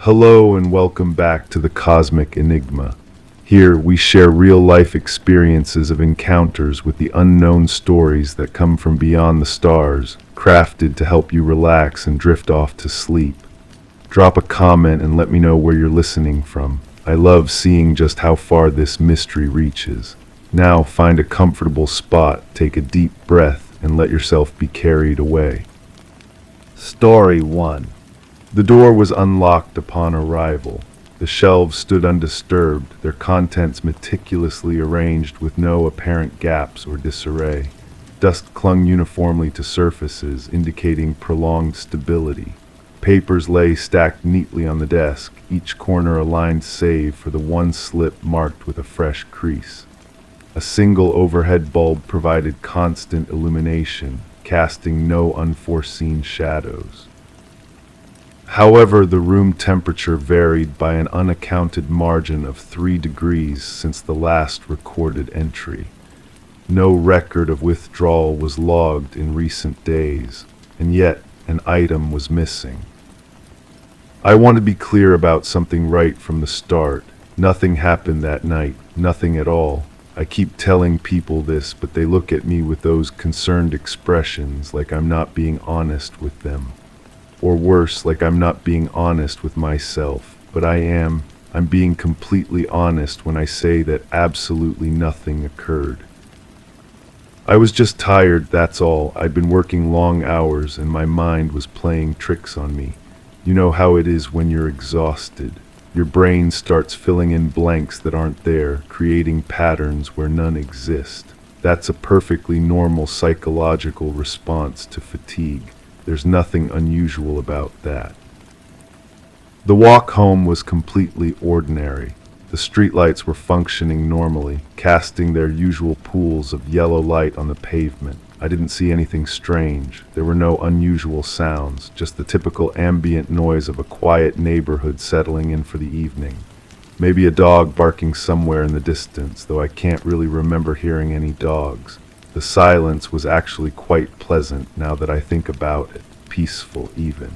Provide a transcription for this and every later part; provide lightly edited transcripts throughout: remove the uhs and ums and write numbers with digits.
Hello and welcome back to the Cosmic Enigma. Here we share real-life experiences of encounters with the unknown stories that come from beyond the stars, crafted to help you relax and drift off to sleep. Drop a comment and let me know where you're listening from. I love seeing just how far this mystery reaches. Now find a comfortable spot, take a deep breath, and let yourself be carried away. Story 1. The door was unlocked upon arrival. The shelves stood undisturbed, their contents meticulously arranged with no apparent gaps or disarray. Dust clung uniformly to surfaces, indicating prolonged stability. Papers lay stacked neatly on the desk, each corner aligned save for the one slip marked with a fresh crease. A single overhead bulb provided constant illumination, casting no unforeseen shadows. However, the room temperature varied by an unaccounted margin of 3 degrees since the last recorded entry. No record of withdrawal was logged in recent days, and yet an item was missing. I want to be clear about something right from the start. Nothing happened that night, nothing at all. I keep telling people this, but they look at me with those concerned expressions like I'm not being honest with them. Or worse, like I'm not being honest with myself. But I am. I'm being completely honest when I say that absolutely nothing occurred. I was just tired, that's all. I'd been working long hours and my mind was playing tricks on me. You know how it is when you're exhausted. Your brain starts filling in blanks that aren't there, creating patterns where none exist. That's a perfectly normal psychological response to fatigue. There's nothing unusual about that. The walk home was completely ordinary. The streetlights were functioning normally, casting their usual pools of yellow light on the pavement. I didn't see anything strange. There were no unusual sounds, just the typical ambient noise of a quiet neighborhood settling in for the evening. Maybe a dog barking somewhere in the distance, though I can't really remember hearing any dogs. The silence was actually quite pleasant now that I think about it, peaceful even.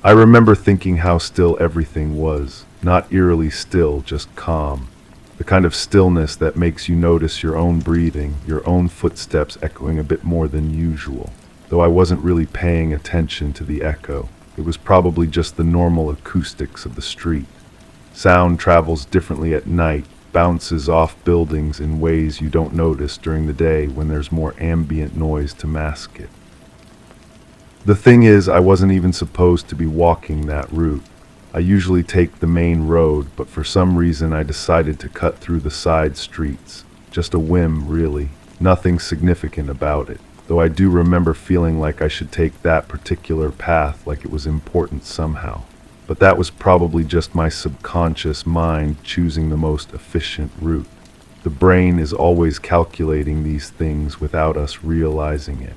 I remember thinking how still everything was, not eerily still, just calm. The kind of stillness that makes you notice your own breathing, your own footsteps echoing a bit more than usual. Though I wasn't really paying attention to the echo. It was probably just the normal acoustics of the street. Sound travels differently at night, bounces off buildings in ways you don't notice during the day when there's more ambient noise to mask it. The thing is, I wasn't even supposed to be walking that route. I usually take the main road, but for some reason I decided to cut through the side streets. Just a whim, really. Nothing significant about it, though I do remember feeling like I should take that particular path like it was important somehow. But that was probably just my subconscious mind choosing the most efficient route. The brain is always calculating these things without us realizing it.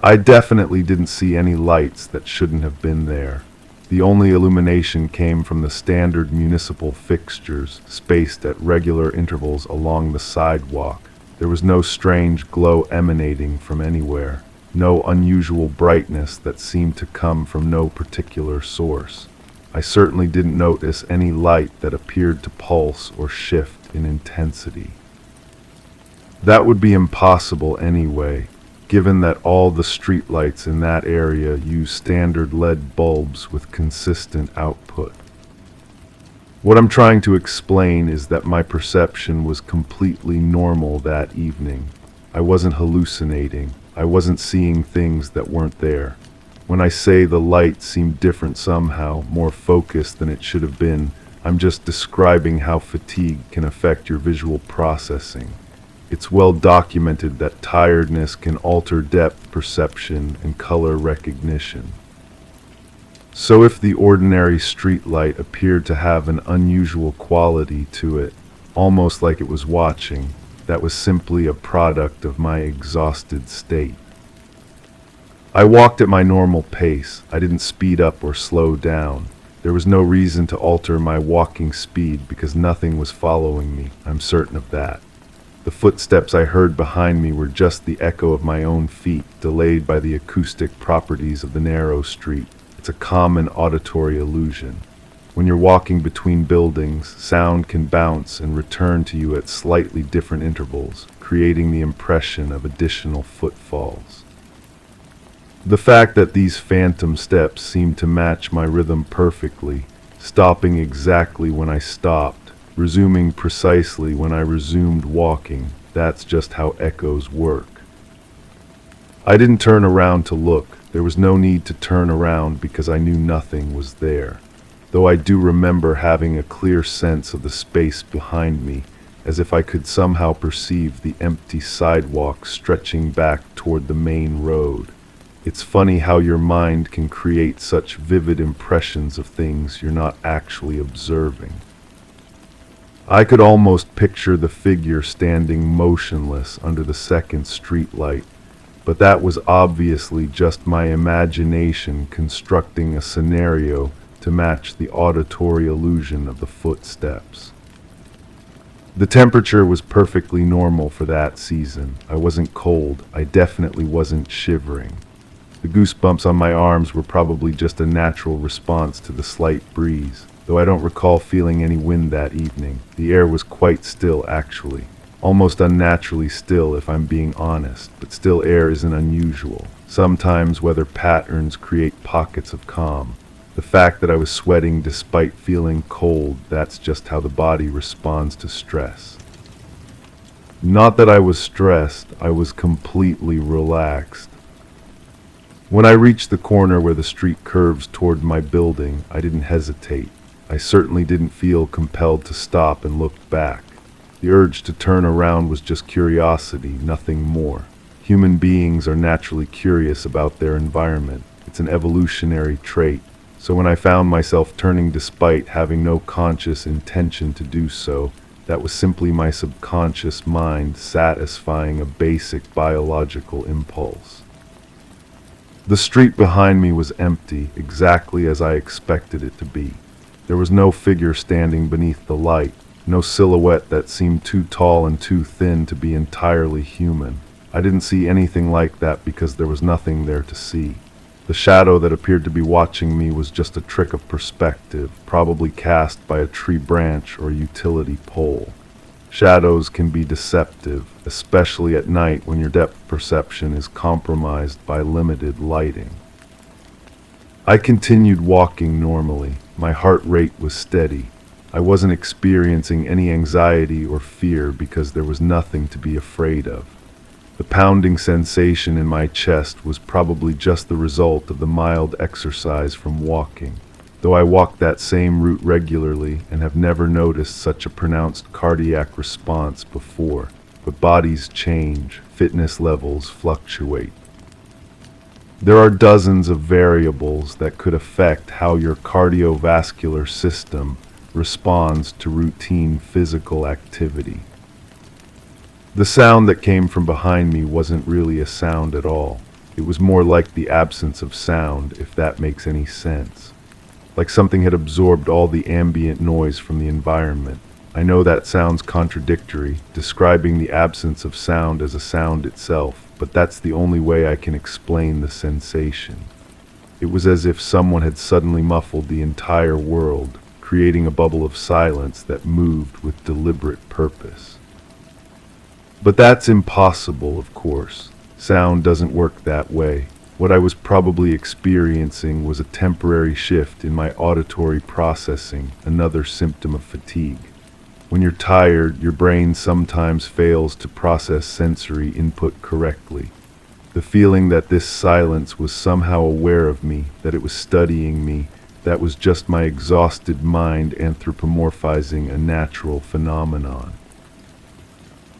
I definitely didn't see any lights that shouldn't have been there. The only illumination came from the standard municipal fixtures, spaced at regular intervals along the sidewalk. There was no strange glow emanating from anywhere, no unusual brightness that seemed to come from no particular source. I certainly didn't notice any light that appeared to pulse or shift in intensity. That would be impossible anyway, given that all the streetlights in that area use standard LED bulbs with consistent output. What I'm trying to explain is that my perception was completely normal that evening. I wasn't hallucinating. I wasn't seeing things that weren't there. When I say the light seemed different somehow, more focused than it should have been, I'm just describing how fatigue can affect your visual processing. It's well documented that tiredness can alter depth perception and color recognition. So if the ordinary streetlight appeared to have an unusual quality to it, almost like it was watching, that was simply a product of my exhausted state. I walked at my normal pace. I didn't speed up or slow down. There was no reason to alter my walking speed because nothing was following me. I'm certain of that. The footsteps I heard behind me were just the echo of my own feet, delayed by the acoustic properties of the narrow street. It's a common auditory illusion. When you're walking between buildings, sound can bounce and return to you at slightly different intervals, creating the impression of additional footfalls. The fact that these phantom steps seem to match my rhythm perfectly, stopping exactly when I stopped, resuming precisely when I resumed walking, that's just how echoes work. I didn't turn around to look. There was no need to turn around because I knew nothing was there. Though I do remember having a clear sense of the space behind me, as if I could somehow perceive the empty sidewalk stretching back toward the main road. It's funny how your mind can create such vivid impressions of things you're not actually observing. I could almost picture the figure standing motionless under the second streetlight, but that was obviously just my imagination constructing a scenario to match the auditory illusion of the footsteps. The temperature was perfectly normal for that season. I wasn't cold. I definitely wasn't shivering. The goosebumps on my arms were probably just a natural response to the slight breeze, though I don't recall feeling any wind that evening. The air was quite still, actually. Almost unnaturally still, if I'm being honest, but still air isn't unusual. Sometimes weather patterns create pockets of calm. The fact that I was sweating despite feeling cold, that's just how the body responds to stress. Not that I was stressed, I was completely relaxed. When I reached the corner where the street curves toward my building, I didn't hesitate. I certainly didn't feel compelled to stop and look back. The urge to turn around was just curiosity, nothing more. Human beings are naturally curious about their environment. It's an evolutionary trait. So when I found myself turning despite having no conscious intention to do so, that was simply my subconscious mind satisfying a basic biological impulse. The street behind me was empty, exactly as I expected it to be. There was no figure standing beneath the light, no silhouette that seemed too tall and too thin to be entirely human. I didn't see anything like that because there was nothing there to see. The shadow that appeared to be watching me was just a trick of perspective, probably cast by a tree branch or utility pole. Shadows can be deceptive, especially at night when your depth perception is compromised by limited lighting. I continued walking normally. My heart rate was steady. I wasn't experiencing any anxiety or fear because there was nothing to be afraid of. The pounding sensation in my chest was probably just the result of the mild exercise from walking, though I walk that same route regularly and have never noticed such a pronounced cardiac response before. But bodies change, fitness levels fluctuate. There are dozens of variables that could affect how your cardiovascular system responds to routine physical activity. The sound that came from behind me wasn't really a sound at all. It was more like the absence of sound, if that makes any sense. Like something had absorbed all the ambient noise from the environment. I know that sounds contradictory, describing the absence of sound as a sound itself, but that's the only way I can explain the sensation. It was as if someone had suddenly muffled the entire world, creating a bubble of silence that moved with deliberate purpose. But that's impossible, of course. Sound doesn't work that way. What I was probably experiencing was a temporary shift in my auditory processing, another symptom of fatigue. When you're tired, your brain sometimes fails to process sensory input correctly. The feeling that this silence was somehow aware of me, that it was studying me, that was just my exhausted mind anthropomorphizing a natural phenomenon.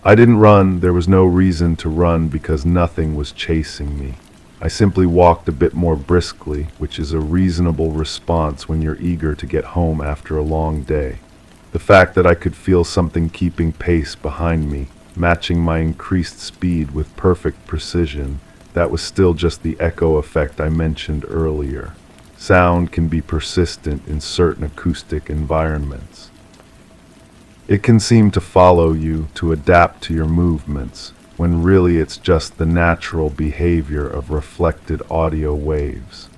I didn't run. There was no reason to run because nothing was chasing me. I simply walked a bit more briskly, which is a reasonable response when you're eager to get home after a long day. The fact that I could feel something keeping pace behind me, matching my increased speed with perfect precision, that was still just the echo effect I mentioned earlier. Sound can be persistent in certain acoustic environments. It can seem to follow you, to adapt to your movements, when really it's just the natural behavior of reflected audio waves.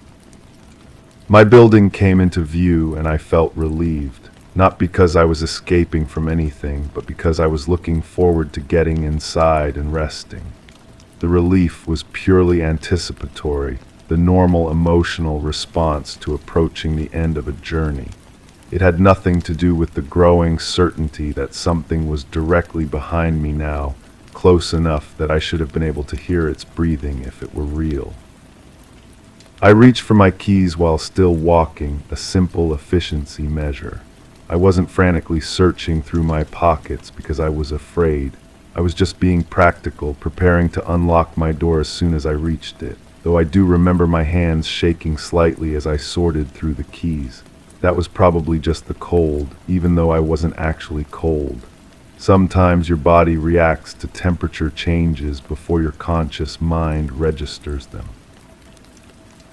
My building came into view and I felt relieved, not because I was escaping from anything, but because I was looking forward to getting inside and resting. The relief was purely anticipatory, the normal emotional response to approaching the end of a journey. It had nothing to do with the growing certainty that something was directly behind me now, close enough that I should have been able to hear its breathing if it were real. I reached for my keys while still walking, a simple efficiency measure. I wasn't frantically searching through my pockets because I was afraid. I was just being practical, preparing to unlock my door as soon as I reached it, though I do remember my hands shaking slightly as I sorted through the keys. That was probably just the cold, even though I wasn't actually cold. Sometimes your body reacts to temperature changes before your conscious mind registers them.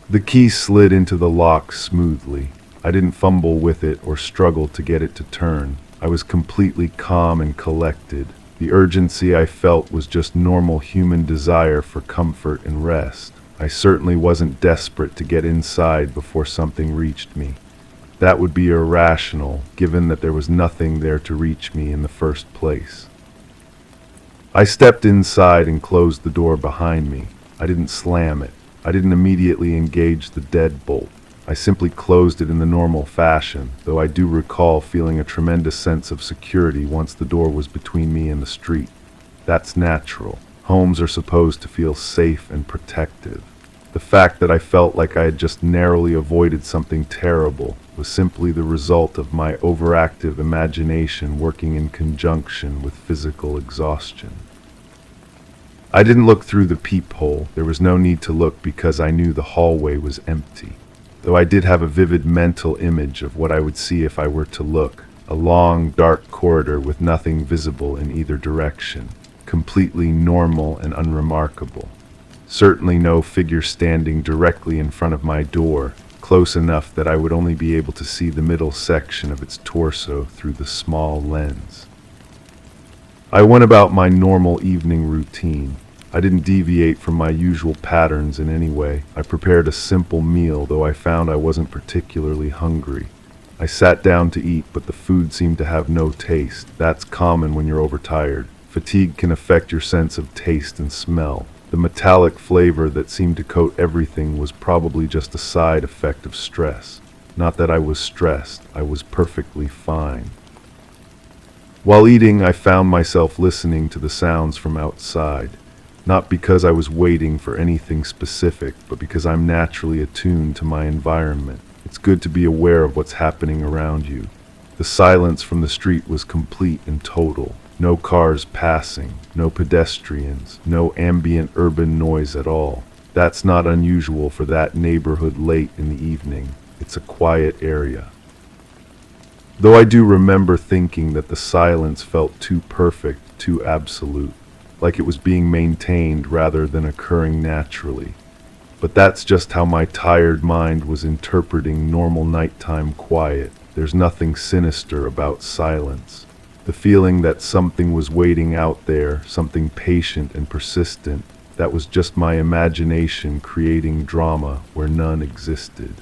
The key slid into the lock smoothly. I didn't fumble with it or struggle to get it to turn. I was completely calm and collected. The urgency I felt was just normal human desire for comfort and rest. I certainly wasn't desperate to get inside before something reached me. That would be irrational, given that there was nothing there to reach me in the first place. I stepped inside and closed the door behind me. I didn't slam it. I didn't immediately engage the deadbolt. I simply closed it in the normal fashion, though I do recall feeling a tremendous sense of security once the door was between me and the street. That's natural. Homes are supposed to feel safe and protective. The fact that I felt like I had just narrowly avoided something terrible was simply the result of my overactive imagination working in conjunction with physical exhaustion. I didn't look through the peephole. There was no need to look because I knew the hallway was empty. Though I did have a vivid mental image of what I would see if I were to look. A long, dark corridor with nothing visible in either direction. Completely normal and unremarkable. Certainly no figure standing directly in front of my door, close enough that I would only be able to see the middle section of its torso through the small lens. I went about my normal evening routine. I didn't deviate from my usual patterns in any way. I prepared a simple meal, though I found I wasn't particularly hungry. I sat down to eat, but the food seemed to have no taste. That's common when you're overtired. Fatigue can affect your sense of taste and smell. The metallic flavor that seemed to coat everything was probably just a side effect of stress. Not that I was stressed, I was perfectly fine. While eating, I found myself listening to the sounds from outside. Not because I was waiting for anything specific, but because I'm naturally attuned to my environment. It's good to be aware of what's happening around you. The silence from the street was complete and total. No cars passing, no pedestrians, no ambient urban noise at all. That's not unusual for that neighborhood late in the evening. It's a quiet area. Though I do remember thinking that the silence felt too perfect, too absolute, like it was being maintained rather than occurring naturally. But that's just how my tired mind was interpreting normal nighttime quiet. There's nothing sinister about silence. The feeling that something was waiting out there, something patient and persistent, that was just my imagination creating drama where none existed.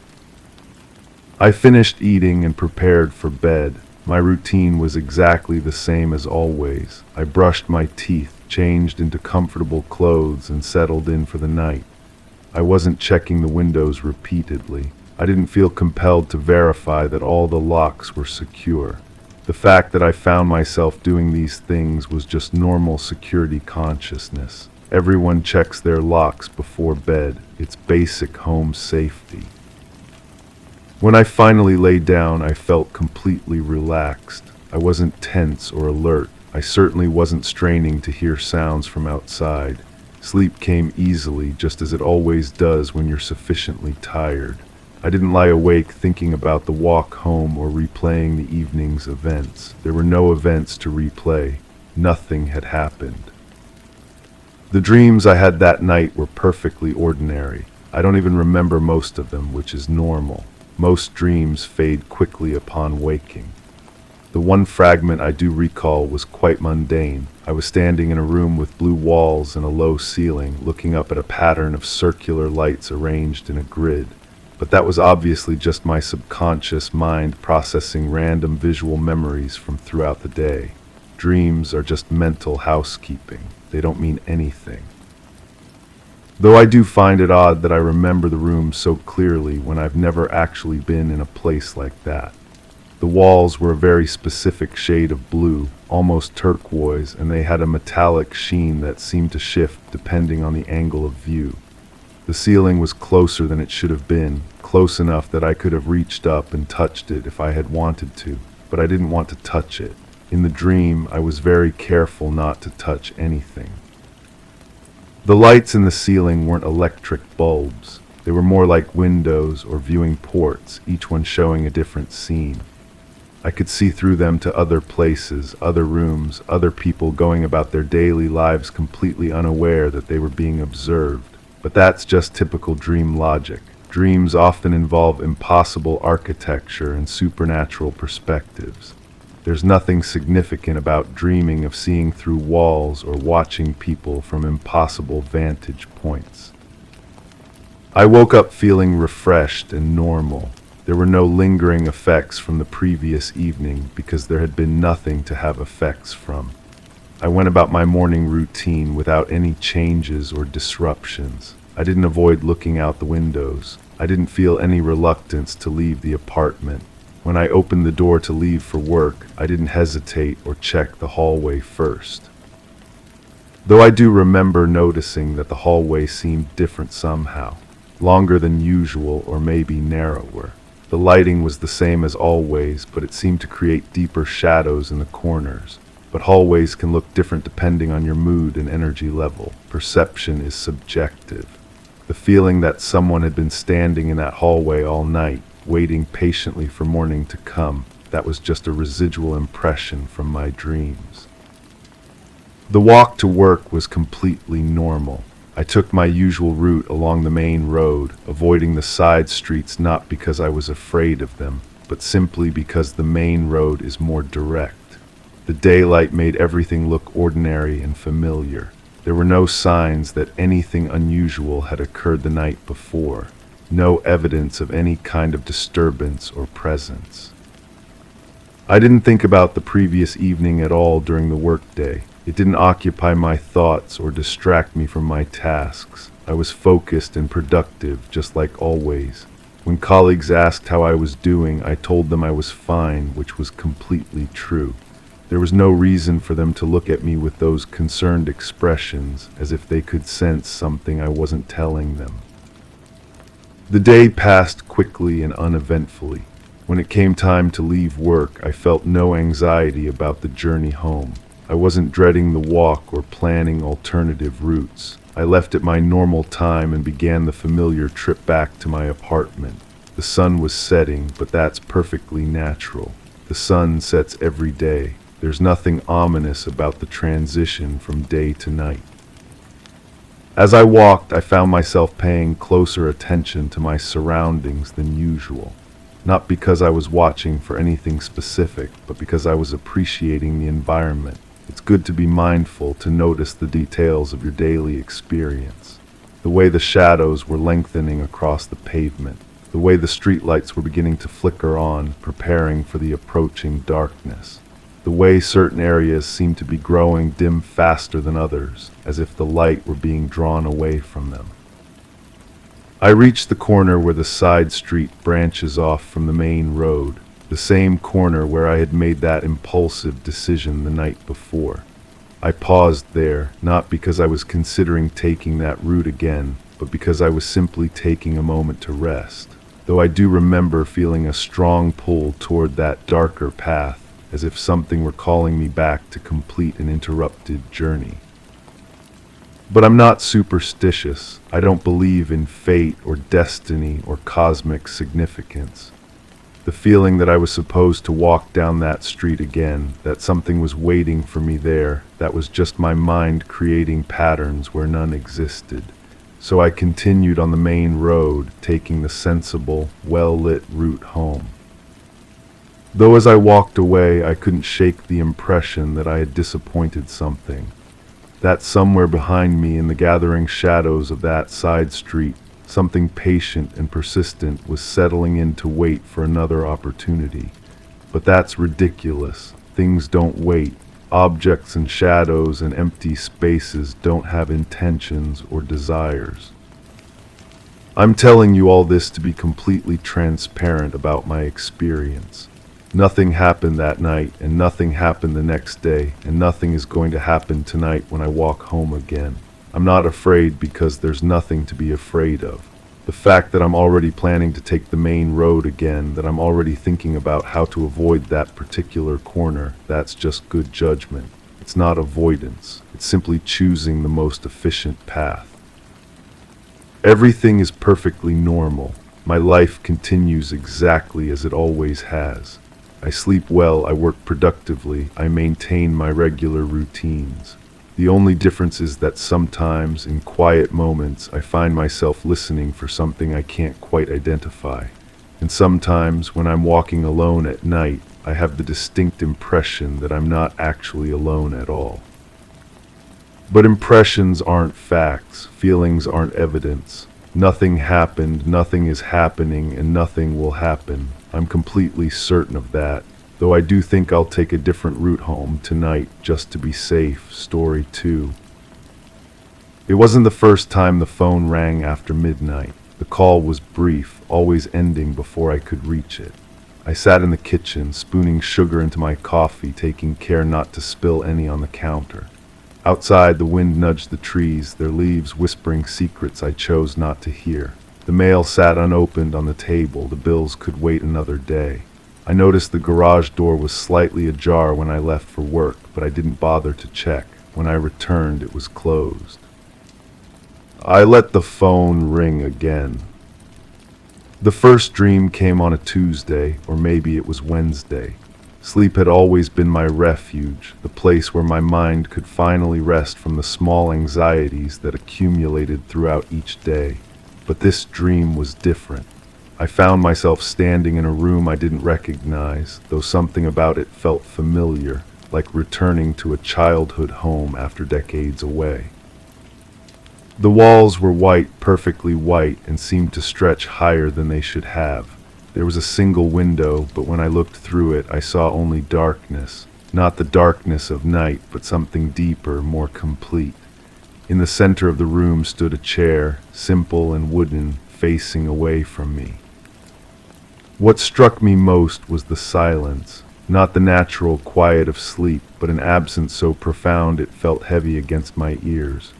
I finished eating and prepared for bed. My routine was exactly the same as always. I brushed my teeth, changed into comfortable clothes, and settled in for the night. I wasn't checking the windows repeatedly. I didn't feel compelled to verify that all the locks were secure. The fact that I found myself doing these things was just normal security consciousness. Everyone checks their locks before bed. It's basic home safety. When I finally lay down, I felt completely relaxed. I wasn't tense or alert. I certainly wasn't straining to hear sounds from outside. Sleep came easily, just as it always does when you're sufficiently tired. I didn't lie awake thinking about the walk home or replaying the evening's events. There were no events to replay. Nothing had happened. The dreams I had that night were perfectly ordinary. I don't even remember most of them, which is normal. Most dreams fade quickly upon waking. The one fragment I do recall was quite mundane. I was standing in a room with blue walls and a low ceiling, looking up at a pattern of circular lights arranged in a grid. But that was obviously just my subconscious mind processing random visual memories from throughout the day. Dreams are just mental housekeeping. They don't mean anything. Though I do find it odd that I remember the room so clearly when I've never actually been in a place like that. The walls were a very specific shade of blue, almost turquoise, and they had a metallic sheen that seemed to shift depending on the angle of view. The ceiling was closer than it should have been, close enough that I could have reached up and touched it if I had wanted to, but I didn't want to touch it. In the dream, I was very careful not to touch anything. The lights in the ceiling weren't electric bulbs. They were more like windows or viewing ports, each one showing a different scene. I could see through them to other places, other rooms, other people going about their daily lives completely unaware that they were being observed. But that's just typical dream logic. Dreams often involve impossible architecture and supernatural perspectives. There's nothing significant about dreaming of seeing through walls or watching people from impossible vantage points. I woke up feeling refreshed and normal. There were no lingering effects from the previous evening because there had been nothing to have effects from. I went about my morning routine without any changes or disruptions. I didn't avoid looking out the windows. I didn't feel any reluctance to leave the apartment. When I opened the door to leave for work, I didn't hesitate or check the hallway first. Though I do remember noticing that the hallway seemed different somehow, longer than usual or maybe narrower. The lighting was the same as always, but it seemed to create deeper shadows in the corners. But hallways can look different depending on your mood and energy level. Perception is subjective. The feeling that someone had been standing in that hallway all night, waiting patiently for morning to come, that was just a residual impression from my dreams. The walk to work was completely normal. I took my usual route along the main road, avoiding the side streets not because I was afraid of them, but simply because the main road is more direct. The daylight made everything look ordinary and familiar. There were no signs that anything unusual had occurred the night before, no evidence of any kind of disturbance or presence. I didn't think about the previous evening at all during the workday. It didn't occupy my thoughts or distract me from my tasks. I was focused and productive, just like always. When colleagues asked how I was doing, I told them I was fine, which was completely true. There was no reason for them to look at me with those concerned expressions, as if they could sense something I wasn't telling them. The day passed quickly and uneventfully. When it came time to leave work, I felt no anxiety about the journey home. I wasn't dreading the walk or planning alternative routes. I left at my normal time and began the familiar trip back to my apartment. The sun was setting, but that's perfectly natural. The sun sets every day. There's nothing ominous about the transition from day to night. As I walked, I found myself paying closer attention to my surroundings than usual. Not because I was watching for anything specific, but because I was appreciating the environment. It's good to be mindful to notice the details of your daily experience. The way the shadows were lengthening across the pavement, the way the streetlights were beginning to flicker on, preparing for the approaching darkness. The way certain areas seemed to be growing dim faster than others, as if the light were being drawn away from them. I reached the corner where the side street branches off from the main road, the same corner where I had made that impulsive decision the night before. I paused there, not because I was considering taking that route again, but because I was simply taking a moment to rest, though I do remember feeling a strong pull toward that darker path, as if something were calling me back to complete an interrupted journey. But I'm not superstitious. I don't believe in fate or destiny or cosmic significance. The feeling that I was supposed to walk down that street again, that something was waiting for me there, that was just my mind creating patterns where none existed. So I continued on the main road, taking the sensible, well-lit route home. Though as I walked away, I couldn't shake the impression that I had disappointed something. That somewhere behind me in the gathering shadows of that side street, Something patient and persistent was settling in to wait for another opportunity. But that's ridiculous. Things don't wait. Objects and shadows and empty spaces don't have intentions or desires. I'm telling you all this to be completely transparent about my experience. Nothing happened that night, and nothing happened the next day, and nothing is going to happen tonight when I walk home again. I'm not afraid because there's nothing to be afraid of. The fact that I'm already planning to take the main road again, that I'm already thinking about how to avoid that particular corner, that's just good judgment. It's not avoidance. It's simply choosing the most efficient path. Everything is perfectly normal. My life continues exactly as it always has. I sleep well, I work productively, I maintain my regular routines. The only difference is that sometimes, in quiet moments, I find myself listening for something I can't quite identify. And sometimes, when I'm walking alone at night, I have the distinct impression that I'm not actually alone at all. But impressions aren't facts, feelings aren't evidence. Nothing happened, nothing is happening, and nothing will happen. I'm completely certain of that. Though I do think I'll take a different route home tonight just to be safe. Story 2. It wasn't the first time the phone rang after midnight. The call was brief, always ending before I could reach it. I sat in the kitchen, spooning sugar into my coffee, taking care not to spill any on the counter. Outside, the wind nudged the trees, their leaves whispering secrets I chose not to hear. The mail sat unopened on the table. The bills could wait another day. I noticed the garage door was slightly ajar when I left for work, but I didn't bother to check. When I returned, it was closed. I let the phone ring again. The first dream came on a Tuesday, or maybe it was Wednesday. Sleep had always been my refuge, the place where my mind could finally rest from the small anxieties that accumulated throughout each day. But this dream was different. I found myself standing in a room I didn't recognize, though something about it felt familiar, like returning to a childhood home after decades away. The walls were white, perfectly white, and seemed to stretch higher than they should have. There was a single window, but when I looked through it, I saw only darkness. Not the darkness of night, but something deeper, more complete. In the center of the room stood a chair, simple and wooden, facing away from me. What struck me most was the silence, not the natural quiet of sleep, but an absence so profound it felt heavy against my ears.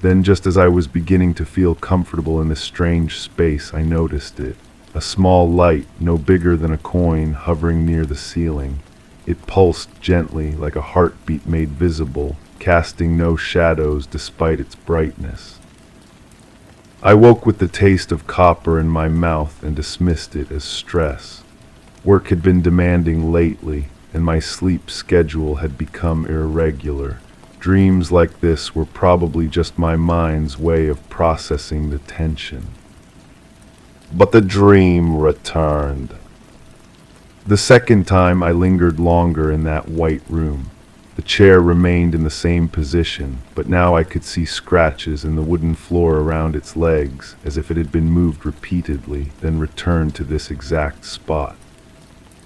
Then, just as I was beginning to feel comfortable in this strange space, I noticed it. A small light, no bigger than a coin, hovering near the ceiling. It pulsed gently, like a heartbeat made visible, casting no shadows despite its brightness. I woke with the taste of copper in my mouth and dismissed it as stress. Work had been demanding lately, and my sleep schedule had become irregular. Dreams like this were probably just my mind's way of processing the tension. But the dream returned. The second time I lingered longer in that white room. The chair remained in the same position, but now I could see scratches in the wooden floor around its legs, as if it had been moved repeatedly, then returned to this exact spot.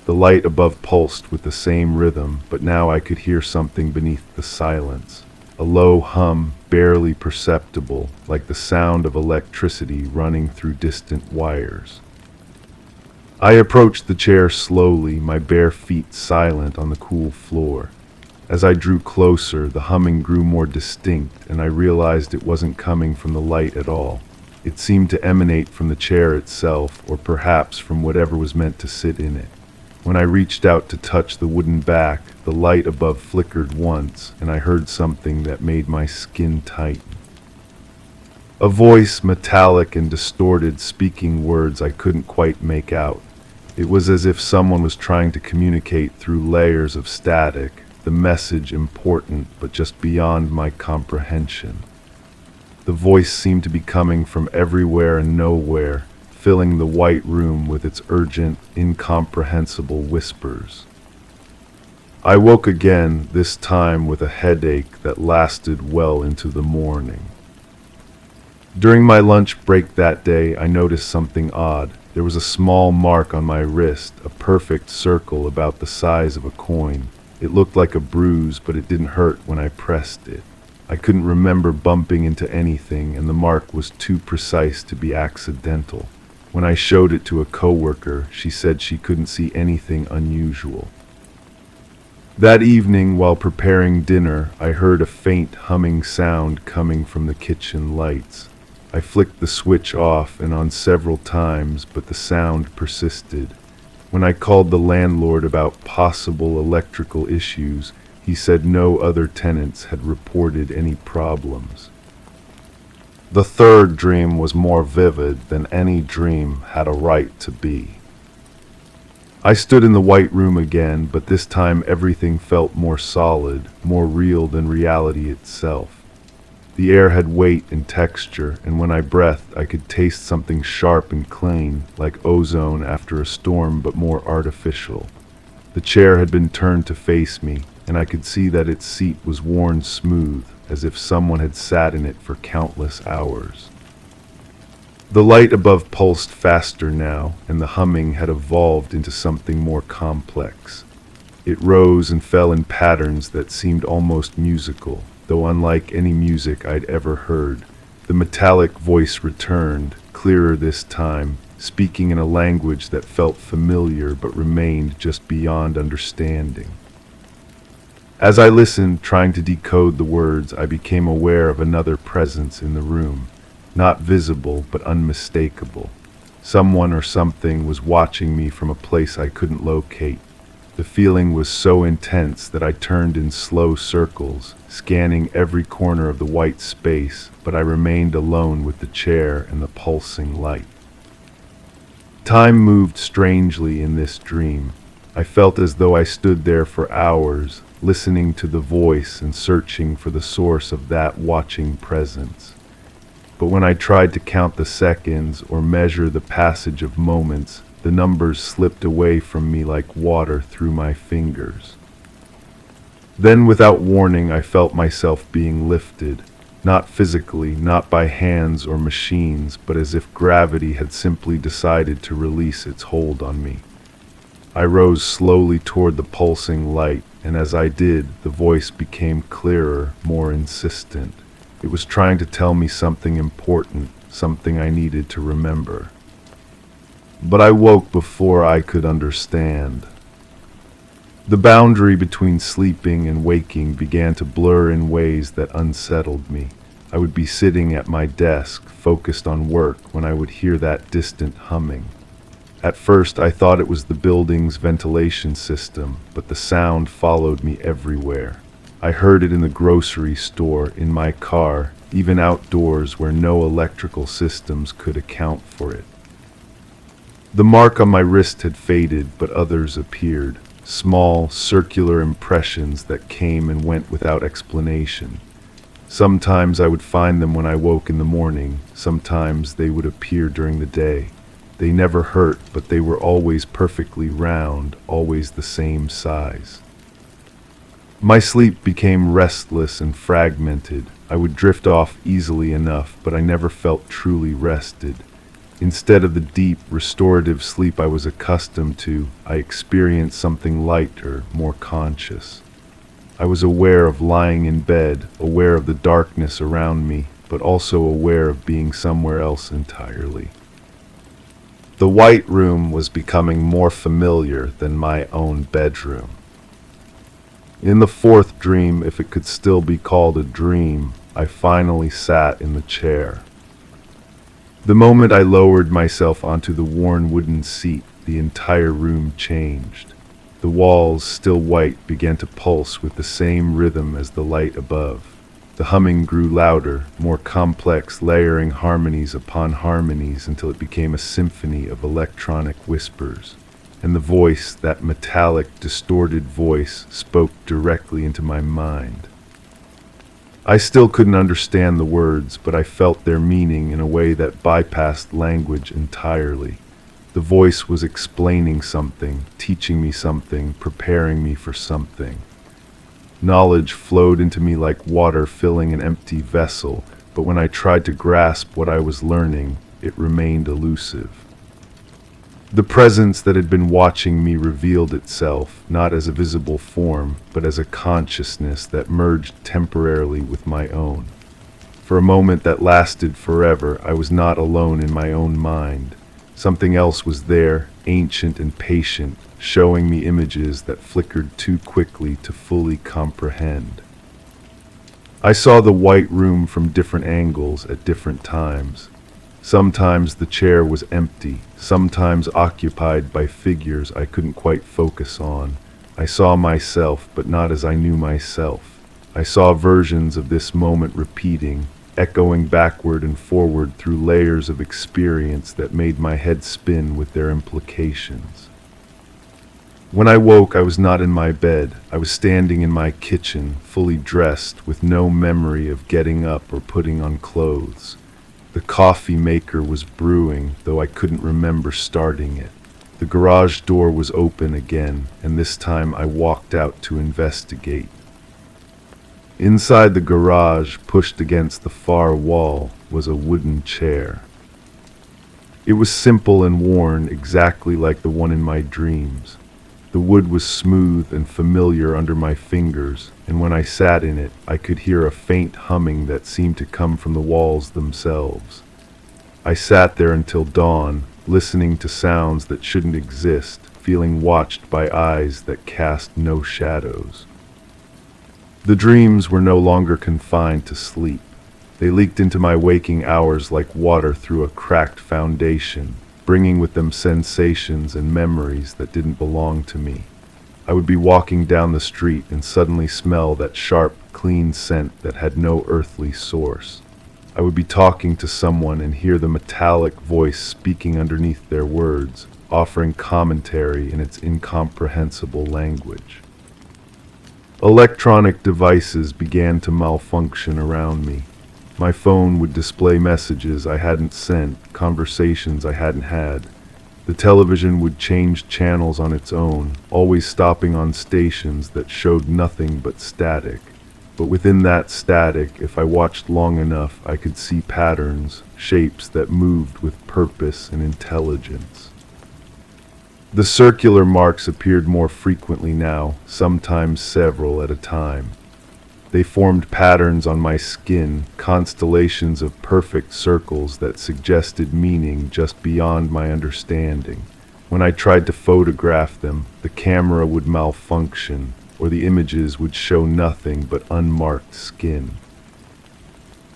The light above pulsed with the same rhythm, but now I could hear something beneath the silence. A low hum, barely perceptible, like the sound of electricity running through distant wires. I approached the chair slowly, my bare feet silent on the cool floor. As I drew closer, the humming grew more distinct, and I realized it wasn't coming from the light at all. It seemed to emanate from the chair itself, or perhaps from whatever was meant to sit in it. When I reached out to touch the wooden back, the light above flickered once, and I heard something that made my skin tighten. A voice, metallic and distorted, speaking words I couldn't quite make out. It was as if someone was trying to communicate through layers of static, the message important but just beyond my comprehension. The voice seemed to be coming from everywhere and nowhere, filling the white room with its urgent, incomprehensible whispers. I woke again, this time with a headache that lasted well into the morning. During my lunch break that day, I noticed something odd. There was a small mark on my wrist, a perfect circle about the size of a coin. It looked like a bruise, but it didn't hurt when I pressed it. I couldn't remember bumping into anything, and the mark was too precise to be accidental. When I showed it to a coworker, she said she couldn't see anything unusual. That evening, while preparing dinner, I heard a faint humming sound coming from the kitchen lights. I flicked the switch off and on several times, but the sound persisted. When I called the landlord about possible electrical issues, he said no other tenants had reported any problems. The third dream was more vivid than any dream had a right to be. I stood in the white room again, but this time everything felt more solid, more real than reality itself. The air had weight and texture, and when I breathed, I could taste something sharp and clean, like ozone after a storm, but more artificial. The chair had been turned to face me, and I could see that its seat was worn smooth, as if someone had sat in it for countless hours. The light above pulsed faster now, and the humming had evolved into something more complex. It rose and fell in patterns that seemed almost musical, though unlike any music I'd ever heard. The metallic voice returned, clearer this time, speaking in a language that felt familiar but remained just beyond understanding. As I listened, trying to decode the words, I became aware of another presence in the room. Not visible, but unmistakable. Someone or something was watching me from a place I couldn't locate. The feeling was so intense that I turned in slow circles, scanning every corner of the white space, but I remained alone with the chair and the pulsing light. Time moved strangely in this dream. I felt as though I stood there for hours, listening to the voice and searching for the source of that watching presence. But when I tried to count the seconds or measure the passage of moments, the numbers slipped away from me like water through my fingers. Then, without warning, I felt myself being lifted, not physically, not by hands or machines, but as if gravity had simply decided to release its hold on me. I rose slowly toward the pulsing light, and as I did, the voice became clearer, more insistent. It was trying to tell me something important, something I needed to remember. But I woke before I could understand. The boundary between sleeping and waking began to blur in ways that unsettled me. I would be sitting at my desk, focused on work, when I would hear that distant humming. At first, I thought it was the building's ventilation system, but the sound followed me everywhere. I heard it in the grocery store, in my car, even outdoors where no electrical systems could account for it. The mark on my wrist had faded, but others appeared, small, circular impressions that came and went without explanation. Sometimes I would find them when I woke in the morning, sometimes they would appear during the day. They never hurt, but they were always perfectly round, always the same size. My sleep became restless and fragmented. I would drift off easily enough, but I never felt truly rested. Instead of the deep, restorative sleep I was accustomed to, I experienced something lighter, more conscious. I was aware of lying in bed, aware of the darkness around me, but also aware of being somewhere else entirely. The white room was becoming more familiar than my own bedroom. In the fourth dream, if it could still be called a dream, I finally sat in the chair. The moment I lowered myself onto the worn wooden seat, the entire room changed. The walls, still white, began to pulse with the same rhythm as the light above. The humming grew louder, more complex, layering harmonies upon harmonies until it became a symphony of electronic whispers. And the voice, that metallic, distorted voice, spoke directly into my mind. I still couldn't understand the words, but I felt their meaning in a way that bypassed language entirely. The voice was explaining something, teaching me something, preparing me for something. Knowledge flowed into me like water filling an empty vessel, but when I tried to grasp what I was learning, it remained elusive. The presence that had been watching me revealed itself, not as a visible form, but as a consciousness that merged temporarily with my own. For a moment that lasted forever, I was not alone in my own mind. Something else was there, ancient and patient, showing me images that flickered too quickly to fully comprehend. I saw the white room from different angles at different times. Sometimes the chair was empty, sometimes occupied by figures I couldn't quite focus on. I saw myself, but not as I knew myself. I saw versions of this moment repeating, echoing backward and forward through layers of experience that made my head spin with their implications. When I woke, I was not in my bed. I was standing in my kitchen, fully dressed, with no memory of getting up or putting on clothes. The coffee maker was brewing, though I couldn't remember starting it. The garage door was open again, and this time I walked out to investigate. Inside the garage, pushed against the far wall, was a wooden chair. It was simple and worn, exactly like the one in my dreams. The wood was smooth and familiar under my fingers, and when I sat in it, I could hear a faint humming that seemed to come from the walls themselves. I sat there until dawn, listening to sounds that shouldn't exist, feeling watched by eyes that cast no shadows. The dreams were no longer confined to sleep. They leaked into my waking hours like water through a cracked foundation, bringing with them sensations and memories that didn't belong to me. I would be walking down the street and suddenly smell that sharp, clean scent that had no earthly source. I would be talking to someone and hear the metallic voice speaking underneath their words, offering commentary in its incomprehensible language. Electronic devices began to malfunction around me. My phone would display messages I hadn't sent, conversations I hadn't had. The television would change channels on its own, always stopping on stations that showed nothing but static. But within that static, if I watched long enough, I could see patterns, shapes that moved with purpose and intelligence. The circular marks appeared more frequently now, sometimes several at a time. They formed patterns on my skin, constellations of perfect circles that suggested meaning just beyond my understanding. When I tried to photograph them, the camera would malfunction, or the images would show nothing but unmarked skin.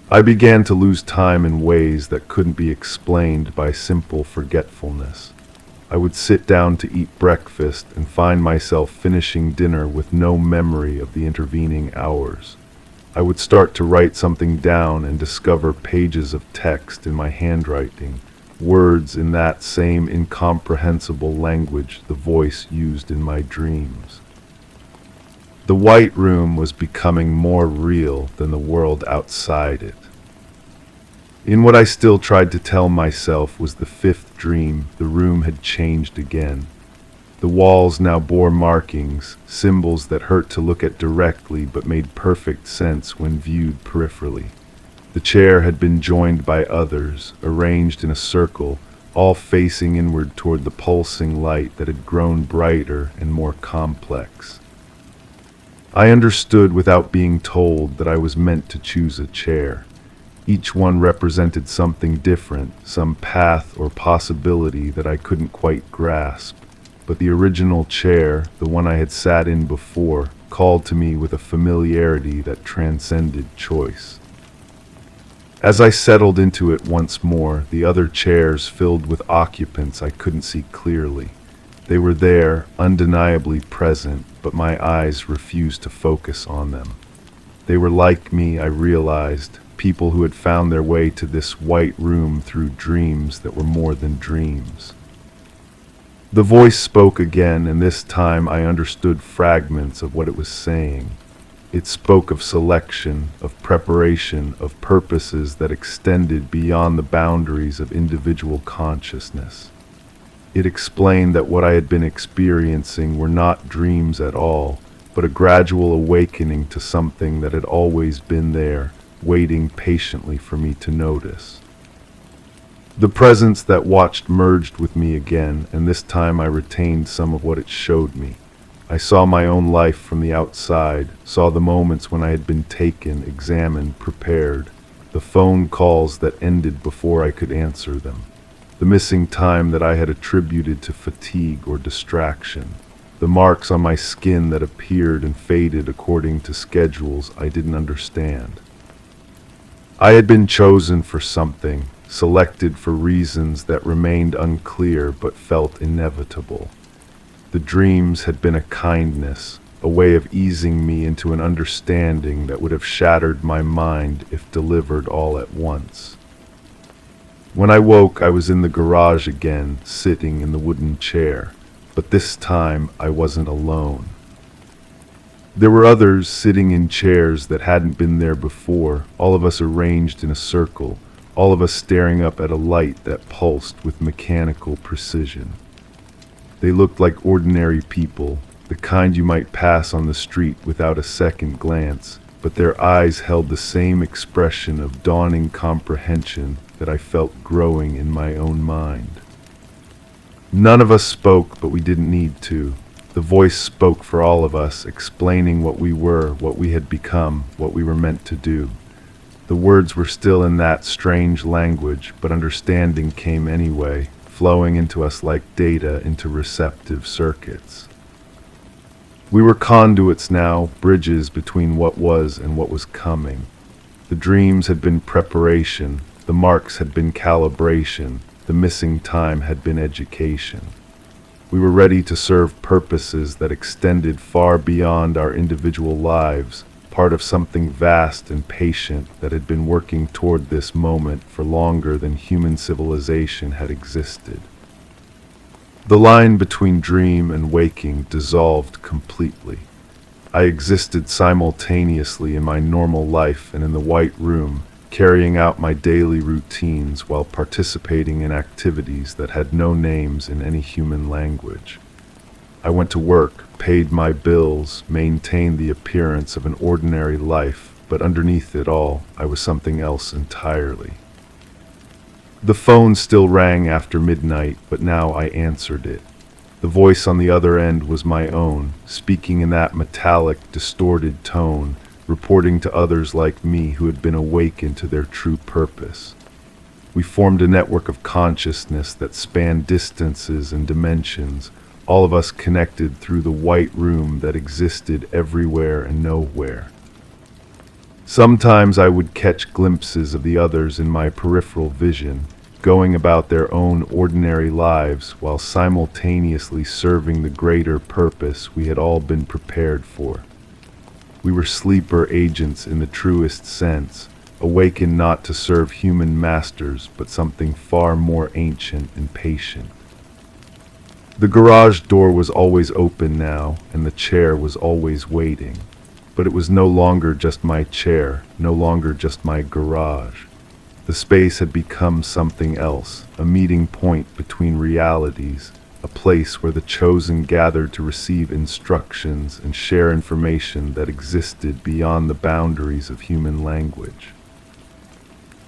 I began to lose time in ways that couldn't be explained by simple forgetfulness. I would sit down to eat breakfast and find myself finishing dinner with no memory of the intervening hours. I would start to write something down and discover pages of text in my handwriting, words in that same incomprehensible language the voice used in my dreams. The white room was becoming more real than the world outside it. In what I still tried to tell myself was the fifth dream, the room had changed again. The walls now bore markings, symbols that hurt to look at directly but made perfect sense when viewed peripherally. The chair had been joined by others, arranged in a circle, all facing inward toward the pulsing light that had grown brighter and more complex. I understood without being told that I was meant to choose a chair. Each one represented something different, some path or possibility that I couldn't quite grasp. But the original chair, the one I had sat in before, called to me with a familiarity that transcended choice. As I settled into it once more, the other chairs filled with occupants I couldn't see clearly. They were there, undeniably present, but my eyes refused to focus on them. They were like me, I realized, people who had found their way to this white room through dreams that were more than dreams. The voice spoke again, and this time I understood fragments of what it was saying. It spoke of selection, of preparation, of purposes that extended beyond the boundaries of individual consciousness. It explained that what I had been experiencing were not dreams at all, but a gradual awakening to something that had always been there, waiting patiently for me to notice. The presence that watched merged with me again, and this time I retained some of what it showed me. I saw my own life from the outside, saw the moments when I had been taken, examined, prepared, the phone calls that ended before I could answer them, the missing time that I had attributed to fatigue or distraction, the marks on my skin that appeared and faded according to schedules I didn't understand. I had been chosen for something, selected for reasons that remained unclear but felt inevitable. The dreams had been a kindness, a way of easing me into an understanding that would have shattered my mind if delivered all at once. When I woke, I was in the garage again, sitting in the wooden chair, but this time I wasn't alone. There were others sitting in chairs that hadn't been there before, all of us arranged in a circle, all of us staring up at a light that pulsed with mechanical precision. They looked like ordinary people, the kind you might pass on the street without a second glance, but their eyes held the same expression of dawning comprehension that I felt growing in my own mind. None of us spoke, but we didn't need to. The voice spoke for all of us, explaining what we were, what we had become, what we were meant to do. The words were still in that strange language, but understanding came anyway, flowing into us like data into receptive circuits. We were conduits now, bridges between what was and what was coming. The dreams had been preparation, the marks had been calibration, the missing time had been education. We were ready to serve purposes that extended far beyond our individual lives, part of something vast and patient that had been working toward this moment for longer than human civilization had existed. The line between dream and waking dissolved completely. I existed simultaneously in my normal life and in the white room, carrying out my daily routines while participating in activities that had no names in any human language. I went to work, paid my bills, maintained the appearance of an ordinary life, but underneath it all, I was something else entirely. The phone still rang after midnight, but now I answered it. The voice on the other end was my own, speaking in that metallic, distorted tone, reporting to others like me who had been awakened to their true purpose. We formed a network of consciousness that spanned distances and dimensions, all of us connected through the white room that existed everywhere and nowhere. Sometimes I would catch glimpses of the others in my peripheral vision, going about their own ordinary lives while simultaneously serving the greater purpose we had all been prepared for. We were sleeper agents in the truest sense, awakened not to serve human masters, but something far more ancient and patient. The garage door was always open now, and the chair was always waiting. But it was no longer just my chair, no longer just my garage. The space had become something else, a meeting point between realities, a place where the chosen gathered to receive instructions and share information that existed beyond the boundaries of human language.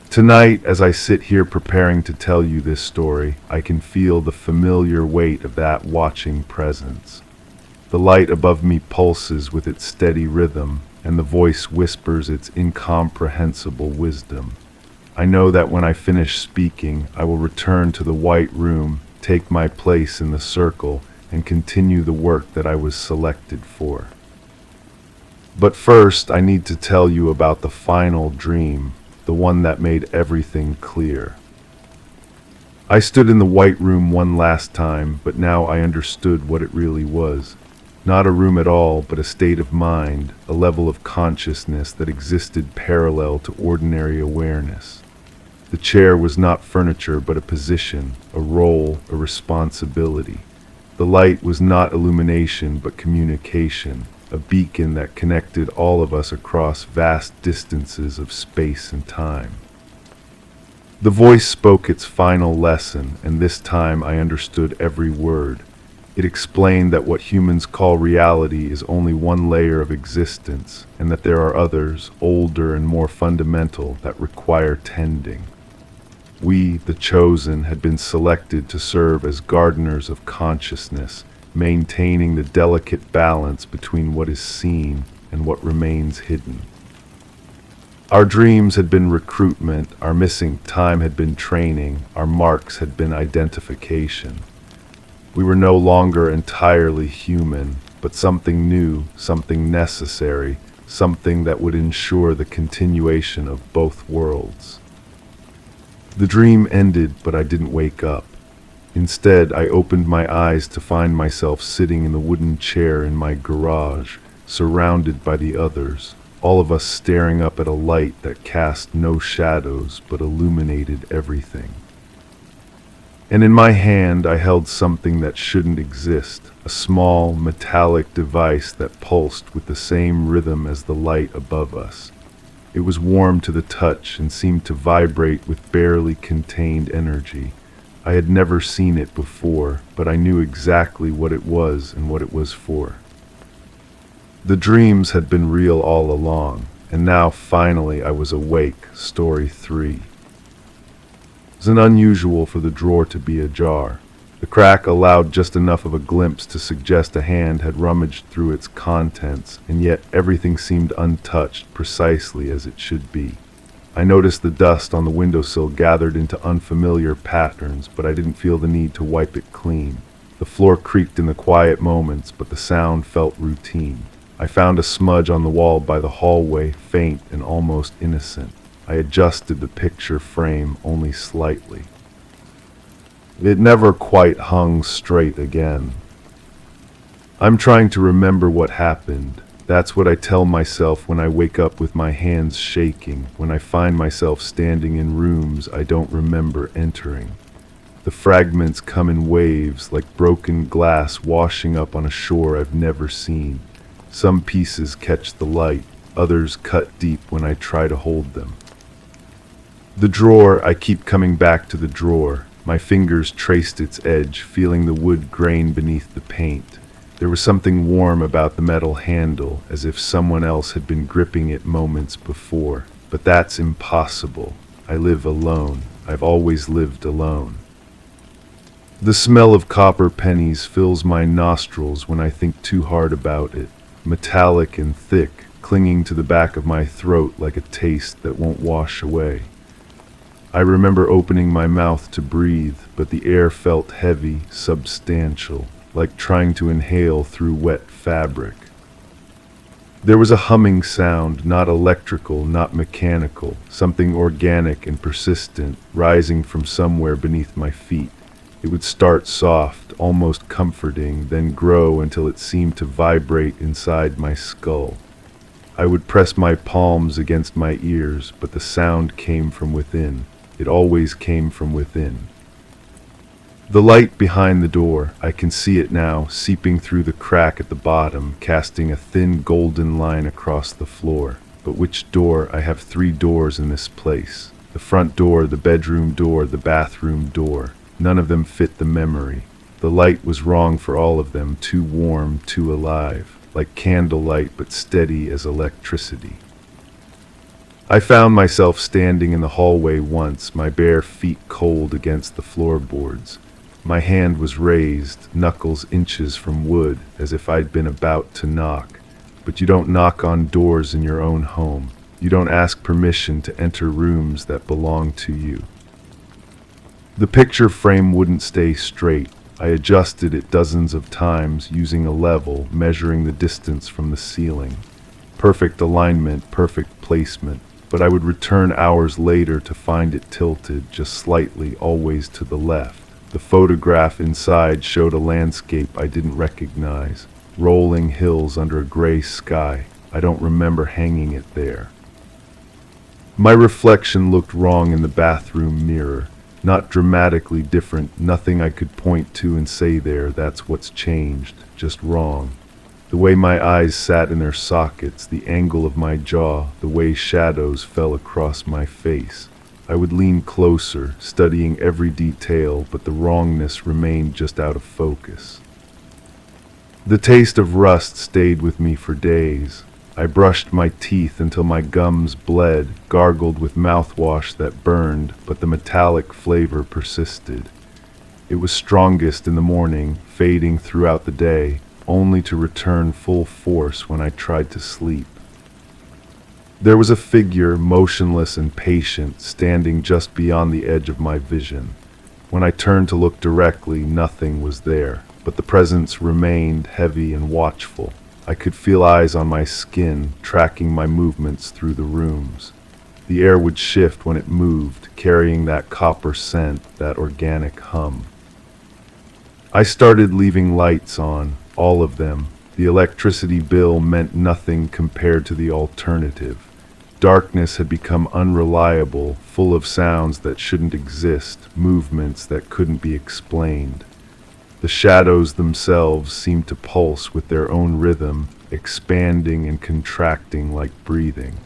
Tonight, as I sit here preparing to tell you this story, I can feel the familiar weight of that watching presence. The light above me pulses with its steady rhythm, and the voice whispers its incomprehensible wisdom. I know that when I finish speaking, I will return to the white room, take my place in the circle, and continue the work that I was selected for. But first, I need to tell you about the final dream, the one that made everything clear. I stood in the white room one last time, but now I understood what it really was. Not a room at all, but a state of mind, a level of consciousness that existed parallel to ordinary awareness. The chair was not furniture, but a position, a role, a responsibility. The light was not illumination, but communication, a beacon that connected all of us across vast distances of space and time. The voice spoke its final lesson, and this time I understood every word. It explained that what humans call reality is only one layer of existence, and that there are others, older and more fundamental, that require tending. We, the chosen, had been selected to serve as gardeners of consciousness, maintaining the delicate balance between what is seen and what remains hidden. Our dreams had been recruitment, our missing time had been training, our marks had been identification. We were no longer entirely human, but something new, something necessary, something that would ensure the continuation of both worlds. The dream ended, but I didn't wake up. Instead, I opened my eyes to find myself sitting in the wooden chair in my garage, surrounded by the others, all of us staring up at a light that cast no shadows but illuminated everything. And in my hand I held something that shouldn't exist, a small, metallic device that pulsed with the same rhythm as the light above us. It was warm to the touch and seemed to vibrate with barely contained energy. I had never seen it before, but I knew exactly what it was and what it was for. The dreams had been real all along, and now finally I was awake. Story 3. It was unusual for the drawer to be ajar. The crack allowed just enough of a glimpse to suggest a hand had rummaged through its contents, and yet everything seemed untouched, precisely as it should be. I noticed the dust on the windowsill gathered into unfamiliar patterns, but I didn't feel the need to wipe it clean. The floor creaked in the quiet moments, but the sound felt routine. I found a smudge on the wall by the hallway, faint and almost innocent. I adjusted the picture frame only slightly. It never quite hung straight again. I'm trying to remember what happened. That's what I tell myself when I wake up with my hands shaking, when I find myself standing in rooms I don't remember entering. The fragments come in waves like broken glass washing up on a shore I've never seen. Some pieces catch the light, others cut deep when I try to hold them. The drawer, I keep coming back to the drawer. My fingers traced its edge, feeling the wood grain beneath the paint. There was something warm about the metal handle, as if someone else had been gripping it moments before. But that's impossible. I live alone. I've always lived alone. The smell of copper pennies fills my nostrils when I think too hard about it. Metallic and thick, clinging to the back of my throat like a taste that won't wash away. I remember opening my mouth to breathe, but the air felt heavy, substantial, like trying to inhale through wet fabric. There was a humming sound, not electrical, not mechanical, something organic and persistent, rising from somewhere beneath my feet. It would start soft, almost comforting, then grow until it seemed to vibrate inside my skull. I would press my palms against my ears, but the sound came from within. It always came from within. The light behind the door, I can see it now, seeping through the crack at the bottom, casting a thin golden line across the floor. But which door? I have 3 doors in this place. The front door, the bedroom door, the bathroom door. None of them fit the memory. The light was wrong for all of them, too warm, too alive, like candlelight but steady as electricity. I found myself standing in the hallway once, my bare feet cold against the floorboards. My hand was raised, knuckles inches from wood, as if I'd been about to knock. But you don't knock on doors in your own home. You don't ask permission to enter rooms that belong to you. The picture frame wouldn't stay straight. I adjusted it dozens of times, using a level, measuring the distance from the ceiling. Perfect alignment, perfect placement. But I would return hours later to find it tilted, just slightly, always to the left. The photograph inside showed a landscape I didn't recognize. Rolling hills under a gray sky. I don't remember hanging it there. My reflection looked wrong in the bathroom mirror. Not dramatically different, nothing I could point to and say there, that's what's changed, just wrong. The way my eyes sat in their sockets, the angle of my jaw, the way shadows fell across my face. I would lean closer, studying every detail, but the wrongness remained just out of focus. The taste of rust stayed with me for days. I brushed my teeth until my gums bled, gargled with mouthwash that burned, but the metallic flavor persisted. It was strongest in the morning, fading throughout the day, only to return full force when I tried to sleep. There was a figure, motionless and patient, standing just beyond the edge of my vision. When I turned to look directly, nothing was there, but the presence remained heavy and watchful. I could feel eyes on my skin, tracking my movements through the rooms. The air would shift when it moved, carrying that copper scent, that organic hum. I started leaving lights on, all of them. The electricity bill meant nothing compared to the alternative. Darkness had become unreliable, full of sounds that shouldn't exist, movements that couldn't be explained. The shadows themselves seemed to pulse with their own rhythm, expanding and contracting like breathing.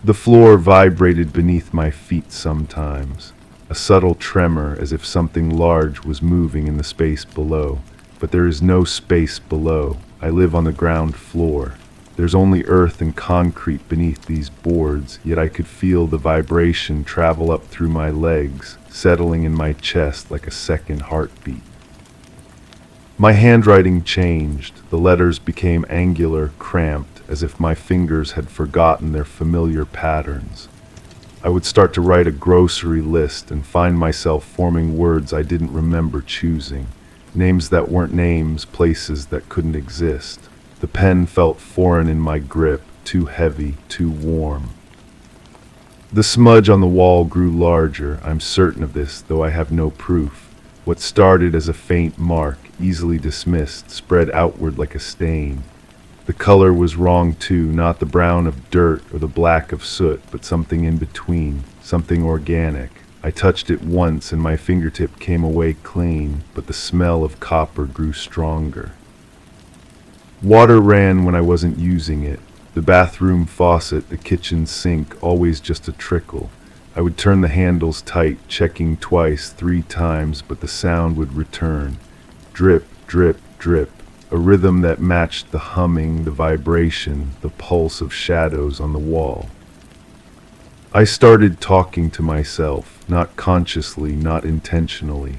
The floor vibrated beneath my feet sometimes, a subtle tremor as if something large was moving in the space below. But there is no space below. I live on the ground floor. There's only earth and concrete beneath these boards, yet I could feel the vibration travel up through my legs, settling in my chest like a second heartbeat. My handwriting changed. The letters became angular, cramped, as if my fingers had forgotten their familiar patterns. I would start to write a grocery list and find myself forming words I didn't remember choosing. Names that weren't names, places that couldn't exist. The pen felt foreign in my grip, too heavy, too warm. The smudge on the wall grew larger. I'm certain of this, though I have no proof. What started as a faint mark, easily dismissed, spread outward like a stain. The color was wrong too, not the brown of dirt or the black of soot, but something in between, something organic. I touched it once and my fingertip came away clean, but the smell of copper grew stronger. Water ran when I wasn't using it. The bathroom faucet, the kitchen sink, always just a trickle. I would turn the handles tight, checking twice, 3 times, but the sound would return. Drip, drip, drip. A rhythm that matched the humming, the vibration, the pulse of shadows on the wall. I started talking to myself, not consciously, not intentionally.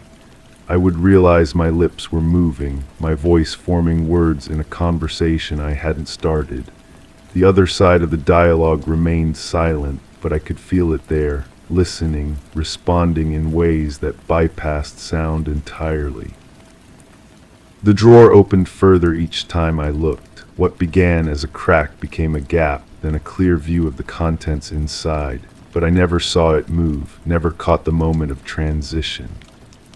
I would realize my lips were moving, my voice forming words in a conversation I hadn't started. The other side of the dialogue remained silent, but I could feel it there, listening, responding in ways that bypassed sound entirely. The drawer opened further each time I looked. What began as a crack became a gap, then a clear view of the contents inside. But I never saw it move, never caught the moment of transition.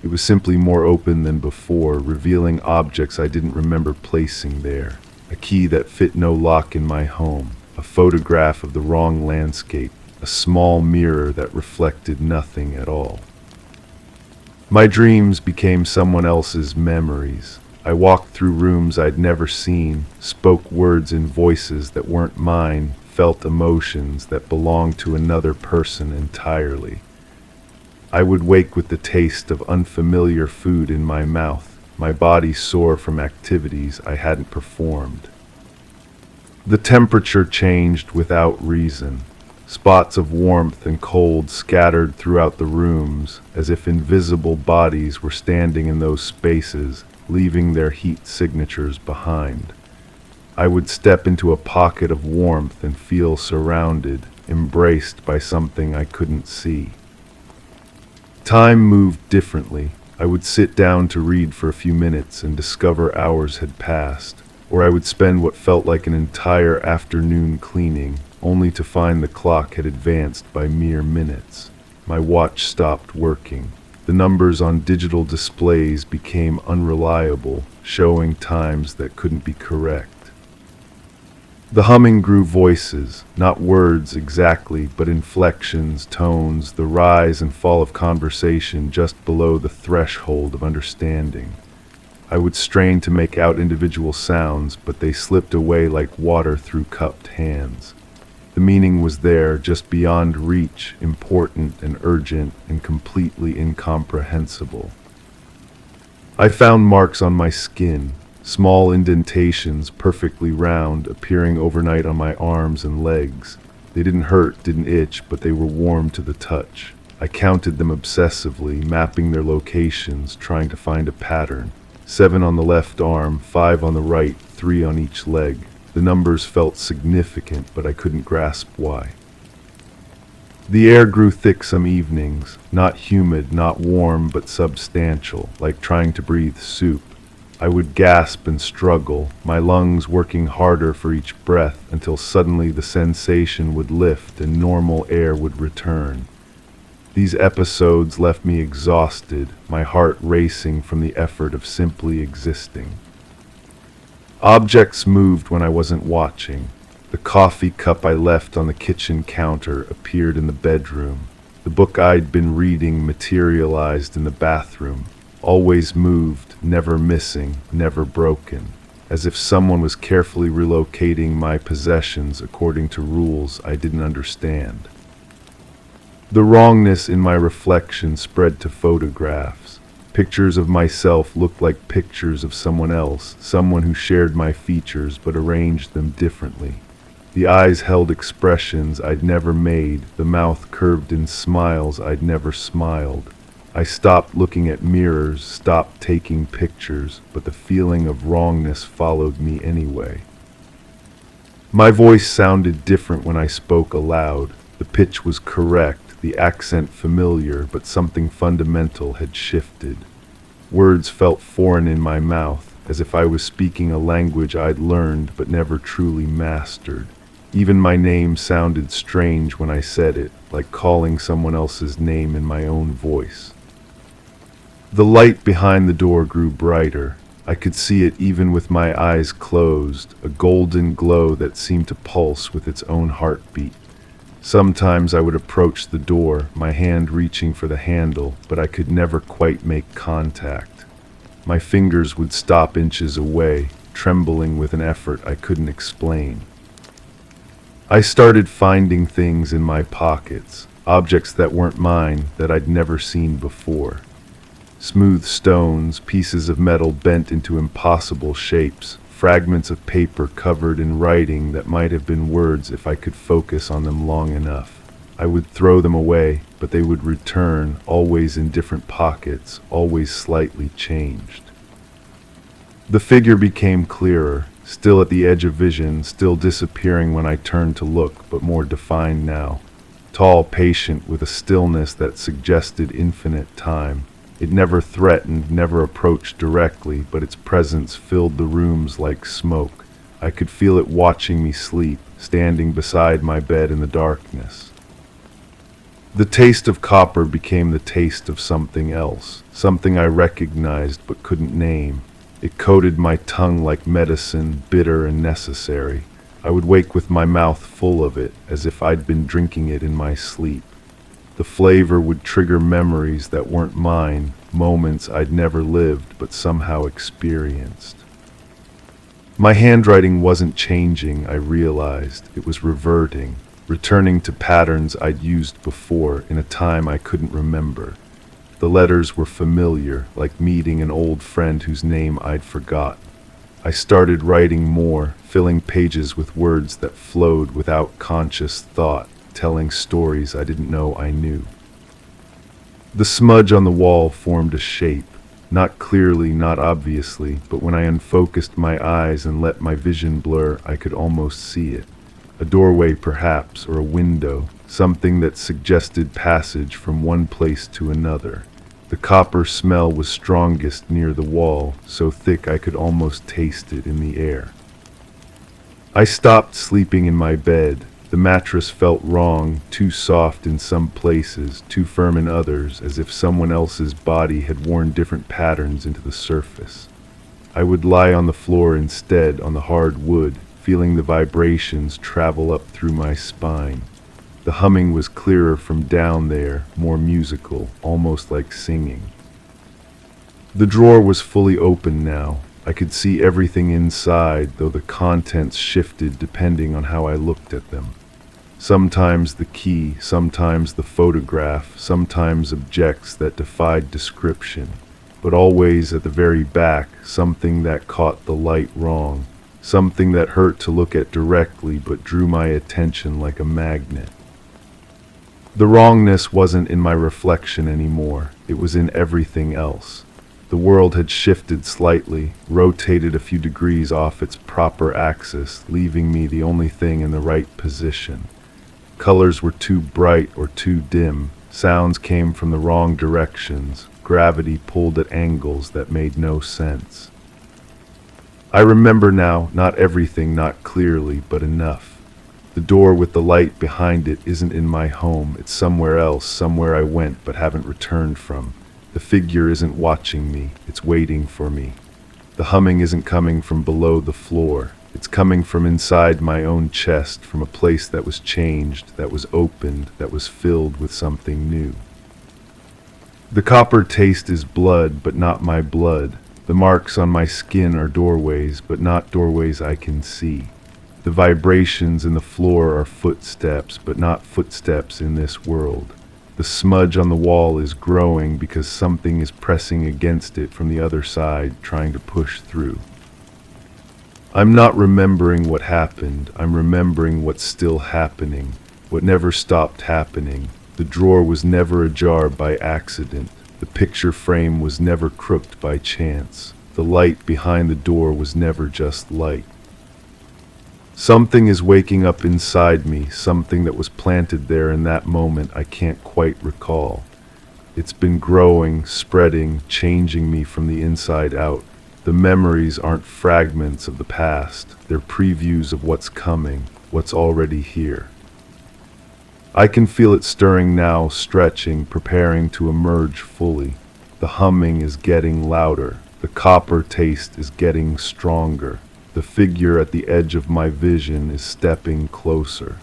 It was simply more open than before, revealing objects I didn't remember placing there. A key that fit no lock in my home, a photograph of the wrong landscape, a small mirror that reflected nothing at all. My dreams became someone else's memories. I walked through rooms I'd never seen, spoke words in voices that weren't mine, felt emotions that belonged to another person entirely. I would wake with the taste of unfamiliar food in my mouth, my body sore from activities I hadn't performed. The temperature changed without reason. Spots of warmth and cold scattered throughout the rooms, as if invisible bodies were standing in those spaces, leaving their heat signatures behind. I would step into a pocket of warmth and feel surrounded, embraced by something I couldn't see. Time moved differently. I would sit down to read for a few minutes and discover hours had passed, or I would spend what felt like an entire afternoon cleaning, only to find the clock had advanced by mere minutes. My watch stopped working. The numbers on digital displays became unreliable, showing times that couldn't be correct. The humming grew voices, not words exactly, but inflections, tones, the rise and fall of conversation just below the threshold of understanding. I would strain to make out individual sounds, but they slipped away like water through cupped hands. The meaning was there, just beyond reach, important and urgent and completely incomprehensible. I found marks on my skin, Small indentations, perfectly round, appearing overnight on my arms and legs. They didn't hurt, didn't itch, but they were warm to the touch. I counted them obsessively, mapping their locations, trying to find a pattern. 7 on the left arm, 5 on the right, 3 on each leg. The numbers felt significant, but I couldn't grasp why. The air grew thick some evenings, not humid, not warm, but substantial, like trying to breathe soup. I would gasp and struggle, my lungs working harder for each breath, until suddenly the sensation would lift and normal air would return. These episodes left me exhausted, my heart racing from the effort of simply existing. Objects moved when I wasn't watching. The coffee cup I left on the kitchen counter appeared in the bedroom. The book I'd been reading materialized in the bathroom. Always moved, never missing, never broken. As if someone was carefully relocating my possessions according to rules I didn't understand. The wrongness in my reflection spread to photographs. Pictures of myself looked like pictures of someone else, someone who shared my features but arranged them differently. The eyes held expressions I'd never made, the mouth curved in smiles I'd never smiled. I stopped looking at mirrors, stopped taking pictures, but the feeling of wrongness followed me anyway. My voice sounded different when I spoke aloud. The pitch was correct, the accent familiar, but something fundamental had shifted. Words felt foreign in my mouth, as if I was speaking a language I'd learned but never truly mastered. Even my name sounded strange when I said it, like calling someone else's name in my own voice. The light behind the door grew brighter. I could see it even with my eyes closed, a golden glow that seemed to pulse with its own heartbeat. Sometimes I would approach the door, my hand reaching for the handle, but I could never quite make contact. My fingers would stop inches away, trembling with an effort I couldn't explain. I started finding things in my pockets, objects that weren't mine, that I'd never seen before. Smooth stones, pieces of metal bent into impossible shapes, fragments of paper covered in writing that might have been words if I could focus on them long enough. I would throw them away, but they would return, always in different pockets, always slightly changed. The figure became clearer, still at the edge of vision, still disappearing when I turned to look, but more defined now. Tall, patient, with a stillness that suggested infinite time. It never threatened, never approached directly, but its presence filled the rooms like smoke. I could feel it watching me sleep, standing beside my bed in the darkness. The taste of copper became the taste of something else, something I recognized but couldn't name. It coated my tongue like medicine, bitter and necessary. I would wake with my mouth full of it, as if I'd been drinking it in my sleep. The flavor would trigger memories that weren't mine, moments I'd never lived but somehow experienced. My handwriting wasn't changing, I realized. It was reverting, returning to patterns I'd used before in a time I couldn't remember. The letters were familiar, like meeting an old friend whose name I'd forgotten. I started writing more, filling pages with words that flowed without conscious thought, telling stories I didn't know I knew. The smudge on the wall formed a shape, not clearly, not obviously, but when I unfocused my eyes and let my vision blur, I could almost see it. A doorway perhaps, or a window, something that suggested passage from one place to another. The copper smell was strongest near the wall, so thick I could almost taste it in the air. I stopped sleeping in my bed. The mattress felt wrong, too soft in some places, too firm in others, as if someone else's body had worn different patterns into the surface. I would lie on the floor instead, on the hard wood, feeling the vibrations travel up through my spine. The humming was clearer from down there, more musical, almost like singing. The drawer was fully open now. I could see everything inside, though the contents shifted depending on how I looked at them. Sometimes the key, sometimes the photograph, sometimes objects that defied description. but always at the very back, something that caught the light wrong, something that hurt to look at directly but drew my attention like a magnet. The wrongness wasn't in my reflection anymore, it was in everything else. The world had shifted slightly, rotated a few degrees off its proper axis, leaving me the only thing in the right position. Colors were too bright or too dim, sounds came from the wrong directions, gravity pulled at angles that made no sense. I remember now, not everything, not clearly, but enough. The door with the light behind it isn't in my home, it's somewhere else, somewhere I went but haven't returned from. The figure isn't watching me, it's waiting for me. The humming isn't coming from below the floor, it's coming from inside my own chest, from a place that was changed, that was opened, that was filled with something new. The copper taste is blood, but not my blood. The marks on my skin are doorways, but not doorways I can see. The vibrations in the floor are footsteps, but not footsteps in this world. The smudge on the wall is growing because something is pressing against it from the other side, trying to push through. I'm not remembering what happened, I'm remembering what's still happening, what never stopped happening. The drawer was never ajar by accident. The picture frame was never crooked by chance. The light behind the door was never just light. Something is waking up inside me, something that was planted there in that moment I can't quite recall. It's been growing, spreading, changing me from the inside out. The memories aren't fragments of the past, they're previews of what's coming, what's already here. I can feel it stirring now, stretching, preparing to emerge fully. The humming is getting louder, the copper taste is getting stronger. The figure at the edge of my vision is stepping closer.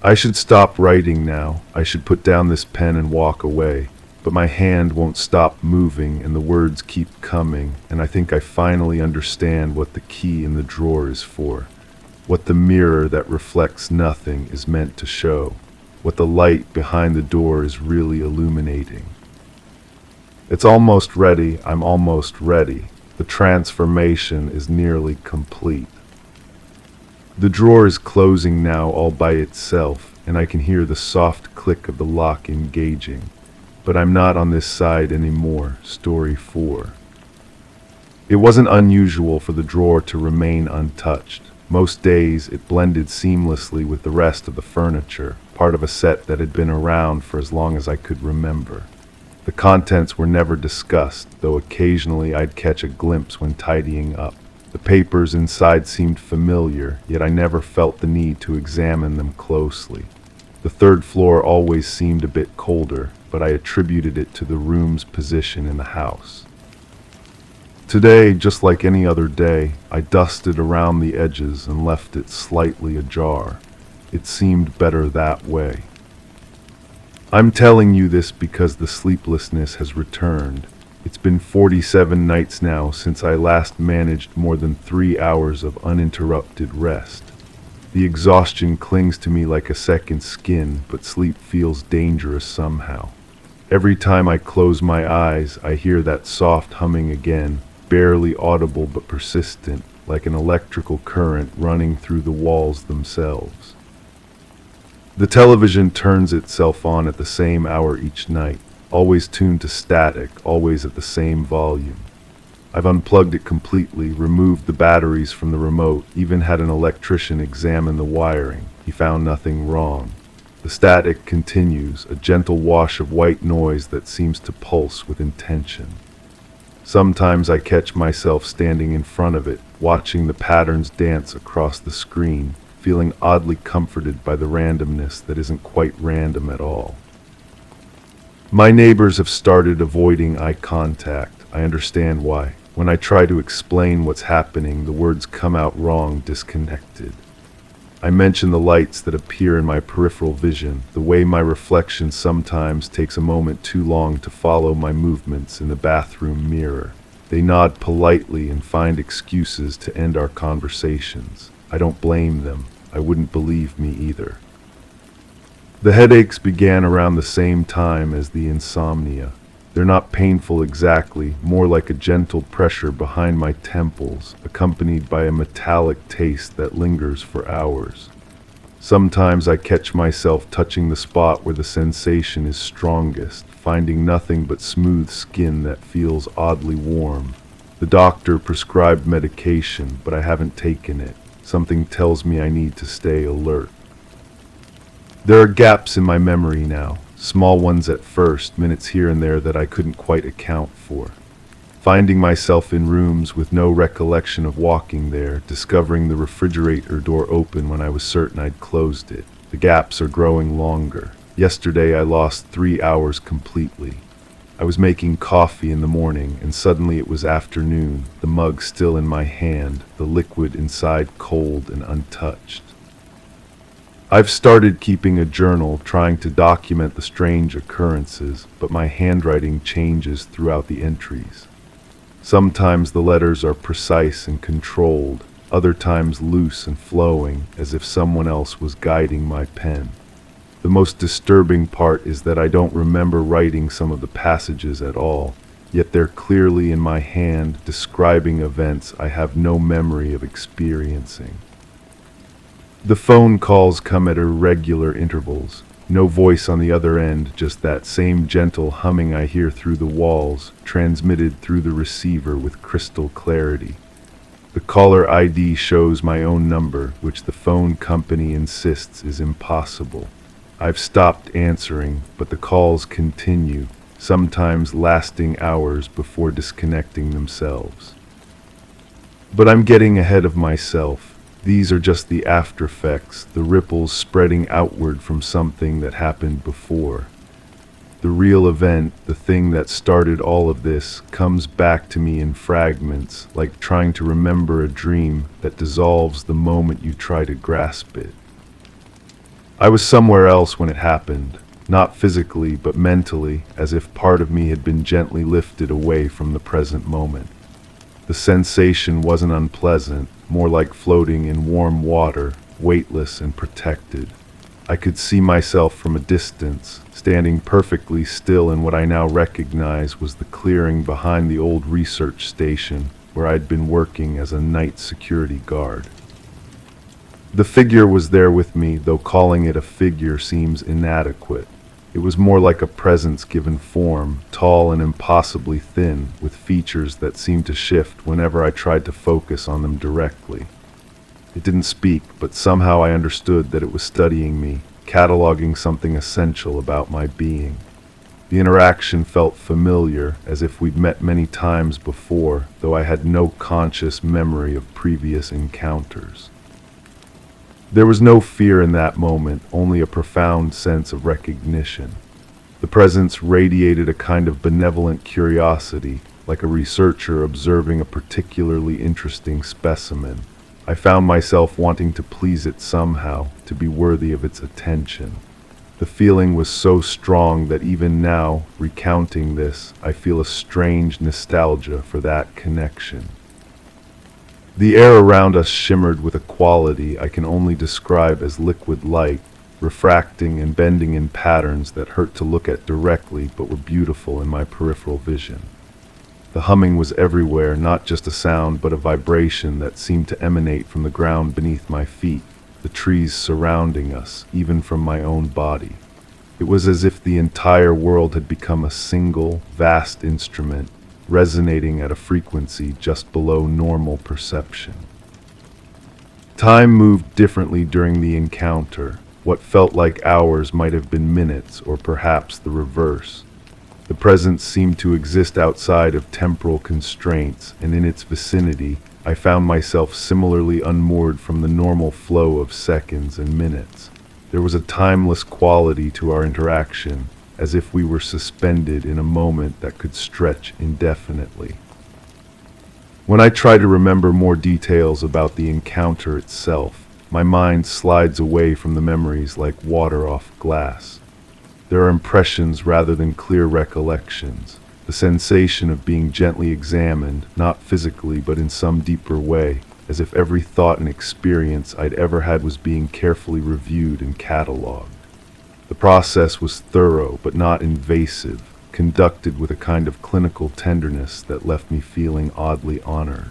I should stop writing now. I should put down this pen and walk away. But my hand won't stop moving and the words keep coming, and I think I finally understand what the key in the drawer is for. What the mirror that reflects nothing is meant to show. What the light behind the door is really illuminating. It's almost ready. I'm almost ready. The transformation is nearly complete. The drawer is closing now all by itself, and I can hear the soft click of the lock engaging. But I'm not on this side anymore. Story 4. It wasn't unusual for the drawer to remain untouched. Most days it blended seamlessly with the rest of the furniture, part of a set that had been around for as long as I could remember. The contents were never discussed, though occasionally I'd catch a glimpse when tidying up. The papers inside seemed familiar, yet I never felt the need to examine them closely. The third floor always seemed a bit colder, but I attributed it to the room's position in the house. Today, just like any other day, I dusted around the edges and left it slightly ajar. It seemed better that way. I'm telling you this because the sleeplessness has returned. It's been 47 nights now since I last managed more than 3 hours of uninterrupted rest. The exhaustion clings to me like a second skin, but sleep feels dangerous somehow. Every time I close my eyes, I hear that soft humming again, barely audible but persistent, like an electrical current running through the walls themselves. The television turns itself on at the same hour each night, always tuned to static, always at the same volume. I've unplugged it completely, removed the batteries from the remote, even had an electrician examine the wiring. He found nothing wrong. The static continues, a gentle wash of white noise that seems to pulse with intention. Sometimes I catch myself standing in front of it, watching the patterns dance across the screen, feeling oddly comforted by the randomness that isn't quite random at all. My neighbors have started avoiding eye contact. I understand why. When I try to explain what's happening, the words come out wrong, disconnected. I mention the lights that appear in my peripheral vision, the way my reflection sometimes takes a moment too long to follow my movements in the bathroom mirror. They nod politely and find excuses to end our conversations. I don't blame them. I wouldn't believe me either. The headaches began around the same time as the insomnia. They're not painful exactly, more like a gentle pressure behind my temples, accompanied by a metallic taste that lingers for hours. Sometimes I catch myself touching the spot where the sensation is strongest, finding nothing but smooth skin that feels oddly warm. The doctor prescribed medication, but I haven't taken it. Something tells me I need to stay alert. There are gaps in my memory now, small ones at first, minutes here and there that I couldn't quite account for. Finding myself in rooms with no recollection of walking there, discovering the refrigerator door open when I was certain I'd closed it. The gaps are growing longer. Yesterday I lost 3 hours completely. I was making coffee in the morning, and suddenly it was afternoon, the mug still in my hand, the liquid inside cold and untouched. I've started keeping a journal, trying to document the strange occurrences, but my handwriting changes throughout the entries. Sometimes the letters are precise and controlled, other times loose and flowing, as if someone else was guiding my pen. The most disturbing part is that I don't remember writing some of the passages at all, yet they're clearly in my hand, describing events I have no memory of experiencing. The phone calls come at irregular intervals. No voice on the other end, just that same gentle humming I hear through the walls, transmitted through the receiver with crystal clarity. The caller ID shows my own number, which the phone company insists is impossible. I've stopped answering, but the calls continue, sometimes lasting hours before disconnecting themselves. But I'm getting ahead of myself. These are just the aftereffects, the ripples spreading outward from something that happened before. The real event, the thing that started all of this, comes back to me in fragments, like trying to remember a dream that dissolves the moment you try to grasp it. I was somewhere else when it happened, not physically but mentally, as if part of me had been gently lifted away from the present moment. The sensation wasn't unpleasant, more like floating in warm water, weightless and protected. I could see myself from a distance, standing perfectly still in what I now recognize was the clearing behind the old research station where I'd been working as a night security guard. The figure was there with me, though calling it a figure seems inadequate. It was more like a presence given form, tall and impossibly thin, with features that seemed to shift whenever I tried to focus on them directly. It didn't speak, but somehow I understood that it was studying me, cataloging something essential about my being. The interaction felt familiar, as if we'd met many times before, though I had no conscious memory of previous encounters. There was no fear in that moment, only a profound sense of recognition. The presence radiated a kind of benevolent curiosity, like a researcher observing a particularly interesting specimen. I found myself wanting to please it somehow, to be worthy of its attention. The feeling was so strong that even now, recounting this, I feel a strange nostalgia for that connection. The air around us shimmered with a quality I can only describe as liquid light, refracting and bending in patterns that hurt to look at directly but were beautiful in my peripheral vision. The humming was everywhere, not just a sound but a vibration that seemed to emanate from the ground beneath my feet, the trees surrounding us, even from my own body. It was as if the entire world had become a single, vast instrument, resonating at a frequency just below normal perception. Time moved differently during the encounter. What felt like hours might have been minutes, or perhaps the reverse. The presence seemed to exist outside of temporal constraints, and in its vicinity, I found myself similarly unmoored from the normal flow of seconds and minutes. There was a timeless quality to our interaction, as if we were suspended in a moment that could stretch indefinitely. When I try to remember more details about the encounter itself, my mind slides away from the memories like water off glass. There are impressions rather than clear recollections, the sensation of being gently examined, not physically but in some deeper way, as if every thought and experience I'd ever had was being carefully reviewed and catalogued. The process was thorough but not invasive, conducted with a kind of clinical tenderness that left me feeling oddly honored.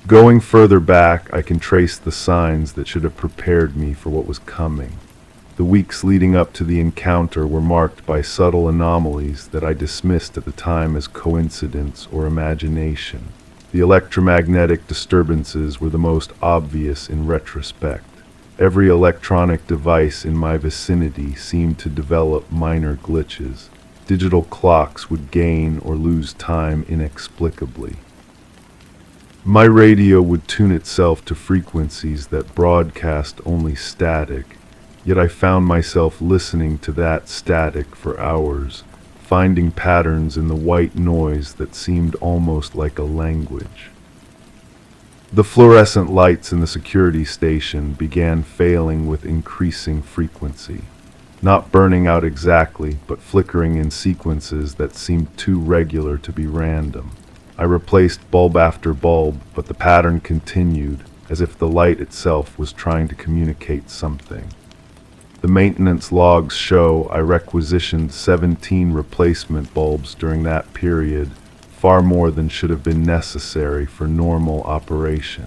Going further back, I can trace the signs that should have prepared me for what was coming. The weeks leading up to the encounter were marked by subtle anomalies that I dismissed at the time as coincidence or imagination. The electromagnetic disturbances were the most obvious in retrospect. Every electronic device in my vicinity seemed to develop minor glitches. Digital clocks would gain or lose time inexplicably. My radio would tune itself to frequencies that broadcast only static, yet I found myself listening to that static for hours, finding patterns in the white noise that seemed almost like a language. The fluorescent lights in the security station began failing with increasing frequency, not burning out exactly, but flickering in sequences that seemed too regular to be random. I replaced bulb after bulb, but the pattern continued, as if the light itself was trying to communicate something. The maintenance logs show I requisitioned 17 replacement bulbs during that period, far more than should have been necessary for normal operation.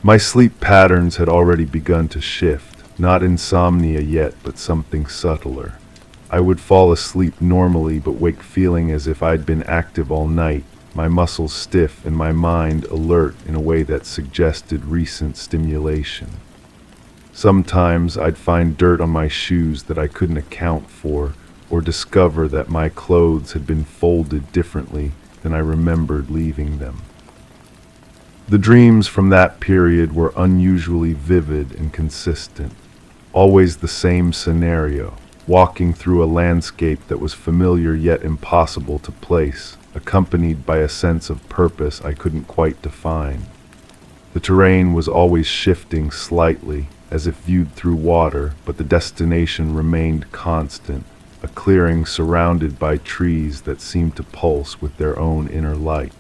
My sleep patterns had already begun to shift, not insomnia yet, but something subtler. I would fall asleep normally but wake feeling as if I'd been active all night, my muscles stiff and my mind alert in a way that suggested recent stimulation. Sometimes I'd find dirt on my shoes that I couldn't account for, or discover that my clothes had been folded differently than I remembered leaving them. The dreams from that period were unusually vivid and consistent, always the same scenario. Walking through a landscape that was familiar yet impossible to place, accompanied by a sense of purpose I couldn't quite define. The terrain was always shifting slightly, as if viewed through water, but the destination remained constant, a clearing surrounded by trees that seemed to pulse with their own inner light.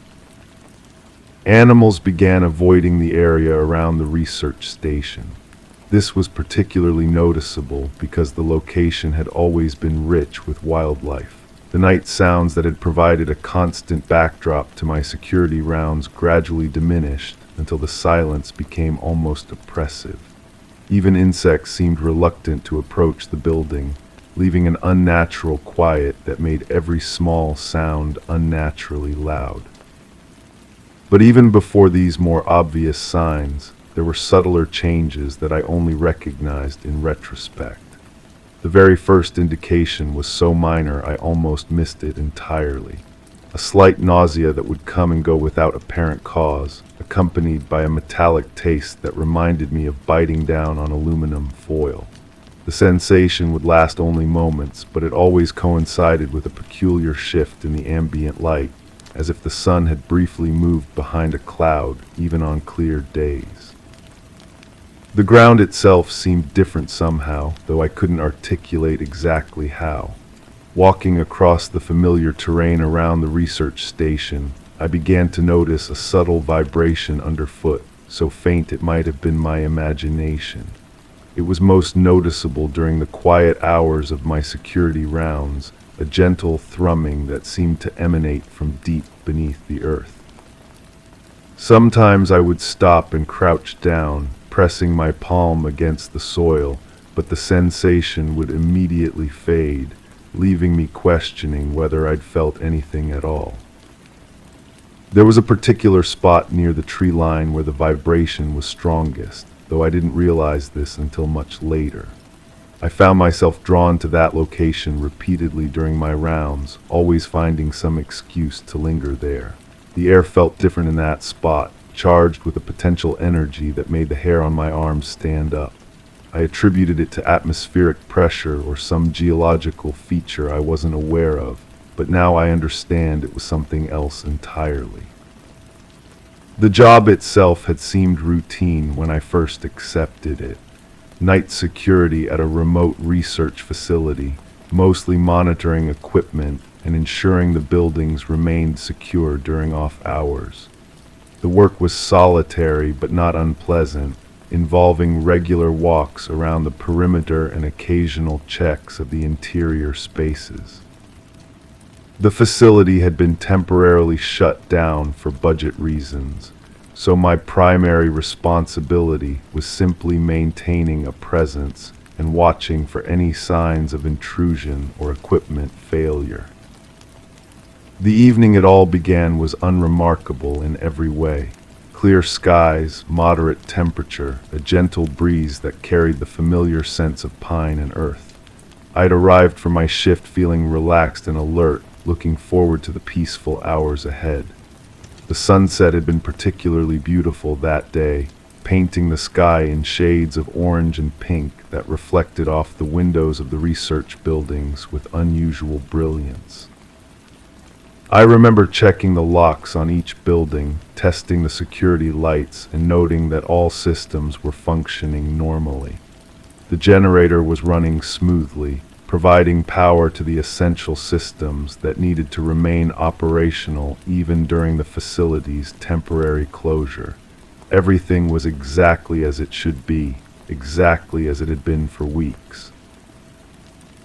Animals began avoiding the area around the research station. This was particularly noticeable because the location had always been rich with wildlife. The night sounds that had provided a constant backdrop to my security rounds gradually diminished until the silence became almost oppressive. Even insects seemed reluctant to approach the building, leaving an unnatural quiet that made every small sound unnaturally loud. But even before these more obvious signs, there were subtler changes that I only recognized in retrospect. The very first indication was so minor I almost missed it entirely. A slight nausea that would come and go without apparent cause, accompanied by a metallic taste that reminded me of biting down on aluminum foil. The sensation would last only moments, but it always coincided with a peculiar shift in the ambient light, as if the sun had briefly moved behind a cloud, even on clear days. The ground itself seemed different somehow, though I couldn't articulate exactly how. Walking across the familiar terrain around the research station, I began to notice a subtle vibration underfoot, so faint it might have been my imagination. It was most noticeable during the quiet hours of my security rounds, a gentle thrumming that seemed to emanate from deep beneath the earth. Sometimes I would stop and crouch down, pressing my palm against the soil, but the sensation would immediately fade, leaving me questioning whether I'd felt anything at all. There was a particular spot near the tree line where the vibration was strongest, though I didn't realize this until much later. I found myself drawn to that location repeatedly during my rounds, always finding some excuse to linger there. The air felt different in that spot, charged with a potential energy that made the hair on my arms stand up. I attributed it to atmospheric pressure or some geological feature I wasn't aware of, but now I understand it was something else entirely. The job itself had seemed routine when I first accepted it. Night security at a remote research facility, mostly monitoring equipment and ensuring the buildings remained secure during off hours. The work was solitary but not unpleasant, involving regular walks around the perimeter and occasional checks of the interior spaces. The facility had been temporarily shut down for budget reasons, so my primary responsibility was simply maintaining a presence and watching for any signs of intrusion or equipment failure. The evening it all began was unremarkable in every way. Clear skies, moderate temperature, a gentle breeze that carried the familiar scents of pine and earth. I had arrived for my shift feeling relaxed and alert, looking forward to the peaceful hours ahead. The sunset had been particularly beautiful that day, painting the sky in shades of orange and pink that reflected off the windows of the research buildings with unusual brilliance. I remember checking the locks on each building, testing the security lights, and noting that all systems were functioning normally. The generator was running smoothly, providing power to the essential systems that needed to remain operational even during the facility's temporary closure. Everything was exactly as it should be, exactly as it had been for weeks.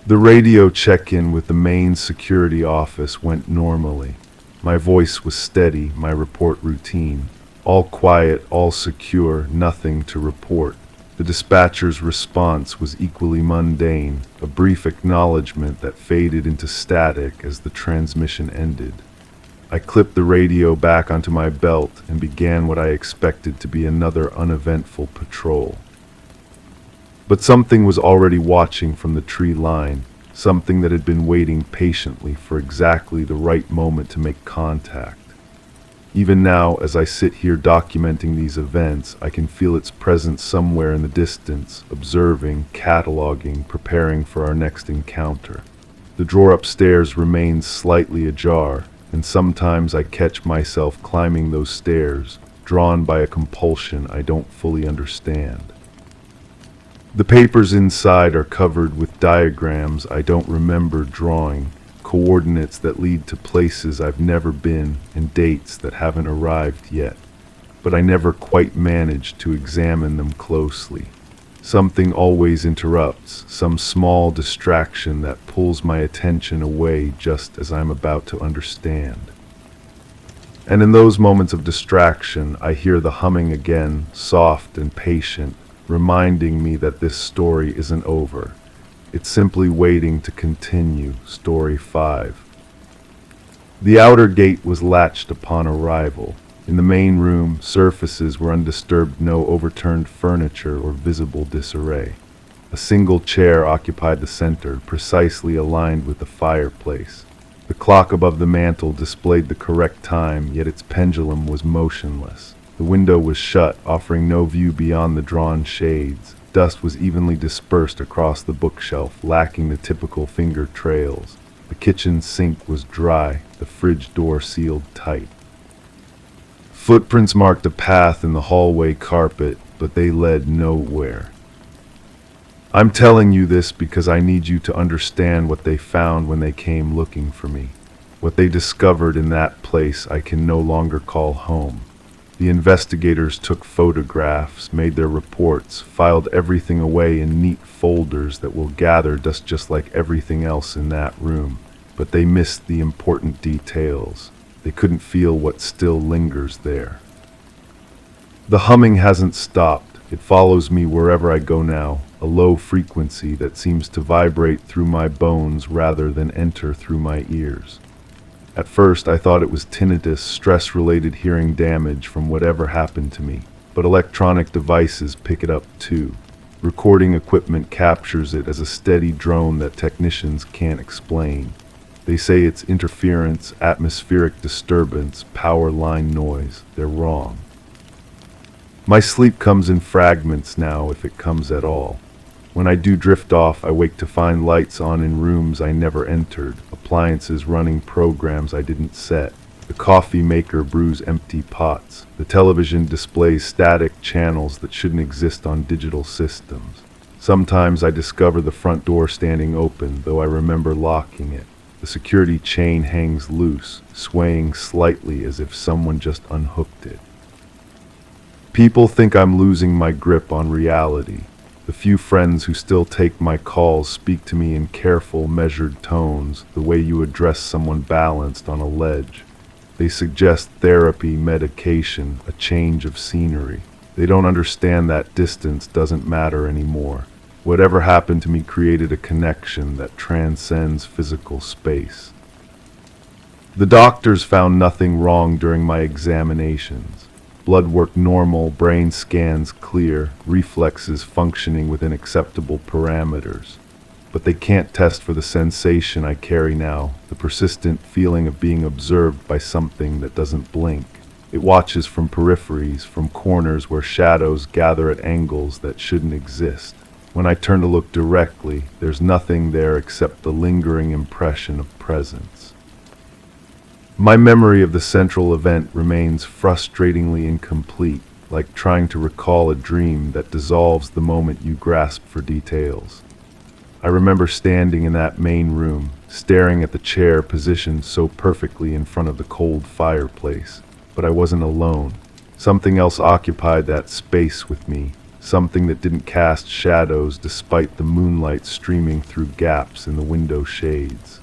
The radio check-in with the main security office went normally. My voice was steady, my report routine. All quiet, all secure, nothing to report. The dispatcher's response was equally mundane, a brief acknowledgement that faded into static as the transmission ended. I clipped the radio back onto my belt and began what I expected to be another uneventful patrol. But something was already watching from the tree line, something that had been waiting patiently for exactly the right moment to make contact. Even now, as I sit here documenting these events, I can feel its presence somewhere in the distance, observing, cataloging, preparing for our next encounter. The drawer upstairs remains slightly ajar, and sometimes I catch myself climbing those stairs, drawn by a compulsion I don't fully understand. The papers inside are covered with diagrams I don't remember drawing, coordinates that lead to places I've never been, and dates that haven't arrived yet. But I never quite manage to examine them closely. Something always interrupts, some small distraction that pulls my attention away just as I'm about to understand. And in those moments of distraction, I hear the humming again, soft and patient, reminding me that this story isn't over. It's simply waiting to continue. Story 5. The outer gate was latched upon arrival. In the main room, surfaces were undisturbed, no overturned furniture or visible disarray. A single chair occupied the center, precisely aligned with the fireplace. The clock above the mantel displayed the correct time, yet its pendulum was motionless. The window was shut, offering no view beyond the drawn shades. Dust was evenly dispersed across the bookshelf, lacking the typical finger trails. The kitchen sink was dry, the fridge door sealed tight. Footprints marked a path in the hallway carpet, but they led nowhere. I'm telling you this because I need you to understand what they found when they came looking for me. What they discovered in that place I can no longer call home. The investigators took photographs, made their reports, filed everything away in neat folders that will gather dust just like everything else in that room. But they missed the important details. They couldn't feel what still lingers there. The humming hasn't stopped. It follows me wherever I go now, a low frequency that seems to vibrate through my bones rather than enter through my ears. At first, I thought it was tinnitus, stress-related hearing damage from whatever happened to me, but electronic devices pick it up too. Recording equipment captures it as a steady drone that technicians can't explain. They say it's interference, atmospheric disturbance, power line noise. They're wrong. My sleep comes in fragments now, if it comes at all. When I do drift off, I wake to find lights on in rooms I never entered, appliances running programs I didn't set. The coffee maker brews empty pots. The television displays static channels that shouldn't exist on digital systems. Sometimes I discover the front door standing open, though I remember locking it. The security chain hangs loose, swaying slightly as if someone just unhooked it. People think I'm losing my grip on reality. The few friends who still take my calls speak to me in careful, measured tones, the way you address someone balanced on a ledge. They suggest therapy, medication, a change of scenery. They don't understand that distance doesn't matter anymore. Whatever happened to me created a connection that transcends physical space. The doctors found nothing wrong during my examinations. Blood work normal, brain scans clear, reflexes functioning within acceptable parameters. But they can't test for the sensation I carry now, the persistent feeling of being observed by something that doesn't blink. It watches from peripheries, from corners where shadows gather at angles that shouldn't exist. When I turn to look directly, there's nothing there except the lingering impression of presence. My memory of the central event remains frustratingly incomplete, like trying to recall a dream that dissolves the moment you grasp for details. I remember standing in that main room, staring at the chair positioned so perfectly in front of the cold fireplace. But I wasn't alone. Something else occupied that space with me, something that didn't cast shadows despite the moonlight streaming through gaps in the window shades.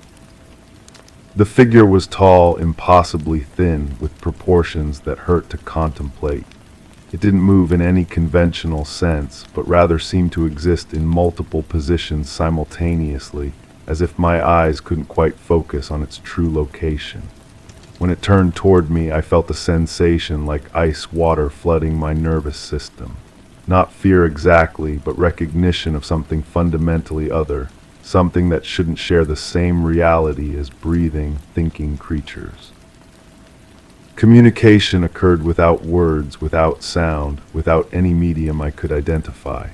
The figure was tall, impossibly thin, with proportions that hurt to contemplate. It didn't move in any conventional sense, but rather seemed to exist in multiple positions simultaneously, as if my eyes couldn't quite focus on its true location. When it turned toward me, I felt a sensation like ice water flooding my nervous system. Not fear exactly, but recognition of something fundamentally other, something that shouldn't share the same reality as breathing, thinking creatures. Communication occurred without words, without sound, without any medium I could identify.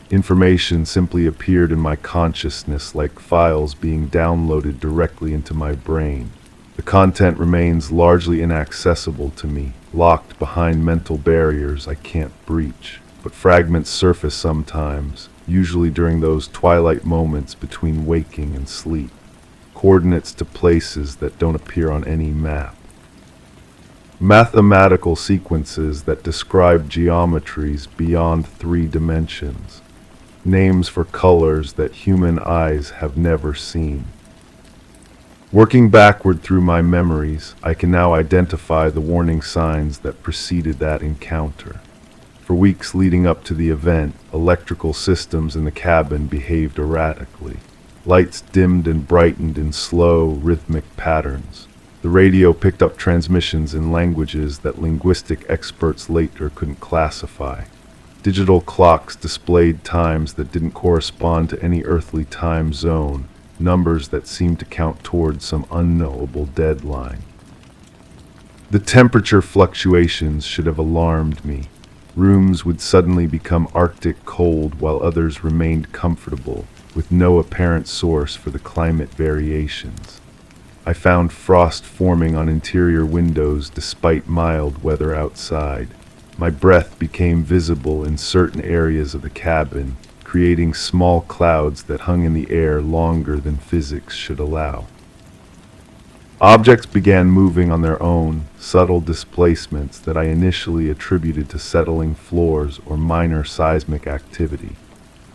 Information simply appeared in my consciousness like files being downloaded directly into my brain. The content remains largely inaccessible to me, locked behind mental barriers I can't breach. But fragments surface sometimes, usually during those twilight moments between waking and sleep. Coordinates to places that don't appear on any map. Mathematical sequences that describe geometries beyond 3 dimensions. Names for colors that human eyes have never seen. Working backward through my memories, I can now identify the warning signs that preceded that encounter. For weeks leading up to the event, electrical systems in the cabin behaved erratically. Lights dimmed and brightened in slow, rhythmic patterns. The radio picked up transmissions in languages that linguistic experts later couldn't classify. Digital clocks displayed times that didn't correspond to any earthly time zone, numbers that seemed to count towards some unknowable deadline. The temperature fluctuations should have alarmed me. Rooms would suddenly become Arctic cold while others remained comfortable, with no apparent source for the climate variations. I found frost forming on interior windows despite mild weather outside. My breath became visible in certain areas of the cabin, creating small clouds that hung in the air longer than physics should allow. Objects began moving on their own, subtle displacements that I initially attributed to settling floors or minor seismic activity.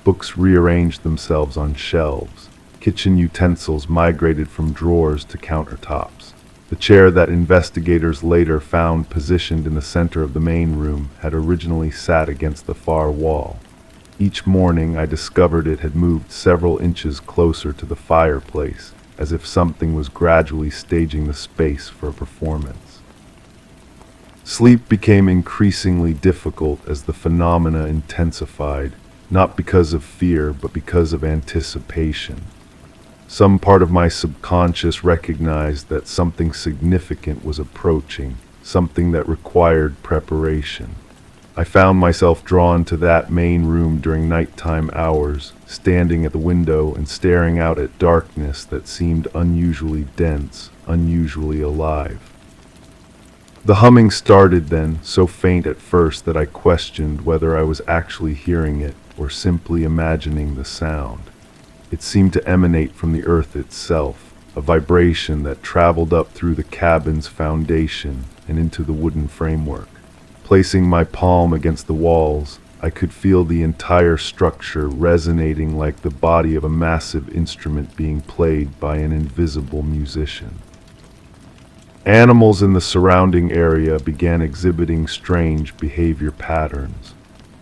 Books rearranged themselves on shelves. Kitchen utensils migrated from drawers to countertops. The chair that investigators later found positioned in the center of the main room had originally sat against the far wall. Each morning I discovered it had moved several inches closer to the fireplace, as if something was gradually staging the space for a performance. Sleep became increasingly difficult as the phenomena intensified, not because of fear, but because of anticipation. Some part of my subconscious recognized that something significant was approaching, something that required preparation. I found myself drawn to that main room during nighttime hours, standing at the window and staring out at darkness that seemed unusually dense, unusually alive. The humming started then, so faint at first that I questioned whether I was actually hearing it or simply imagining the sound. It seemed to emanate from the earth itself, a vibration that traveled up through the cabin's foundation and into the wooden framework. Placing my palm against the walls, I could feel the entire structure resonating like the body of a massive instrument being played by an invisible musician. Animals in the surrounding area began exhibiting strange behavior patterns.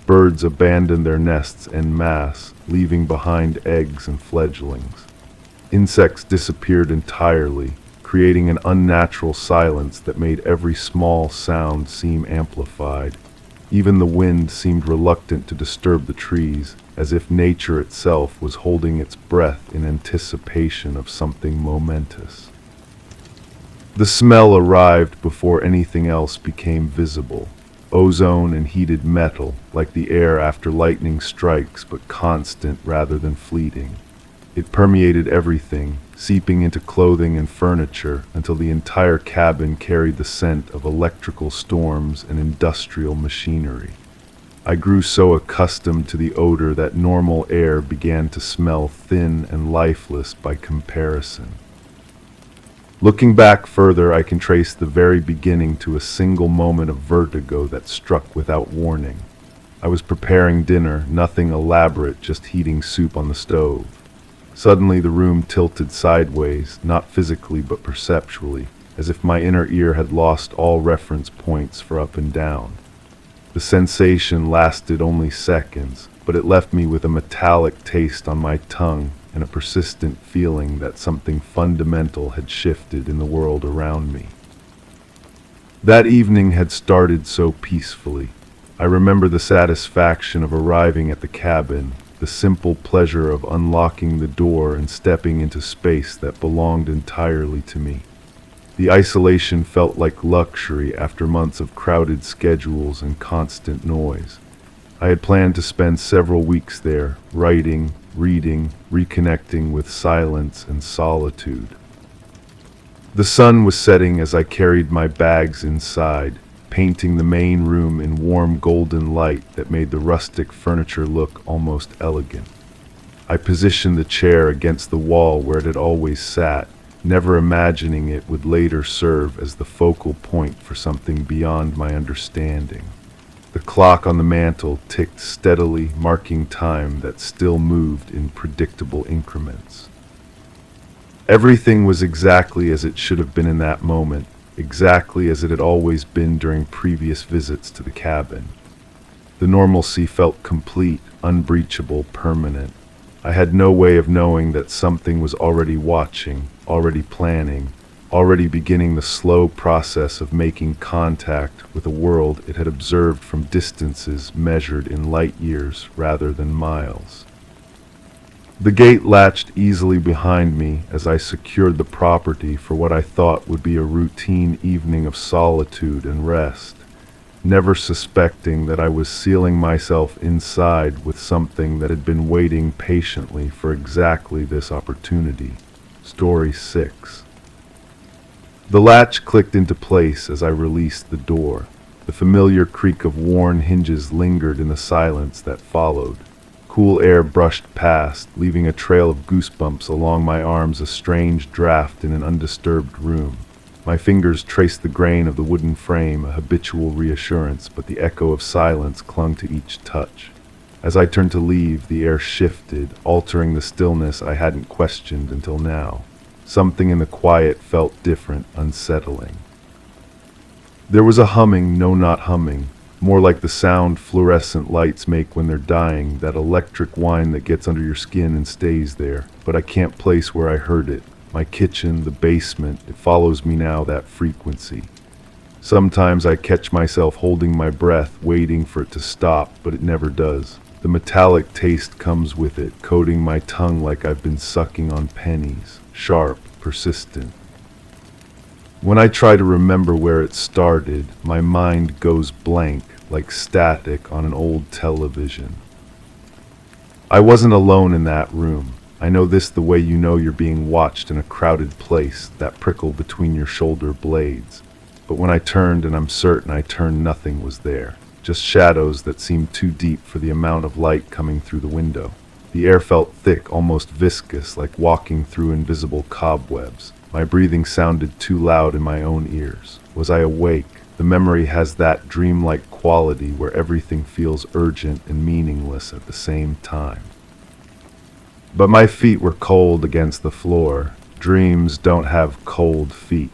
Birds abandoned their nests en masse, leaving behind eggs and fledglings. Insects disappeared entirely, creating an unnatural silence that made every small sound seem amplified. Even the wind seemed reluctant to disturb the trees, as if nature itself was holding its breath in anticipation of something momentous. The smell arrived before anything else became visible. Ozone and heated metal, like the air after lightning strikes, but constant rather than fleeting. It permeated everything, seeping into clothing and furniture until the entire cabin carried the scent of electrical storms and industrial machinery. I grew so accustomed to the odor that normal air began to smell thin and lifeless by comparison. Looking back further, I can trace the very beginning to a single moment of vertigo that struck without warning. I was preparing dinner, nothing elaborate, just heating soup on the stove. Suddenly the room tilted sideways, not physically but perceptually, as if my inner ear had lost all reference points for up and down. The sensation lasted only seconds, but it left me with a metallic taste on my tongue and a persistent feeling that something fundamental had shifted in the world around me. That evening had started so peacefully. I remember the satisfaction of arriving at the cabin, the simple pleasure of unlocking the door and stepping into space that belonged entirely to me. The isolation felt like luxury after months of crowded schedules and constant noise. I had planned to spend several weeks there, writing, reading, reconnecting with silence and solitude. The sun was setting as I carried my bags inside, painting the main room in warm golden light that made the rustic furniture look almost elegant. I positioned the chair against the wall where it had always sat, never imagining it would later serve as the focal point for something beyond my understanding. The clock on the mantel ticked steadily, marking time that still moved in predictable increments. Everything was exactly as it should have been in that moment, exactly as it had always been during previous visits to the cabin. The normalcy felt complete, unbreachable, permanent. I had no way of knowing that something was already watching, already planning, already beginning the slow process of making contact with a world it had observed from distances measured in light years rather than miles. The gate latched easily behind me as I secured the property for what I thought would be a routine evening of solitude and rest, never suspecting that I was sealing myself inside with something that had been waiting patiently for exactly this opportunity. Story 6. The latch clicked into place as I released the door. The familiar creak of worn hinges lingered in the silence that followed. Cool air brushed past, leaving a trail of goosebumps along my arms, a strange draft in an undisturbed room. My fingers traced the grain of the wooden frame, a habitual reassurance, but the echo of silence clung to each touch. As I turned to leave, the air shifted, altering the stillness I hadn't questioned until now. Something in the quiet felt different, unsettling. There was a humming, no, not humming, more like the sound fluorescent lights make when they're dying, that electric whine that gets under your skin and stays there, but I can't place where I heard it. My kitchen, the basement, it follows me now, that frequency. Sometimes I catch myself holding my breath, waiting for it to stop, but it never does. The metallic taste comes with it, coating my tongue like I've been sucking on pennies. Sharp, persistent. When I try to remember where it started, my mind goes blank, like static on an old television. I wasn't alone in that room. I know this the way you know you're being watched in a crowded place, that prickle between your shoulder blades. But when I turned, and I'm certain I turned, nothing was there. Just shadows that seemed too deep for the amount of light coming through the window. The air felt thick, almost viscous, like walking through invisible cobwebs. My breathing sounded too loud in my own ears. Was I awake? The memory has that dreamlike quality where everything feels urgent and meaningless at the same time. But my feet were cold against the floor. Dreams don't have cold feet.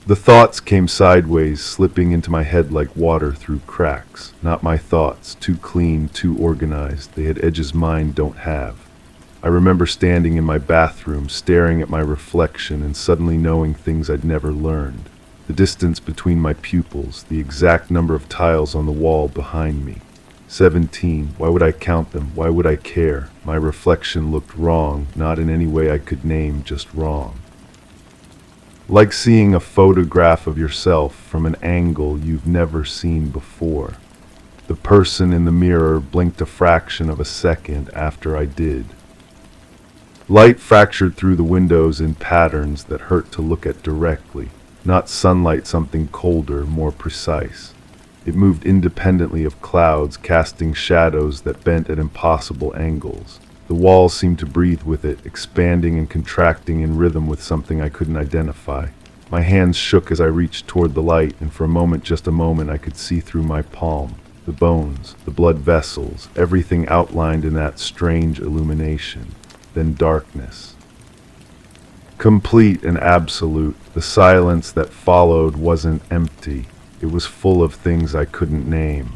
The thoughts came sideways, slipping into my head like water through cracks. Not my thoughts, too clean, too organized. They had edges mine don't have. I remember standing in my bathroom, staring at my reflection and suddenly knowing things I'd never learned. The distance between my pupils, the exact number of tiles on the wall behind me. 17. Why would I count them? Why would I care? My reflection looked wrong, not in any way I could name, just wrong. Like seeing a photograph of yourself from an angle you've never seen before. The person in the mirror blinked a fraction of a second after I did. Light fractured through the windows in patterns that hurt to look at directly. Not sunlight, something colder, more precise. It moved independently of clouds, casting shadows that bent at impossible angles. The walls seemed to breathe with it, expanding and contracting in rhythm with something I couldn't identify. My hands shook as I reached toward the light, and for a moment, just a moment, I could see through my palm. The bones, the blood vessels, everything outlined in that strange illumination. Then darkness. Complete and absolute. The silence that followed wasn't empty. It was full of things I couldn't name.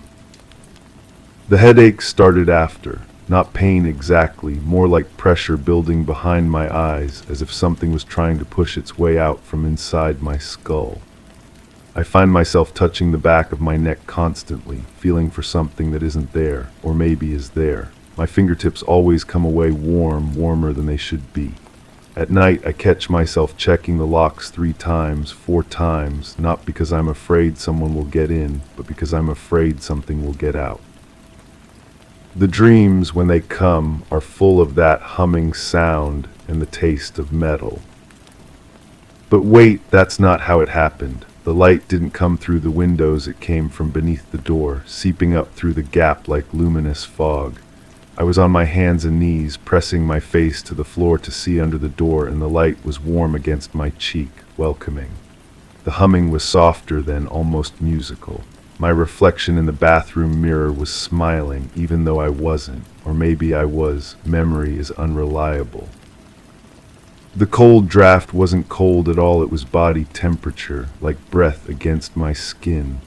The headache started after. Not pain exactly, more like pressure building behind my eyes, as if something was trying to push its way out from inside my skull. I find myself touching the back of my neck constantly, feeling for something that isn't there, or maybe is there. My fingertips always come away warm, warmer than they should be. At night, I catch myself checking the locks 3 times, 4 times, not because I'm afraid someone will get in, but because I'm afraid something will get out. The dreams, when they come, are full of that humming sound and the taste of metal. But wait, that's not how it happened. The light didn't come through the windows, it came from beneath the door, seeping up through the gap like luminous fog. I was on my hands and knees, pressing my face to the floor to see under the door, and the light was warm against my cheek, welcoming. The humming was softer then, almost musical. My reflection in the bathroom mirror was smiling, even though I wasn't, or maybe I was. Memory is unreliable. The cold draft wasn't cold at all, it was body temperature, like breath against my skin.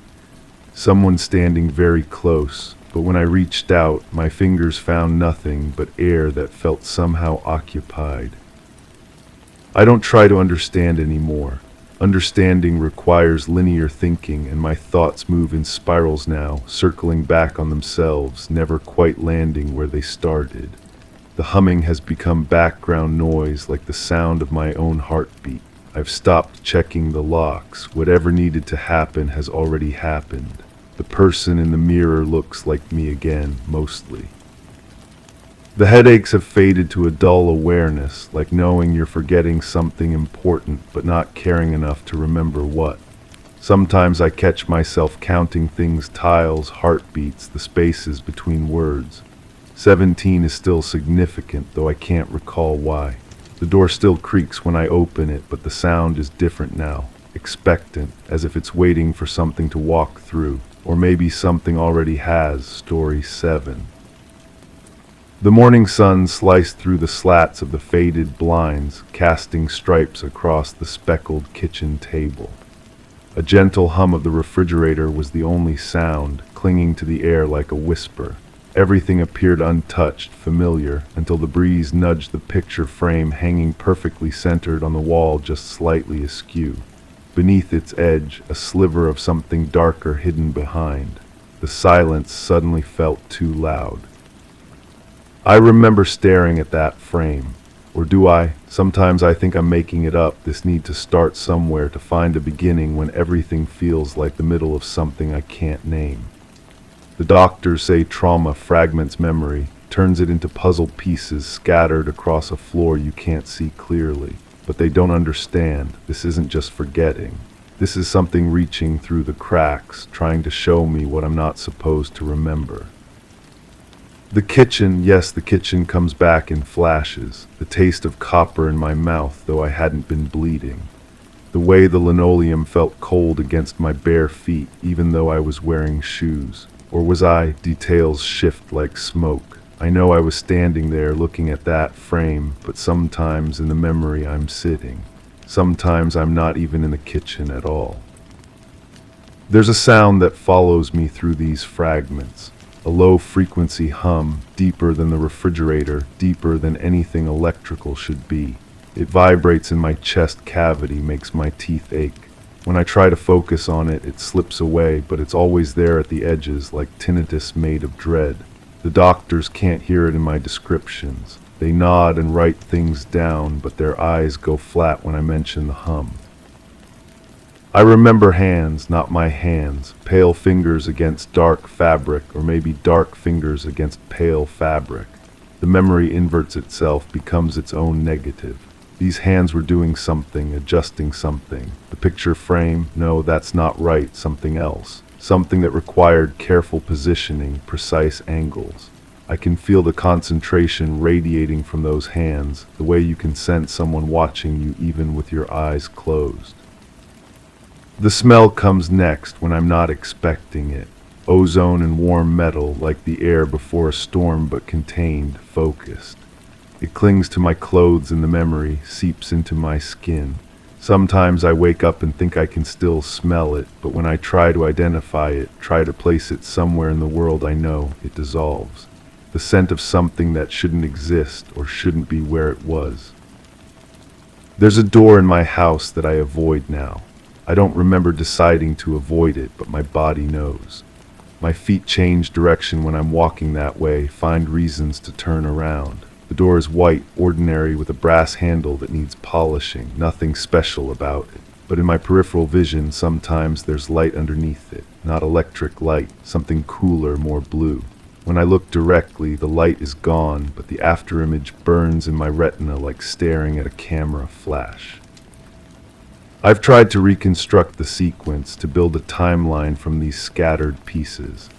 Someone standing very close, but when I reached out, my fingers found nothing but air that felt somehow occupied. I don't try to understand anymore. Understanding requires linear thinking, and my thoughts move in spirals now, circling back on themselves, never quite landing where they started. The humming has become background noise, like the sound of my own heartbeat. I've stopped checking the locks. Whatever needed to happen has already happened. The person in the mirror looks like me again, mostly. The headaches have faded to a dull awareness, like knowing you're forgetting something important but not caring enough to remember what. Sometimes I catch myself counting things, tiles, heartbeats, the spaces between words. 17 is still significant, though I can't recall why. The door still creaks when I open it, but the sound is different now, expectant, as if it's waiting for something to walk through, or maybe something already has. Story 7. The morning sun sliced through the slats of the faded blinds, casting stripes across the speckled kitchen table. A gentle hum of the refrigerator was the only sound, clinging to the air like a whisper. Everything appeared untouched, familiar, until the breeze nudged the picture frame hanging perfectly centered on the wall just slightly askew. Beneath its edge, a sliver of something darker hidden behind. The silence suddenly felt too loud. I remember staring at that frame. Or do I? Sometimes I think I'm making it up, this need to start somewhere, to find a beginning when everything feels like the middle of something I can't name. The doctors say trauma fragments memory, turns it into puzzle pieces scattered across a floor you can't see clearly. But they don't understand. This isn't just forgetting. This is something reaching through the cracks, trying to show me what I'm not supposed to remember. The kitchen, yes, the kitchen comes back in flashes, the taste of copper in my mouth, though I hadn't been bleeding. The way the linoleum felt cold against my bare feet, even though I was wearing shoes. Or was I? Details shift like smoke. I know I was standing there looking at that frame, but sometimes in the memory I'm sitting. Sometimes I'm not even in the kitchen at all. There's a sound that follows me through these fragments. A low-frequency hum, deeper than the refrigerator, deeper than anything electrical should be. It vibrates in my chest cavity, makes my teeth ache. When I try to focus on it, it slips away, but it's always there at the edges, like tinnitus made of dread. The doctors can't hear it in my descriptions. They nod and write things down, but their eyes go flat when I mention the hum. I remember hands, not my hands, pale fingers against dark fabric, or maybe dark fingers against pale fabric. The memory inverts itself, becomes its own negative. These hands were doing something, adjusting something. The picture frame, no, that's not right, something else. Something that required careful positioning, precise angles. I can feel the concentration radiating from those hands, the way you can sense someone watching you even with your eyes closed. The smell comes next when I'm not expecting it. Ozone and warm metal, like the air before a storm, but contained, focused. It clings to my clothes in the memory, seeps into my skin. Sometimes I wake up and think I can still smell it, but when I try to identify it, try to place it somewhere in the world I know, it dissolves. The scent of something that shouldn't exist or shouldn't be where it was. There's a door in my house that I avoid now. I don't remember deciding to avoid it, but my body knows. My feet change direction when I'm walking that way, find reasons to turn around. The door is white, ordinary, with a brass handle that needs polishing, nothing special about it. But in my peripheral vision, sometimes there's light underneath it, not electric light, something cooler, more blue. When I look directly, the light is gone, but the afterimage burns in my retina like staring at a camera flash. I've tried to reconstruct the sequence, to build a timeline from these scattered pieces.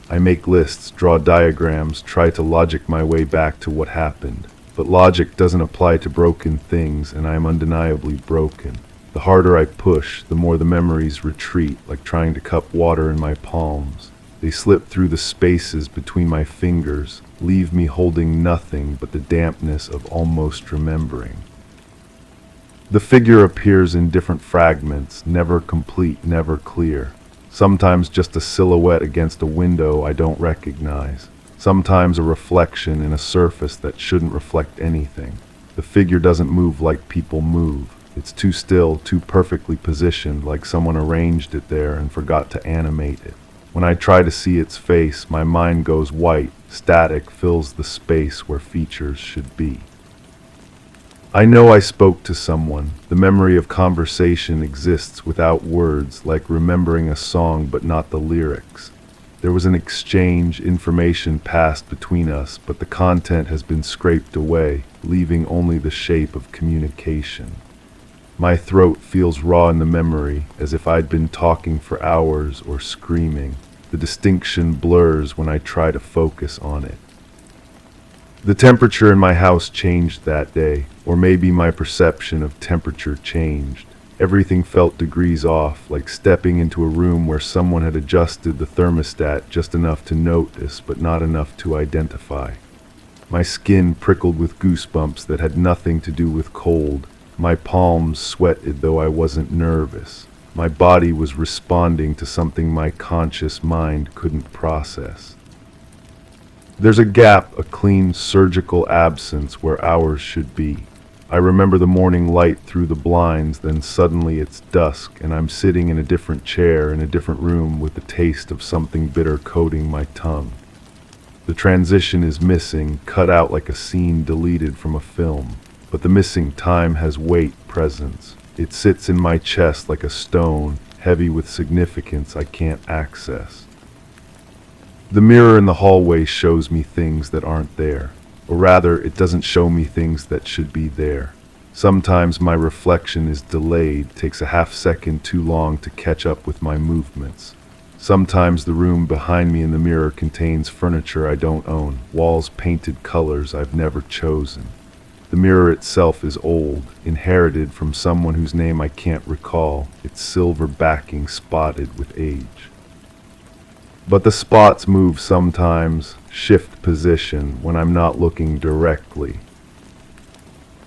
I make lists, draw diagrams, try to logic my way back to what happened. But logic doesn't apply to broken things, and I am undeniably broken. The harder I push, the more the memories retreat, like trying to cup water in my palms. They slip through the spaces between my fingers, leave me holding nothing but the dampness of almost remembering. The figure appears in different fragments, never complete, never clear. Sometimes just a silhouette against a window I don't recognize. Sometimes a reflection in a surface that shouldn't reflect anything. The figure doesn't move like people move. It's too still, too perfectly positioned, like someone arranged it there and forgot to animate it. When I try to see its face, my mind goes white. Static fills the space where features should be. I know I spoke to someone. The memory of conversation exists without words, like remembering a song but not the lyrics. There was an exchange, information passed between us, but the content has been scraped away, leaving only the shape of communication. My throat feels raw in the memory, as if I'd been talking for hours or screaming. The distinction blurs when I try to focus on it. The temperature in my house changed that day, or maybe my perception of temperature changed. Everything felt degrees off, like stepping into a room where someone had adjusted the thermostat just enough to notice, but not enough to identify. My skin prickled with goosebumps that had nothing to do with cold. My palms sweated though I wasn't nervous. My body was responding to something my conscious mind couldn't process. There's a gap, a clean surgical absence where hours should be. I remember the morning light through the blinds, then suddenly it's dusk and I'm sitting in a different chair in a different room with the taste of something bitter coating my tongue. The transition is missing, cut out like a scene deleted from a film. But the missing time has weight, presence. It sits in my chest like a stone, heavy with significance I can't access. The mirror in the hallway shows me things that aren't there. Or rather, it doesn't show me things that should be there. Sometimes my reflection is delayed, takes a half second too long to catch up with my movements. Sometimes the room behind me in the mirror contains furniture I don't own, walls painted colors I've never chosen. The mirror itself is old, inherited from someone whose name I can't recall, its silver backing spotted with age. But the spots move sometimes, shift position when I'm not looking directly.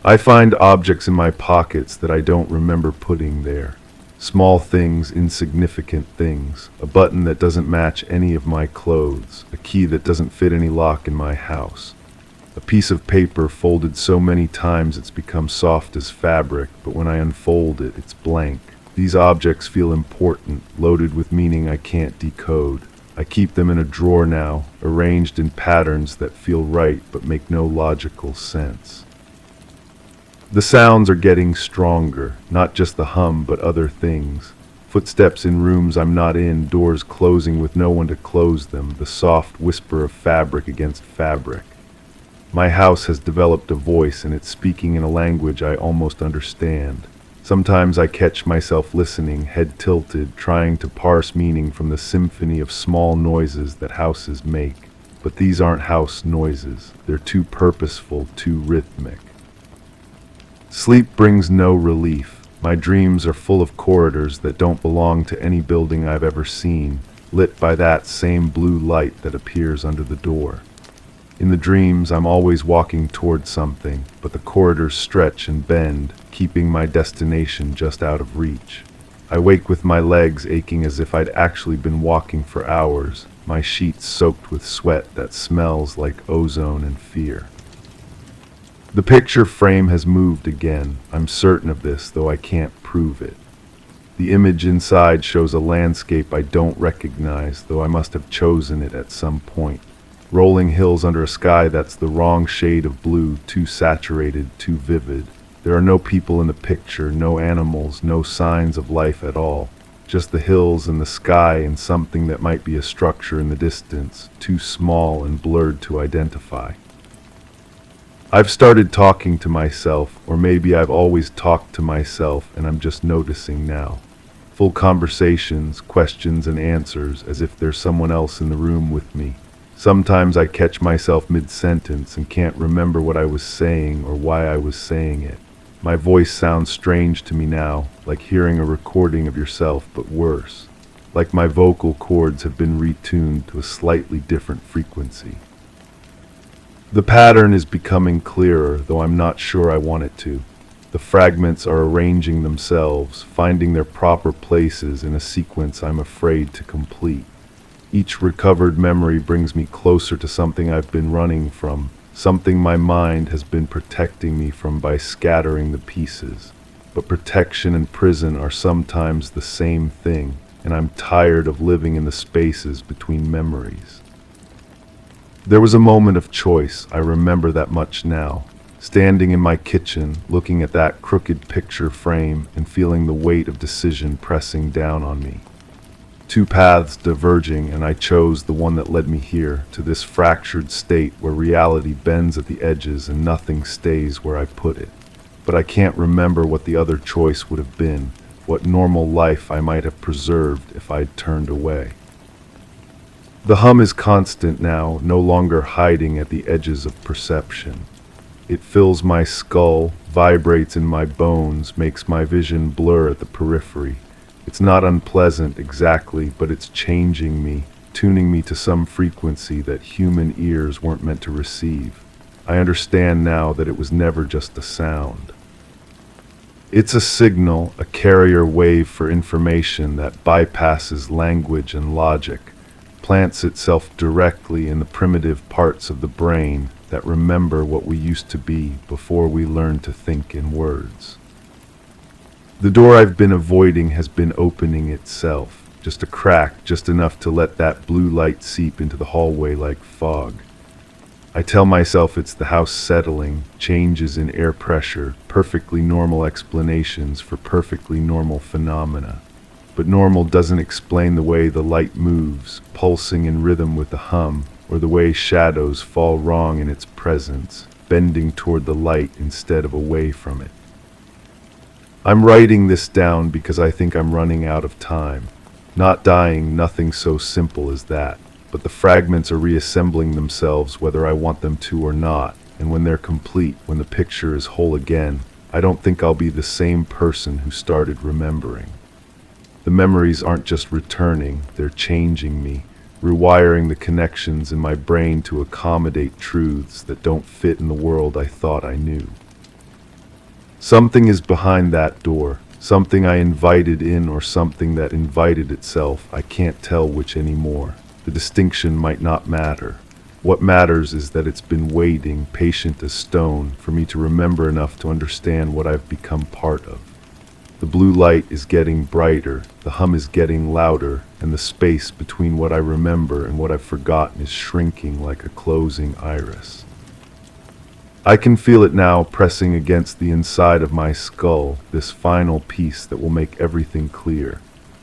I find objects in my pockets that I don't remember putting there. Small things, insignificant things, a button that doesn't match any of my clothes, a key that doesn't fit any lock in my house. A piece of paper folded so many times it's become soft as fabric, but when I unfold it, it's blank. These objects feel important, loaded with meaning I can't decode. I keep them in a drawer now, arranged in patterns that feel right but make no logical sense. The sounds are getting stronger, not just the hum but other things. Footsteps in rooms I'm not in, doors closing with no one to close them, the soft whisper of fabric against fabric. My house has developed a voice and it's speaking in a language I almost understand. Sometimes I catch myself listening, head tilted, trying to parse meaning from the symphony of small noises that houses make. But these aren't house noises. They're too purposeful, too rhythmic. Sleep brings no relief. My dreams are full of corridors that don't belong to any building I've ever seen, lit by that same blue light that appears under the door. In the dreams, I'm always walking toward something, but the corridors stretch and bend, keeping my destination just out of reach. I wake with my legs aching as if I'd actually been walking for hours, my sheets soaked with sweat that smells like ozone and fear. The picture frame has moved again. I'm certain of this, though I can't prove it. The image inside shows a landscape I don't recognize, though I must have chosen it at some point. Rolling hills under a sky that's the wrong shade of blue, too saturated, too vivid. There are no people in the picture, no animals, no signs of life at all. Just the hills and the sky and something that might be a structure in the distance, too small and blurred to identify. I've started talking to myself, or maybe I've always talked to myself and I'm just noticing now. Full conversations, questions and answers, as if there's someone else in the room with me. Sometimes I catch myself mid-sentence and can't remember what I was saying or why I was saying it. My voice sounds strange to me now, like hearing a recording of yourself, but worse. Like my vocal cords have been retuned to a slightly different frequency. The pattern is becoming clearer, though I'm not sure I want it to. The fragments are arranging themselves, finding their proper places in a sequence I'm afraid to complete. Each recovered memory brings me closer to something I've been running from, something my mind has been protecting me from by scattering the pieces. But protection and prison are sometimes the same thing, and I'm tired of living in the spaces between memories. There was a moment of choice, I remember that much now. Standing in my kitchen, looking at that crooked picture frame and feeling the weight of decision pressing down on me. Two paths diverging, and I chose the one that led me here, to this fractured state where reality bends at the edges and nothing stays where I put it. But I can't remember what the other choice would have been, what normal life I might have preserved if I'd turned away. The hum is constant now, no longer hiding at the edges of perception. It fills my skull, vibrates in my bones, makes my vision blur at the periphery. It's not unpleasant exactly, but it's changing me, tuning me to some frequency that human ears weren't meant to receive. I understand now that it was never just a sound. It's a signal, a carrier wave for information that bypasses language and logic, plants itself directly in the primitive parts of the brain that remember what we used to be before we learned to think in words. The door I've been avoiding has been opening itself, just a crack, just enough to let that blue light seep into the hallway like fog. I tell myself it's the house settling, changes in air pressure, perfectly normal explanations for perfectly normal phenomena. But normal doesn't explain the way the light moves, pulsing in rhythm with the hum, or the way shadows fall wrong in its presence, bending toward the light instead of away from it. I'm writing this down because I think I'm running out of time. Not dying, nothing so simple as that, but the fragments are reassembling themselves whether I want them to or not, and when they're complete, when the picture is whole again, I don't think I'll be the same person who started remembering. The memories aren't just returning, they're changing me, rewiring the connections in my brain to accommodate truths that don't fit in the world I thought I knew. Something is behind that door, something I invited in or something that invited itself. I can't tell which anymore. The distinction might not matter. What matters is that it's been waiting, patient as stone, for me to remember enough to understand what I've become part of. The blue light is getting brighter, the hum is getting louder, and the space between what I remember and what I've forgotten is shrinking like a closing iris. I can feel it now pressing against the inside of my skull, this final piece that will make everything clear.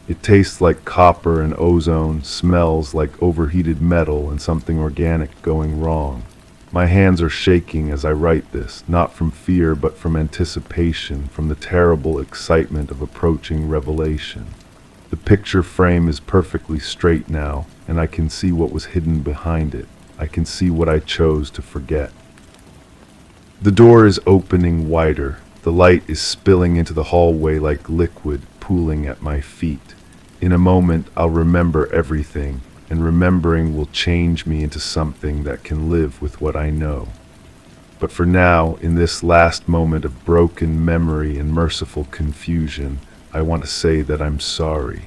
It tastes like copper and ozone, smells like overheated metal and something organic going wrong. My hands are shaking as I write this, not from fear but from anticipation, from the terrible excitement of approaching revelation. The picture frame is perfectly straight now, and I can see what was hidden behind it. I can see what I chose to forget. The door is opening wider. The light is spilling into the hallway like liquid, pooling at my feet. In a moment, I'll remember everything, and remembering will change me into something that can live with what I know. But for now, in this last moment of broken memory and merciful confusion, I want to say that I'm sorry.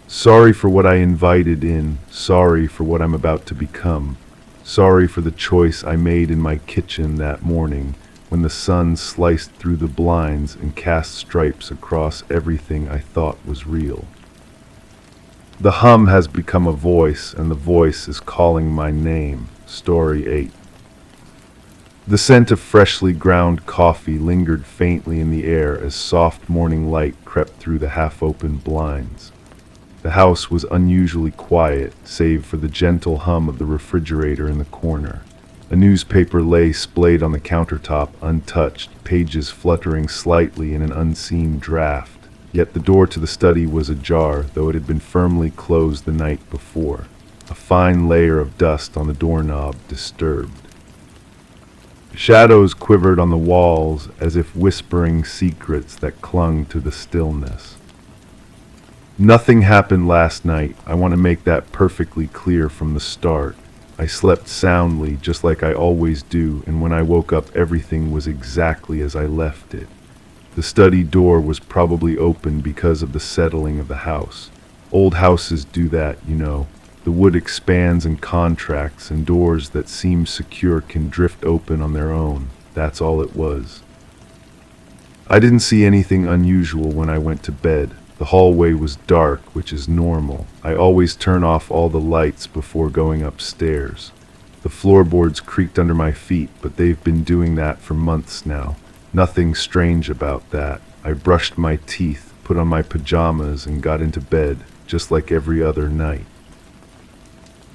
Sorry for what I invited in, sorry for what I'm about to become, sorry for the choice I made in my kitchen that morning when the sun sliced through the blinds and cast stripes across everything I thought was real. The hum has become a voice, and the voice is calling my name. Story 8. The scent of freshly ground coffee lingered faintly in the air as soft morning light crept through the half-open blinds. The house was unusually quiet, save for the gentle hum of the refrigerator in the corner. A newspaper lay splayed on the countertop, untouched, pages fluttering slightly in an unseen draft. Yet the door to the study was ajar, though it had been firmly closed the night before. A fine layer of dust on the doorknob disturbed. Shadows quivered on the walls as if whispering secrets that clung to the stillness. Nothing happened last night. I want to make that perfectly clear from the start. I slept soundly, just like I always do, and when I woke up everything was exactly as I left it. The study door was probably open because of the settling of the house. Old houses do that, you know. The wood expands and contracts, and doors that seem secure can drift open on their own. That's all it was. I didn't see anything unusual when I went to bed. The hallway was dark, which is normal. I always turn off all the lights before going upstairs. The floorboards creaked under my feet, but they've been doing that for months now. Nothing strange about that. I brushed my teeth, put on my pajamas, and got into bed, just like every other night.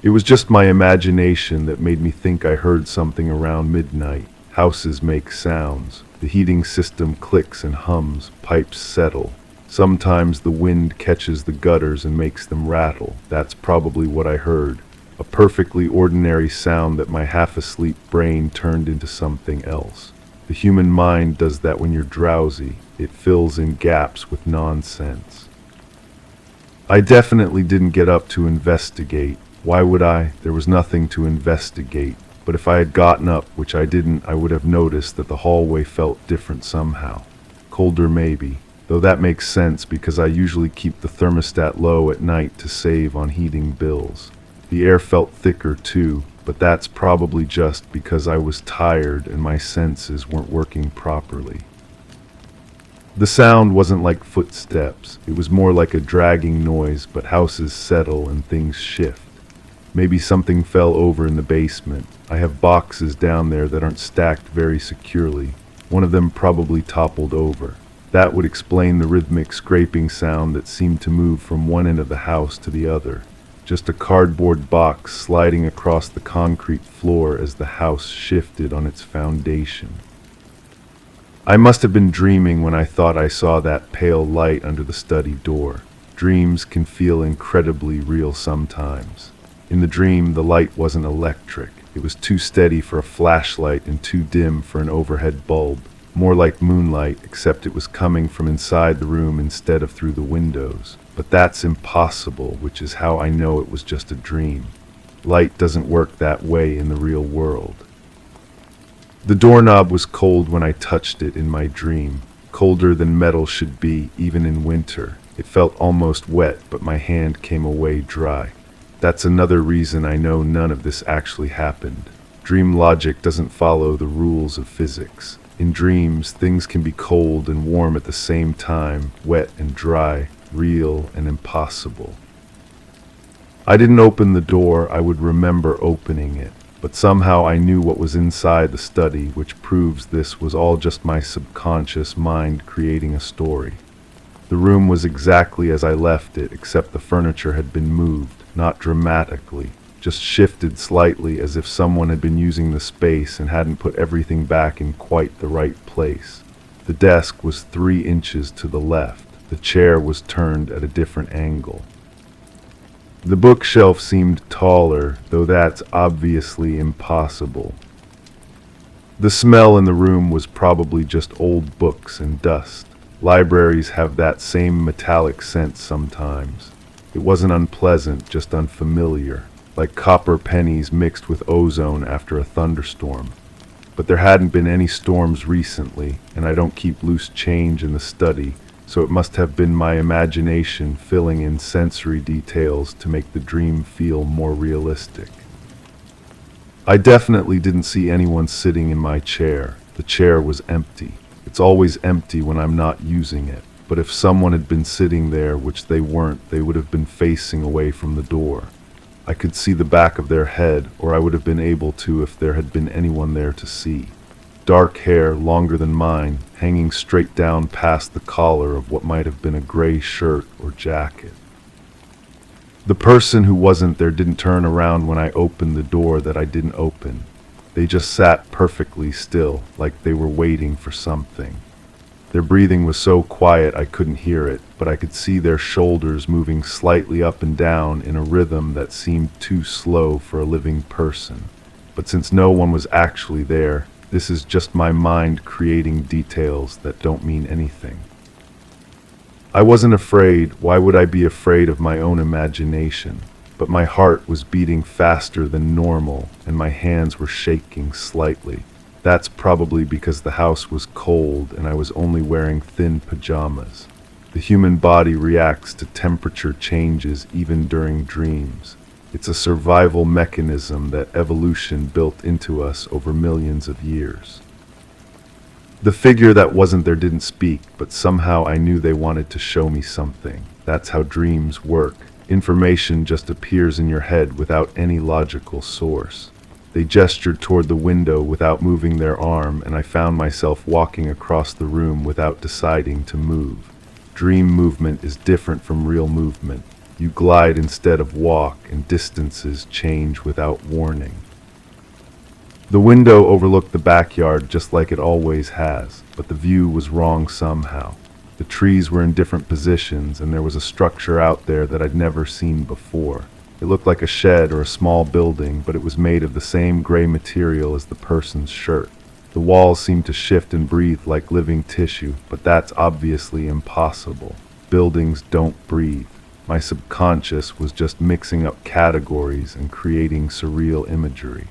It was just my imagination that made me think I heard something around midnight. Houses make sounds. The heating system clicks and hums, pipes settle. Sometimes the wind catches the gutters and makes them rattle. That's probably what I heard. A perfectly ordinary sound that my half-asleep brain turned into something else. The human mind does that when you're drowsy. It fills in gaps with nonsense. I definitely didn't get up to investigate. Why would I? There was nothing to investigate. But if I had gotten up, which I didn't, I would have noticed that the hallway felt different somehow. Colder maybe. Though that makes sense because I usually keep the thermostat low at night to save on heating bills. The air felt thicker too, but that's probably just because I was tired and my senses weren't working properly. The sound wasn't like footsteps. It was more like a dragging noise, but houses settle and things shift. Maybe something fell over in the basement. I have boxes down there that aren't stacked very securely. One of them probably toppled over. That would explain the rhythmic scraping sound that seemed to move from one end of the house to the other. Just a cardboard box sliding across the concrete floor as the house shifted on its foundation. I must have been dreaming when I thought I saw that pale light under the study door. Dreams can feel incredibly real sometimes. In the dream, the light wasn't electric. It was too steady for a flashlight and too dim for an overhead bulb. More like moonlight, except it was coming from inside the room instead of through the windows. But that's impossible, which is how I know it was just a dream. Light doesn't work that way in the real world. The doorknob was cold when I touched it in my dream, colder than metal should be, even in winter. It felt almost wet, but my hand came away dry. That's another reason I know none of this actually happened. Dream logic doesn't follow the rules of physics. In dreams, things can be cold and warm at the same time, wet and dry, real and impossible. I didn't open the door. I would remember opening it, but somehow I knew what was inside the study, which proves this was all just my subconscious mind creating a story. The room was exactly as I left it, except the furniture had been moved, not dramatically, just shifted slightly as if someone had been using the space and hadn't put everything back in quite the right place. The desk was 3 inches to the left. The chair was turned at a different angle. The bookshelf seemed taller, though that's obviously impossible. The smell in the room was probably just old books and dust. Libraries have that same metallic scent sometimes. It wasn't unpleasant, just unfamiliar, like copper pennies mixed with ozone after a thunderstorm. But there hadn't been any storms recently, and I don't keep loose change in the study, so it must have been my imagination filling in sensory details to make the dream feel more realistic. I definitely didn't see anyone sitting in my chair. The chair was empty. It's always empty when I'm not using it, but if someone had been sitting there, which they weren't, they would have been facing away from the door. I could see the back of their head, or I would have been able to if there had been anyone there to see. Dark hair, longer than mine, hanging straight down past the collar of what might have been a gray shirt or jacket. The person who wasn't there didn't turn around when I opened the door that I didn't open. They just sat perfectly still, like they were waiting for something. Their breathing was so quiet I couldn't hear it, but I could see their shoulders moving slightly up and down in a rhythm that seemed too slow for a living person. But since no one was actually there, this is just my mind creating details that don't mean anything. I wasn't afraid. Why would I be afraid of my own imagination? But my heart was beating faster than normal, and my hands were shaking slightly. That's probably because the house was cold and I was only wearing thin pajamas. The human body reacts to temperature changes even during dreams. It's a survival mechanism that evolution built into us over millions of years. The figure that wasn't there didn't speak, but somehow I knew they wanted to show me something. That's how dreams work. Information just appears in your head without any logical source. They gestured toward the window without moving their arm, and I found myself walking across the room without deciding to move. Dream movement is different from real movement. You glide instead of walk, and distances change without warning. The window overlooked the backyard just like it always has, but the view was wrong somehow. The trees were in different positions, and there was a structure out there that I'd never seen before. It looked like a shed or a small building, but it was made of the same gray material as the person's shirt. The walls seemed to shift and breathe like living tissue, but that's obviously impossible. Buildings don't breathe. My subconscious was just mixing up categories and creating surreal imagery.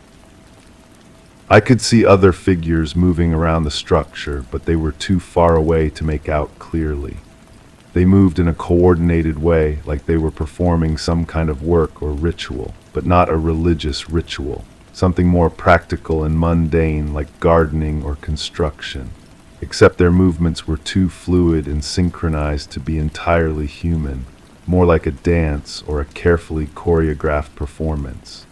I could see other figures moving around the structure, but they were too far away to make out clearly. They moved in a coordinated way, like they were performing some kind of work or ritual, but not a religious ritual, something more practical and mundane like gardening or construction. Except their movements were too fluid and synchronized to be entirely human, more like a dance or a carefully choreographed performance.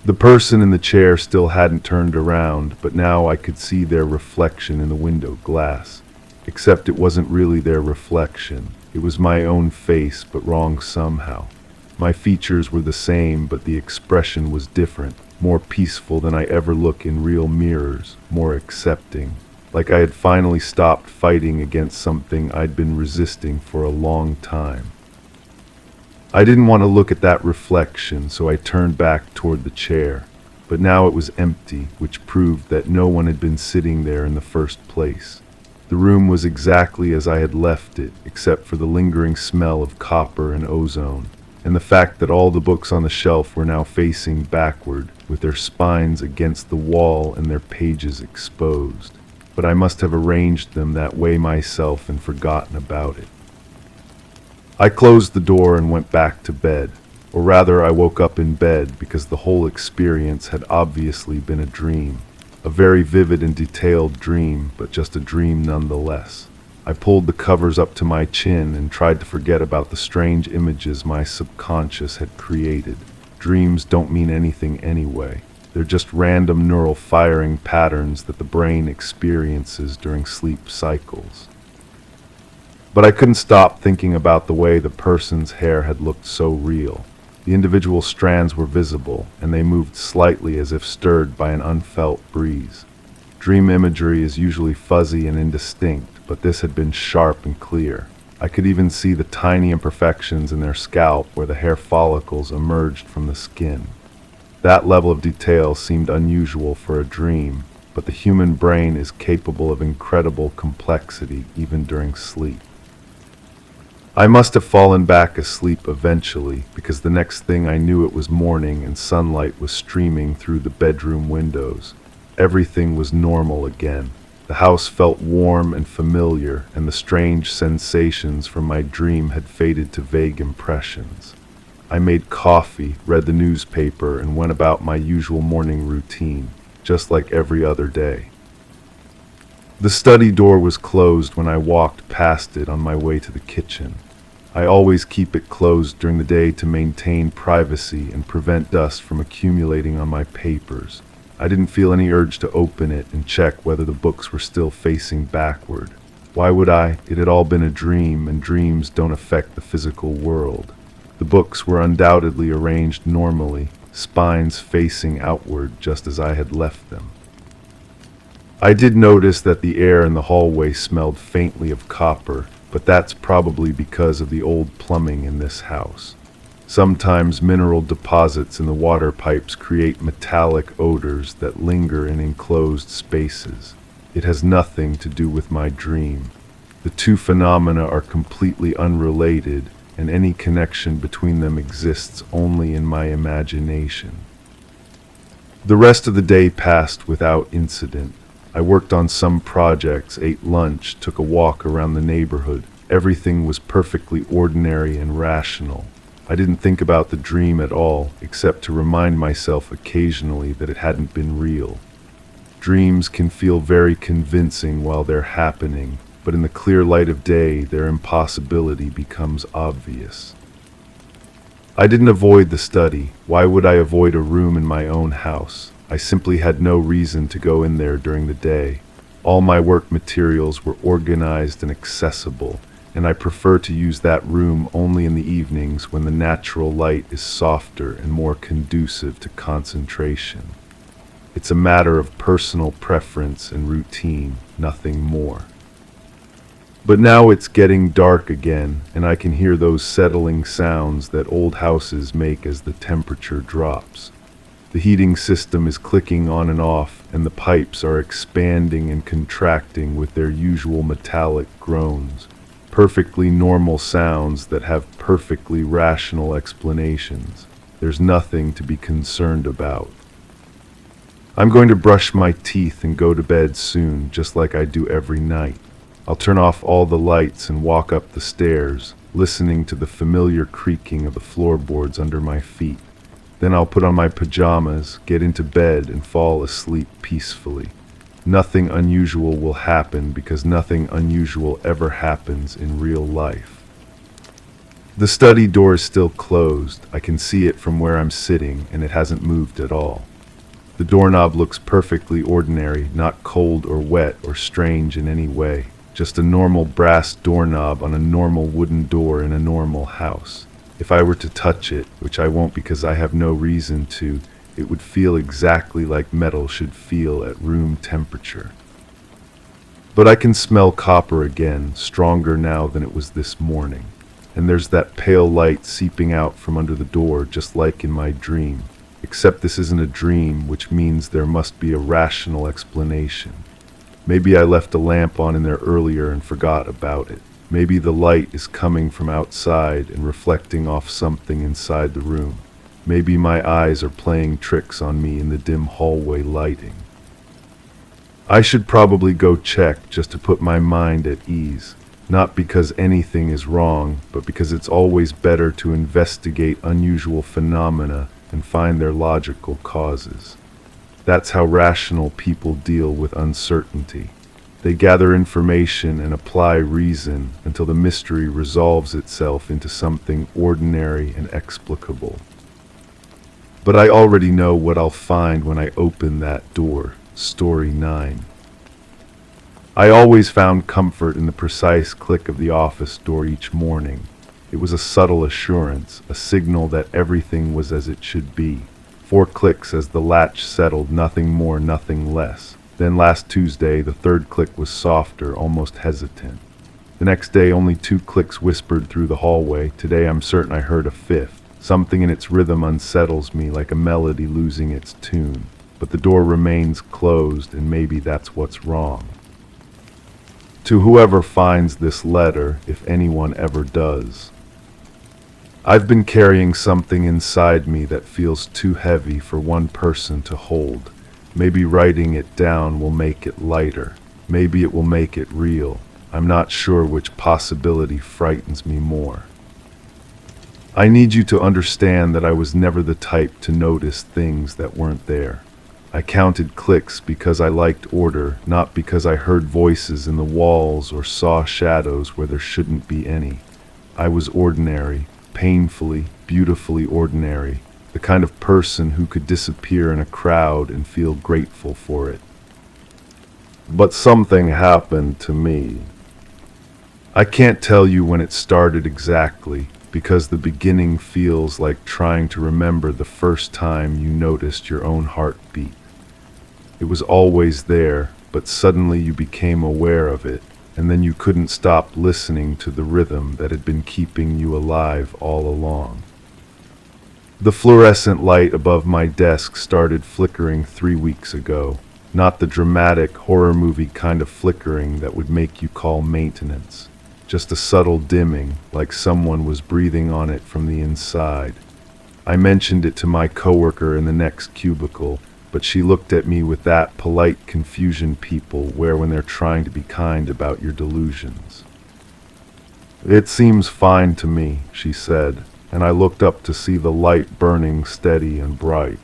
The person in the chair still hadn't turned around, but now I could see their reflection in the window glass. Except it wasn't really their reflection. It was my own face, but wrong somehow. My features were the same, but the expression was different, more peaceful than I ever look in real mirrors, more accepting. Like I had finally stopped fighting against something I'd been resisting for a long time. I didn't want to look at that reflection, so I turned back toward the chair. but now it was empty, which proved that no one had been sitting there in the first place. The room was exactly as I had left it, except for the lingering smell of copper and ozone, and the fact that all the books on the shelf were now facing backward, with their spines against the wall and their pages exposed. But I must have arranged them that way myself and forgotten about it. I closed the door and went back to bed, or rather I woke up in bed because the whole experience had obviously been a dream. A very vivid and detailed dream, but just a dream nonetheless. I pulled the covers up to my chin and tried to forget about the strange images my subconscious had created. Dreams don't mean anything anyway. They're just random neural firing patterns that the brain experiences during sleep cycles. But I couldn't stop thinking about the way the person's hair had looked so real. The individual strands were visible, and they moved slightly as if stirred by an unfelt breeze. Dream imagery is usually fuzzy and indistinct, but this had been sharp and clear. I could even see the tiny imperfections in their scalp where the hair follicles emerged from the skin. That level of detail seemed unusual for a dream, but the human brain is capable of incredible complexity even during sleep. I must have fallen back asleep eventually, because the next thing I knew it was morning and sunlight was streaming through the bedroom windows. Everything was normal again. The house felt warm and familiar, and the strange sensations from my dream had faded to vague impressions. I made coffee, read the newspaper, and went about my usual morning routine, just like every other day. The study door was closed when I walked past it on my way to the kitchen. I always keep it closed during the day to maintain privacy and prevent dust from accumulating on my papers. I didn't feel any urge to open it and check whether the books were still facing backward. Why would I? It had all been a dream, and dreams don't affect the physical world. The books were undoubtedly arranged normally, spines facing outward just as I had left them. I did notice that the air in the hallway smelled faintly of copper, but that's probably because of the old plumbing in this house. Sometimes mineral deposits in the water pipes create metallic odors that linger in enclosed spaces. It has nothing to do with my dream. The two phenomena are completely unrelated, and any connection between them exists only in my imagination. The rest of the day passed without incident. I worked on some projects, ate lunch, took a walk around the neighborhood. Everything was perfectly ordinary and rational. I didn't think about the dream at all, except to remind myself occasionally that it hadn't been real. Dreams can feel very convincing while they're happening, but in the clear light of day, their impossibility becomes obvious. I didn't avoid the study. Why would I avoid a room in my own house? I simply had no reason to go in there during the day. All my work materials were organized and accessible, and I prefer to use that room only in the evenings when the natural light is softer and more conducive to concentration. It's a matter of personal preference and routine, nothing more. But now it's getting dark again, and I can hear those settling sounds that old houses make as the temperature drops. The heating system is clicking on and off, and the pipes are expanding and contracting with their usual metallic groans. Perfectly normal sounds that have perfectly rational explanations. There's nothing to be concerned about. I'm going to brush my teeth and go to bed soon, just like I do every night. I'll turn off all the lights and walk up the stairs, listening to the familiar creaking of the floorboards under my feet. Then I'll put on my pajamas, get into bed, and fall asleep peacefully. Nothing unusual will happen because nothing unusual ever happens in real life. The study door is still closed. I can see it from where I'm sitting, and it hasn't moved at all. The doorknob looks perfectly ordinary, not cold or wet or strange in any way. Just a normal brass doorknob on a normal wooden door in a normal house. If I were to touch it, which I won't because I have no reason to, it would feel exactly like metal should feel at room temperature. But I can smell copper again, stronger now than it was this morning. And there's that pale light seeping out from under the door, just like in my dream. Except this isn't a dream, which means there must be a rational explanation. Maybe I left a lamp on in there earlier and forgot about it. Maybe the light is coming from outside and reflecting off something inside the room. Maybe my eyes are playing tricks on me in the dim hallway lighting. I should probably go check just to put my mind at ease. Not because anything is wrong, but because it's always better to investigate unusual phenomena and find their logical causes. That's how rational people deal with uncertainty. They gather information and apply reason until the mystery resolves itself into something ordinary and explicable. But I already know what I'll find when I open that door. Story 9. I always found comfort in the precise click of the office door each morning. It was a subtle assurance, a signal that everything was as it should be. 4 clicks as the latch settled, nothing more, nothing less. Then last Tuesday, the 3rd click was softer, almost hesitant. The next day, only 2 clicks whispered through the hallway. Today, I'm certain I heard a 5th. Something in its rhythm unsettles me, like a melody losing its tune. But the door remains closed, and maybe that's what's wrong. To whoever finds this letter, if anyone ever does, I've been carrying something inside me that feels too heavy for one person to hold. Maybe writing it down will make it lighter. Maybe it will make it real. I'm not sure which possibility frightens me more. I need you to understand that I was never the type to notice things that weren't there. I counted clicks because I liked order, not because I heard voices in the walls or saw shadows where there shouldn't be any. I was ordinary, painfully, beautifully ordinary, the kind of person who could disappear in a crowd and feel grateful for it. But something happened to me. I can't tell you when it started exactly, because the beginning feels like trying to remember the first time you noticed your own heartbeat. It was always there, but suddenly you became aware of it, and then you couldn't stop listening to the rhythm that had been keeping you alive all along. The fluorescent light above my desk started flickering 3 weeks ago, not the dramatic horror movie kind of flickering that would make you call maintenance. Just a subtle dimming, like someone was breathing on it from the inside. I mentioned it to my coworker in the next cubicle, but she looked at me with that polite confusion people wear when they're trying to be kind about your delusions. "It seems fine to me," she said, and I looked up to see the light burning steady and bright.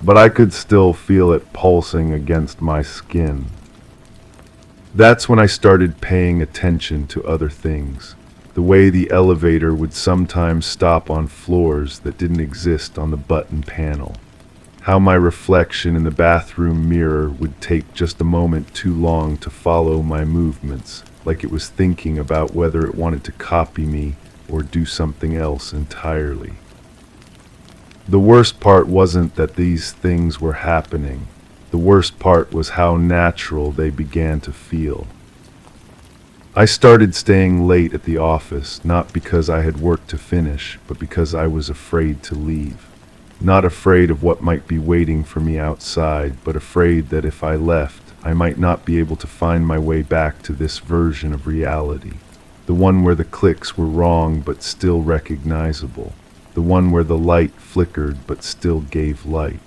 But I could still feel it pulsing against my skin. That's when I started paying attention to other things. The way the elevator would sometimes stop on floors that didn't exist on the button panel. How my reflection in the bathroom mirror would take just a moment too long to follow my movements, like it was thinking about whether it wanted to copy me or do something else entirely. The worst part wasn't that these things were happening. The worst part was how natural they began to feel. I started staying late at the office, not because I had work to finish, but because I was afraid to leave. Not afraid of what might be waiting for me outside, but afraid that if I left, I might not be able to find my way back to this version of reality. The one where the clicks were wrong but still recognizable. The one where the light flickered but still gave light.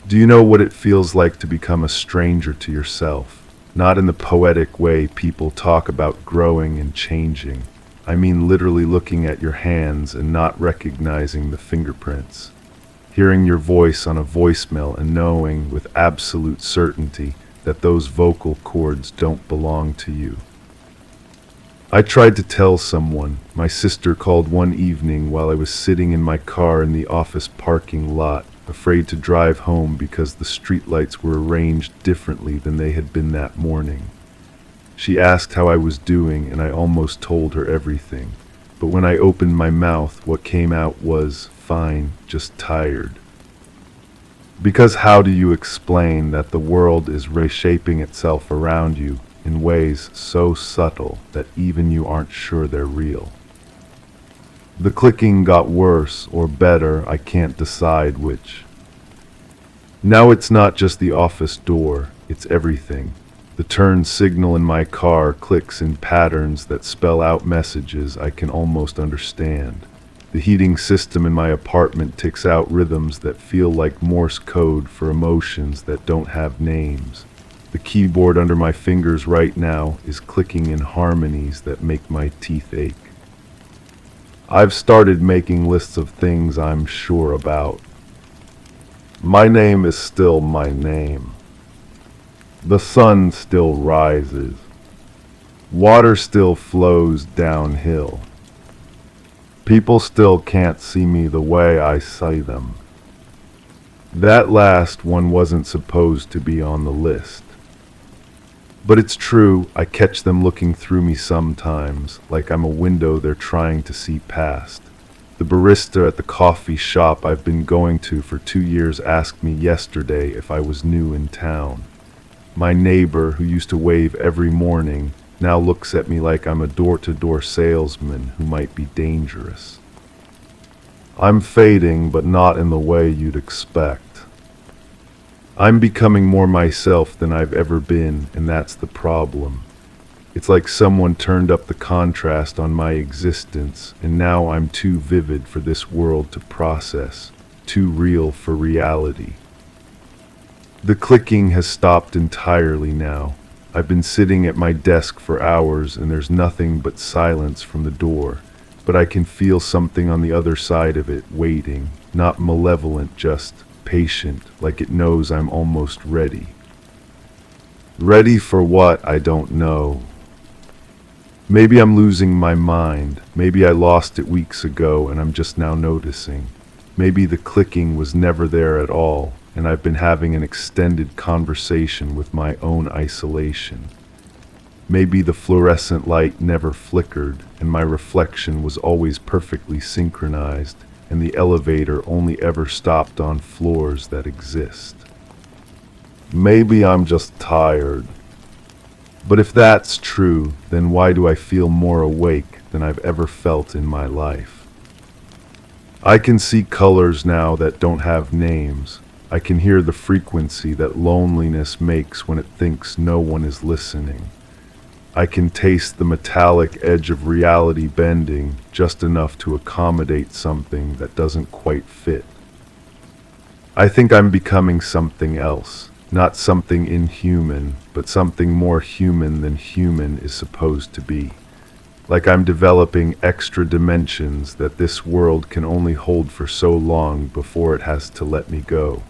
Do you know what it feels like to become a stranger to yourself? Not in the poetic way people talk about growing and changing. I mean literally looking at your hands and not recognizing the fingerprints. Hearing your voice on a voicemail and knowing with absolute certainty that those vocal cords don't belong to you. I tried to tell someone. My sister called one evening while I was sitting in my car in the office parking lot, afraid to drive home because the streetlights were arranged differently than they had been that morning. She asked how I was doing, and I almost told her everything. But when I opened my mouth, what came out was, "Fine, just tired." Because how do you explain that the world is reshaping itself around you in ways so subtle that even you aren't sure they're real? The clicking got worse or better, I can't decide which. Now it's not just the office door, it's everything. The turn signal in my car clicks in patterns that spell out messages I can almost understand. The heating system in my apartment ticks out rhythms that feel like Morse code for emotions that don't have names. The keyboard under my fingers right now is clicking in harmonies that make my teeth ache. I've started making lists of things I'm sure about. My name is still my name. The sun still rises. Water still flows downhill. People still can't see me the way I see them. That last one wasn't supposed to be on the list. But it's true, I catch them looking through me sometimes, like I'm a window they're trying to see past. The barista at the coffee shop I've been going to for 2 years asked me yesterday if I was new in town. My neighbor, who used to wave every morning, now looks at me like I'm a door-to-door salesman who might be dangerous. I'm fading, but not in the way you'd expect. I'm becoming more myself than I've ever been, and that's the problem. It's like someone turned up the contrast on my existence, and now I'm too vivid for this world to process, too real for reality. The clicking has stopped entirely now. I've been sitting at my desk for hours and there's nothing but silence from the door, but I can feel something on the other side of it waiting, not malevolent, just patient, like it knows I'm almost ready. Ready for what, I don't know. Maybe I'm losing my mind. Maybe I lost it weeks ago and I'm just now noticing. Maybe the clicking was never there at all, and I've been having an extended conversation with my own isolation. Maybe the fluorescent light never flickered, and my reflection was always perfectly synchronized, and the elevator only ever stopped on floors that exist. Maybe I'm just tired. But if that's true, then why do I feel more awake than I've ever felt in my life? I can see colors now that don't have names. I can hear the frequency that loneliness makes when it thinks no one is listening. I can taste the metallic edge of reality bending just enough to accommodate something that doesn't quite fit. I think I'm becoming something else, not something inhuman, but something more human than human is supposed to be. Like I'm developing extra dimensions that this world can only hold for so long before it has to let me go.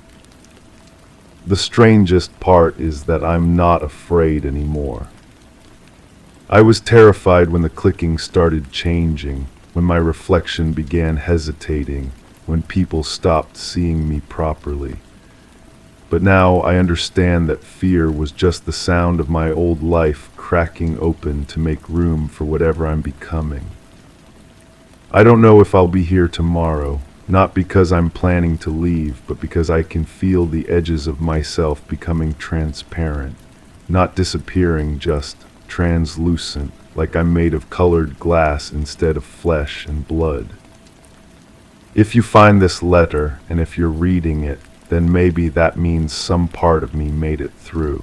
The strangest part is that I'm not afraid anymore. I was terrified when the clicking started changing, when my reflection began hesitating, when people stopped seeing me properly. But now I understand that fear was just the sound of my old life cracking open to make room for whatever I'm becoming. I don't know if I'll be here tomorrow. Not because I'm planning to leave, but because I can feel the edges of myself becoming transparent, not disappearing, just translucent, like I'm made of colored glass instead of flesh and blood. If you find this letter, and if you're reading it, then maybe that means some part of me made it through.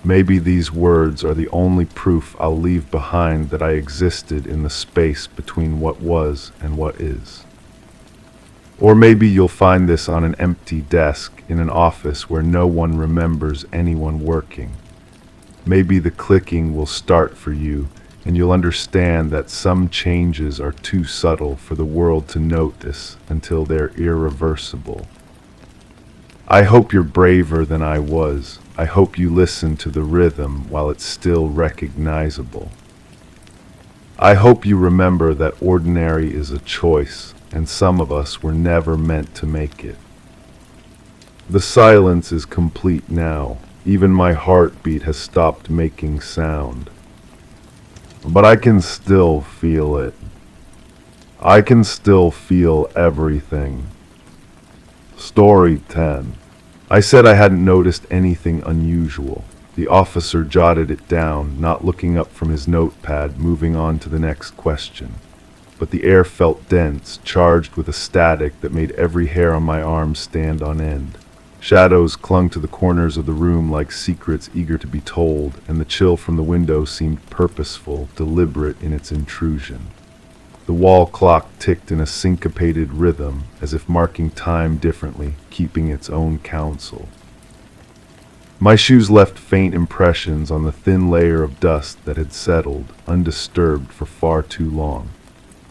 Maybe these words are the only proof I'll leave behind that I existed in the space between what was and what is. Or maybe you'll find this on an empty desk in an office where no one remembers anyone working. Maybe the clicking will start for you, and you'll understand that some changes are too subtle for the world to notice until they're irreversible. I hope you're braver than I was. I hope you listen to the rhythm while it's still recognizable. I hope you remember that ordinary is a choice, and some of us were never meant to make it. The silence is complete now. Even my heartbeat has stopped making sound. But I can still feel it. I can still feel everything. Story 10. I said I hadn't noticed anything unusual. The officer jotted it down, not looking up from his notepad, moving on to the next question. but the air felt dense, charged with a static that made every hair on my arm stand on end. Shadows clung to the corners of the room like secrets eager to be told, and the chill from the window seemed purposeful, deliberate in its intrusion. The wall clock ticked in a syncopated rhythm, as if marking time differently, keeping its own counsel. My shoes left faint impressions on the thin layer of dust that had settled, undisturbed for far too long.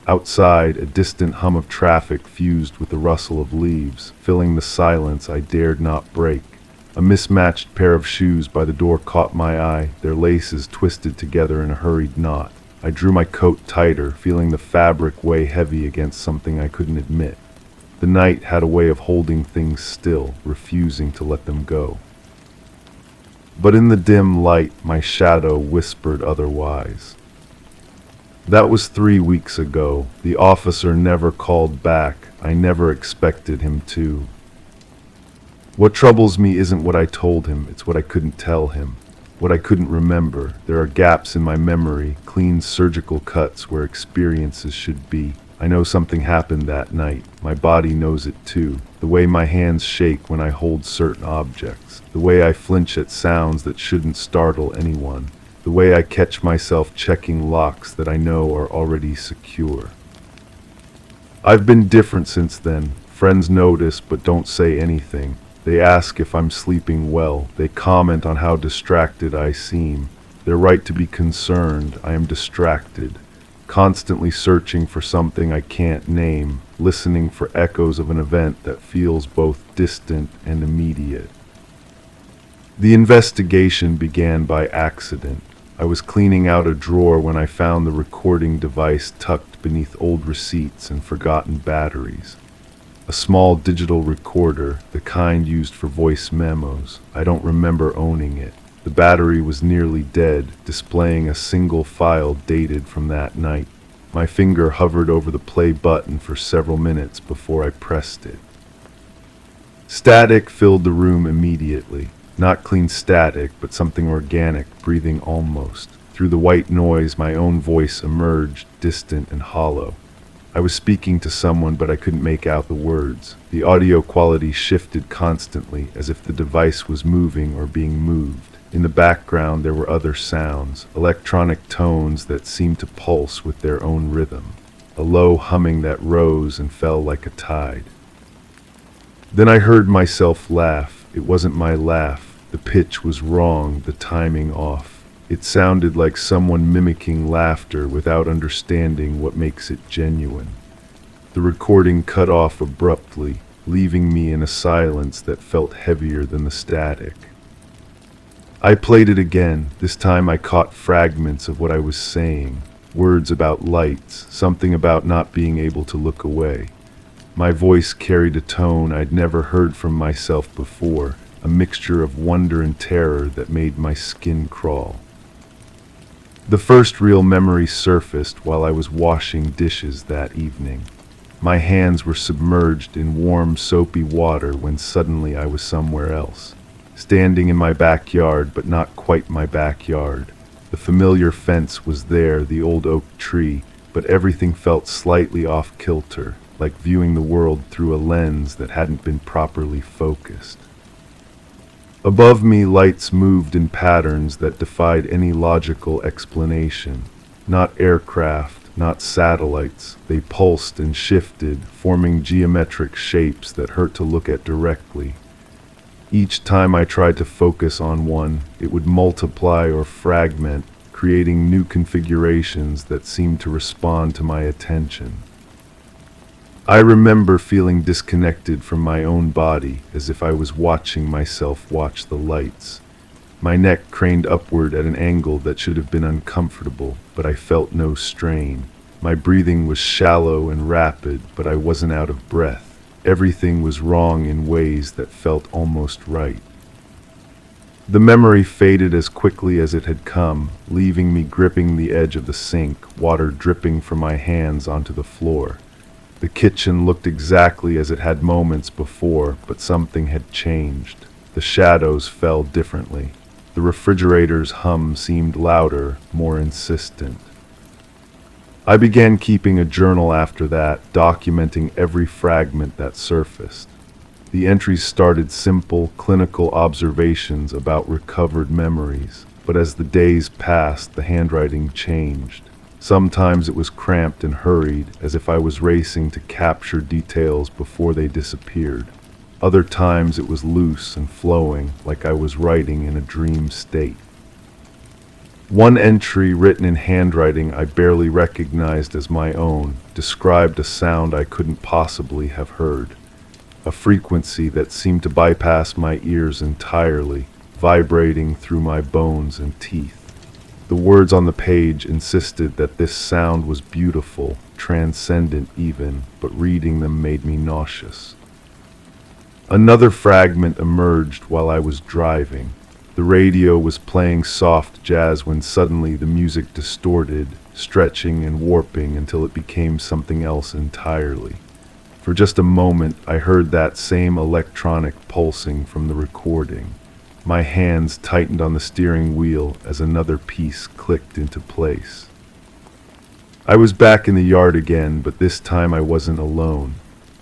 Outside, a distant hum of traffic fused with the rustle of leaves, filling the silence I dared not break. A mismatched pair of shoes by the door caught my eye, their laces twisted together in a hurried knot. I drew my coat tighter, feeling the fabric weigh heavy against something I couldn't admit. The night had a way of holding things still, refusing to let them go. But in the dim light, my shadow whispered otherwise. That was 3 weeks ago. The officer never called back. I never expected him to. What troubles me isn't what I told him, it's what I couldn't tell him. What I couldn't remember. There are gaps in my memory, clean surgical cuts where experiences should be. I know something happened that night. My body knows it too. The way my hands shake when I hold certain objects. The way I flinch at sounds that shouldn't startle anyone. The way I catch myself checking locks that I know are already secure. I've been different since then. Friends notice but don't say anything. They ask if I'm sleeping well. They comment on how distracted I seem. They're right to be concerned. I am distracted. Constantly searching for something I can't name. Listening for echoes of an event that feels both distant and immediate. The investigation began by accident. I was cleaning out a drawer when I found the recording device tucked beneath old receipts and forgotten batteries. A small digital recorder, the kind used for voice memos. I don't remember owning it. The battery was nearly dead, displaying a single file dated from that night. My finger hovered over the play button for several minutes before I pressed it. Static filled the room immediately. Not clean static, but something organic, breathing almost. Through the white noise, my own voice emerged, distant and hollow. I was speaking to someone, but I couldn't make out the words. The audio quality shifted constantly, as if the device was moving or being moved. In the background, there were other sounds, electronic tones that seemed to pulse with their own rhythm. A low humming that rose and fell like a tide. Then I heard myself laugh. It wasn't my laugh. The pitch was wrong, the timing off. It sounded like someone mimicking laughter without understanding what makes it genuine. The recording cut off abruptly, leaving me in a silence that felt heavier than the static. I played it again. This time I caught fragments of what I was saying. Words about lights, something about not being able to look away. My voice carried a tone I'd never heard from myself before, a mixture of wonder and terror that made my skin crawl. The first real memory surfaced while I was washing dishes that evening. My hands were submerged in warm, soapy water when suddenly I was somewhere else. Standing in my backyard, but not quite my backyard. The familiar fence was there, the old oak tree, but everything felt slightly off kilter. Like viewing the world through a lens that hadn't been properly focused. Above me, lights moved in patterns that defied any logical explanation. Not aircraft, not satellites. They pulsed and shifted, forming geometric shapes that hurt to look at directly. Each time I tried to focus on one, it would multiply or fragment, creating new configurations that seemed to respond to my attention. I remember feeling disconnected from my own body, as if I was watching myself watch the lights. My neck craned upward at an angle that should have been uncomfortable, but I felt no strain. My breathing was shallow and rapid, but I wasn't out of breath. Everything was wrong in ways that felt almost right. The memory faded as quickly as it had come, leaving me gripping the edge of the sink, water dripping from my hands onto the floor. The kitchen looked exactly as it had moments before, but something had changed. The shadows fell differently. The refrigerator's hum seemed louder, more insistent. I began keeping a journal after that, documenting every fragment that surfaced. The entries started simple, clinical observations about recovered memories, but as the days passed, the handwriting changed. Sometimes it was cramped and hurried, as if I was racing to capture details before they disappeared. Other times it was loose and flowing, like I was writing in a dream state. One entry, written in handwriting I barely recognized as my own, described a sound I couldn't possibly have heard. A frequency that seemed to bypass my ears entirely, vibrating through my bones and teeth. The words on the page insisted that this sound was beautiful, transcendent even, but reading them made me nauseous. Another fragment emerged while I was driving. The radio was playing soft jazz when suddenly the music distorted, stretching and warping until it became something else entirely. For just a moment, I heard that same electronic pulsing from the recording. My hands tightened on the steering wheel as another piece clicked into place. I was back in the yard again, but this time I wasn't alone.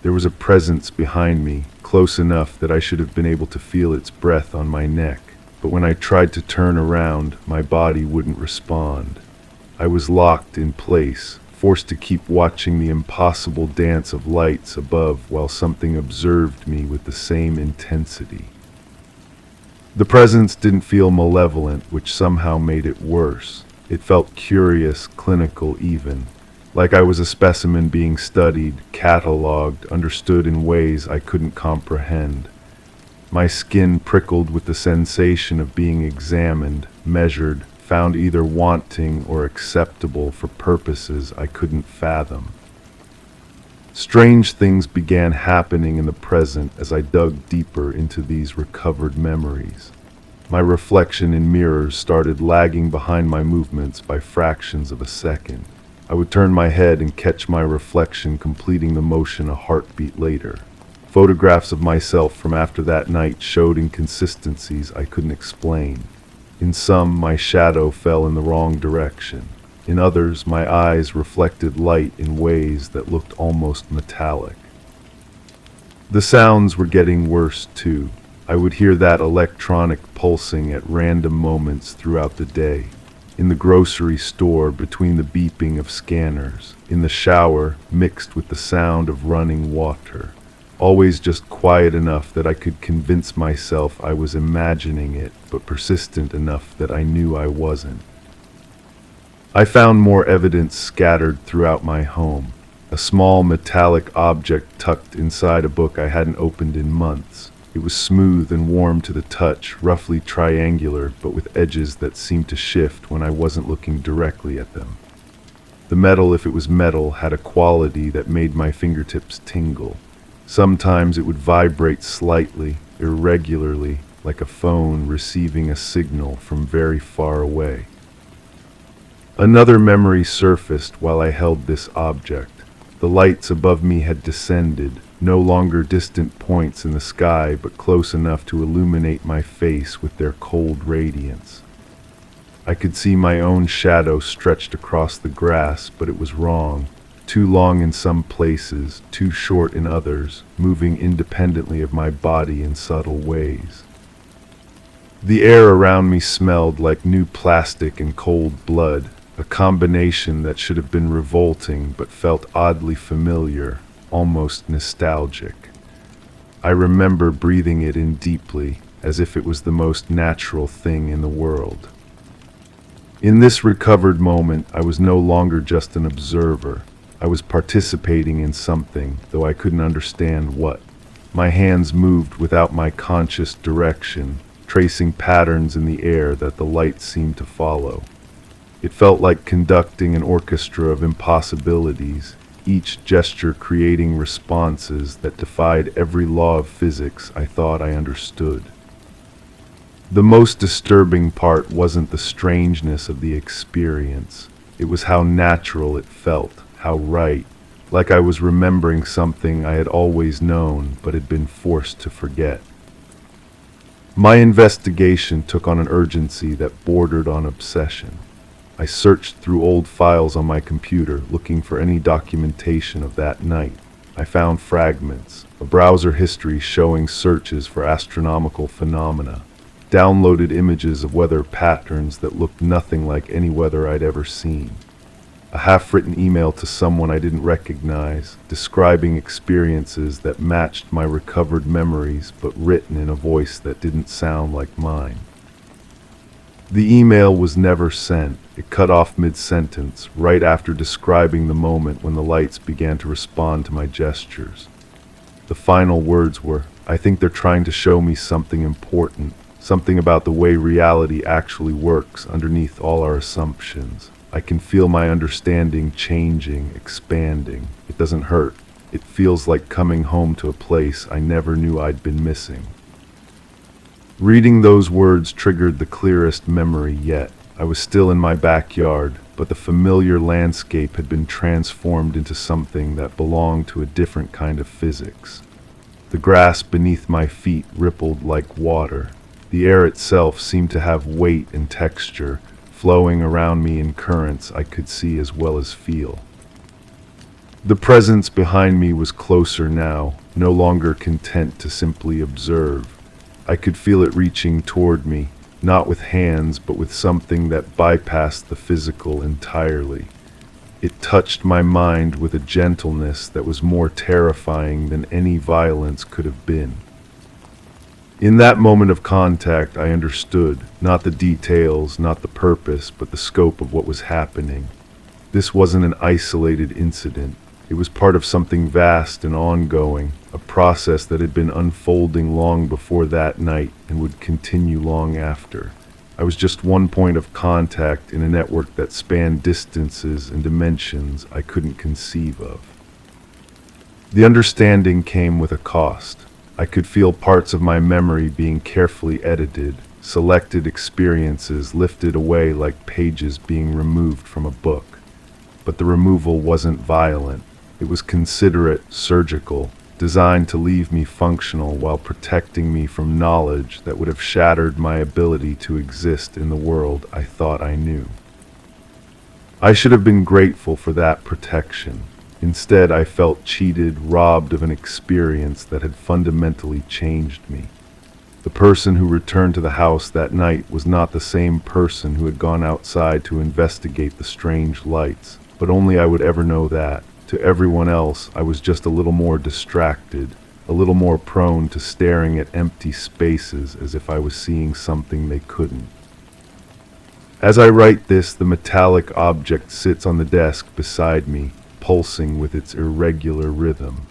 There was a presence behind me, close enough that I should have been able to feel its breath on my neck. But when I tried to turn around, my body wouldn't respond. I was locked in place, forced to keep watching the impossible dance of lights above while something observed me with the same intensity. The presence didn't feel malevolent, which somehow made it worse. It felt curious, clinical even, like I was a specimen being studied, catalogued, understood in ways I couldn't comprehend. My skin prickled with the sensation of being examined, measured, found either wanting or acceptable for purposes I couldn't fathom. Strange things began happening in the present as I dug deeper into these recovered memories. My reflection in mirrors started lagging behind my movements by fractions of a second. I would turn my head and catch my reflection completing the motion a heartbeat later. Photographs of myself from after that night showed inconsistencies I couldn't explain. In some, my shadow fell in the wrong direction. In others, my eyes reflected light in ways that looked almost metallic. The sounds were getting worse too. I would hear that electronic pulsing at random moments throughout the day. In the grocery store, between the beeping of scanners. In the shower, mixed with the sound of running water. Always just quiet enough that I could convince myself I was imagining it, but persistent enough that I knew I wasn't. I found more evidence scattered throughout my home. A small metallic object tucked inside a book I hadn't opened in months. It was smooth and warm to the touch, roughly triangular, but with edges that seemed to shift when I wasn't looking directly at them. The metal, if it was metal, had a quality that made my fingertips tingle. Sometimes it would vibrate slightly, irregularly, like a phone receiving a signal from very far away. Another memory surfaced while I held this object. The lights above me had descended, no longer distant points in the sky, but close enough to illuminate my face with their cold radiance. I could see my own shadow stretched across the grass, but it was wrong. Too long in some places, too short in others, moving independently of my body in subtle ways. The air around me smelled like new plastic and cold blood, a combination that should have been revolting but felt oddly familiar, almost nostalgic. I remember breathing it in deeply, as if it was the most natural thing in the world. In this recovered moment, I was no longer just an observer. I was participating in something, though I couldn't understand what. My hands moved without my conscious direction, tracing patterns in the air that the light seemed to follow. It felt like conducting an orchestra of impossibilities, each gesture creating responses that defied every law of physics I thought I understood. The most disturbing part wasn't the strangeness of the experience. It was how natural it felt. How right, like I was remembering something I had always known but had been forced to forget. My investigation took on an urgency that bordered on obsession. I searched through old files on my computer, looking for any documentation of that night. I found fragments, a browser history showing searches for astronomical phenomena, downloaded images of weather patterns that looked nothing like any weather I'd ever seen, a half-written email to someone I didn't recognize, describing experiences that matched my recovered memories but written in a voice that didn't sound like mine. The email was never sent. It cut off mid-sentence, right after describing the moment when the lights began to respond to my gestures. The final words were, "I think they're trying to show me something important, something about the way reality actually works underneath all our assumptions. I can feel my understanding changing, expanding. It doesn't hurt. It feels like coming home to a place I never knew I'd been missing." Reading those words triggered the clearest memory yet. I was still in my backyard, but the familiar landscape had been transformed into something that belonged to a different kind of physics. The grass beneath my feet rippled like water. The air itself seemed to have weight and texture, flowing around me in currents I could see as well as feel. The presence behind me was closer now, no longer content to simply observe. I could feel it reaching toward me, not with hands, but with something that bypassed the physical entirely. It touched my mind with a gentleness that was more terrifying than any violence could have been. In that moment of contact, I understood, not the details, not the purpose, but the scope of what was happening. This wasn't an isolated incident. It was part of something vast and ongoing, a process that had been unfolding long before that night and would continue long after. I was just one point of contact in a network that spanned distances and dimensions I couldn't conceive of. The understanding came with a cost. I could feel parts of my memory being carefully edited, selected experiences lifted away like pages being removed from a book. But the removal wasn't violent. It was considerate, surgical, designed to leave me functional while protecting me from knowledge that would have shattered my ability to exist in the world I thought I knew. I should have been grateful for that protection. Instead, I felt cheated, robbed of an experience that had fundamentally changed me. The person who returned to the house that night was not the same person who had gone outside to investigate the strange lights, but only I would ever know that. To everyone else, I was just a little more distracted, a little more prone to staring at empty spaces as if I was seeing something they couldn't. As I write this, the metallic object sits on the desk beside me, pulsing with its irregular rhythm.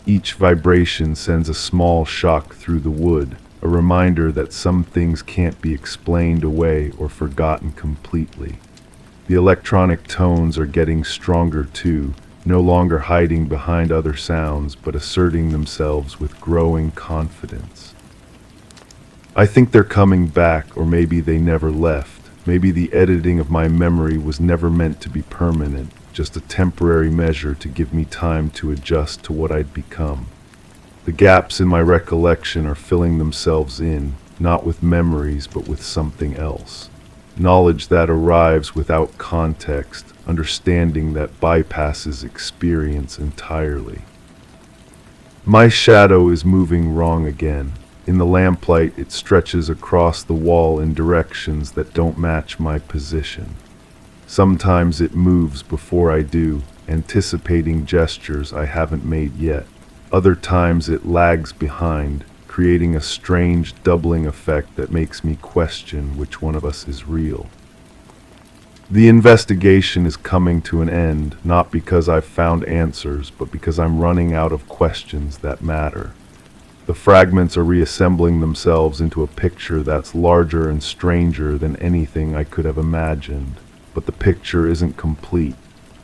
Each vibration sends a small shock through the wood, a reminder that some things can't be explained away or forgotten completely. The electronic tones are getting stronger too, no longer hiding behind other sounds, but asserting themselves with growing confidence. I think they're coming back, or maybe they never left. Maybe the editing of my memory was never meant to be permanent, just a temporary measure to give me time to adjust to what I'd become. The gaps in my recollection are filling themselves in, not with memories, but with something else. Knowledge that arrives without context, understanding that bypasses experience entirely. My shadow is moving wrong again. In the lamplight, it stretches across the wall in directions that don't match my position. Sometimes it moves before I do, anticipating gestures I haven't made yet. Other times it lags behind, creating a strange doubling effect that makes me question which one of us is real. The investigation is coming to an end, not because I've found answers, but because I'm running out of questions that matter. The fragments are reassembling themselves into a picture that's larger and stranger than anything I could have imagined. But the picture isn't complete.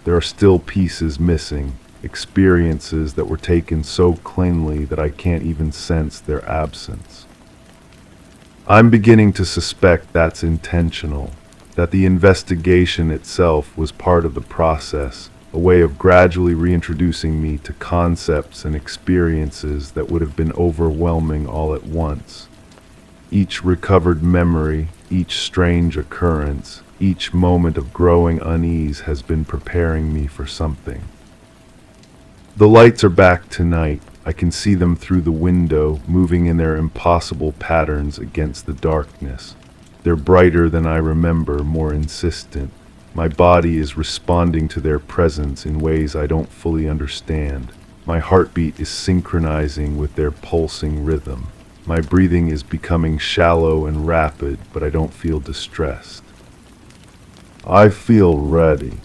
There are still pieces missing, experiences that were taken so cleanly that I can't even sense their absence. I'm beginning to suspect that's intentional, that the investigation itself was part of the process, a way of gradually reintroducing me to concepts and experiences that would have been overwhelming all at once. Each recovered memory, each strange occurrence, each moment of growing unease has been preparing me for something. The lights are back tonight. I can see them through the window, moving in their impossible patterns against the darkness. They're brighter than I remember, more insistent. My body is responding to their presence in ways I don't fully understand. My heartbeat is synchronizing with their pulsing rhythm. My breathing is becoming shallow and rapid, but I don't feel distressed. I feel ready.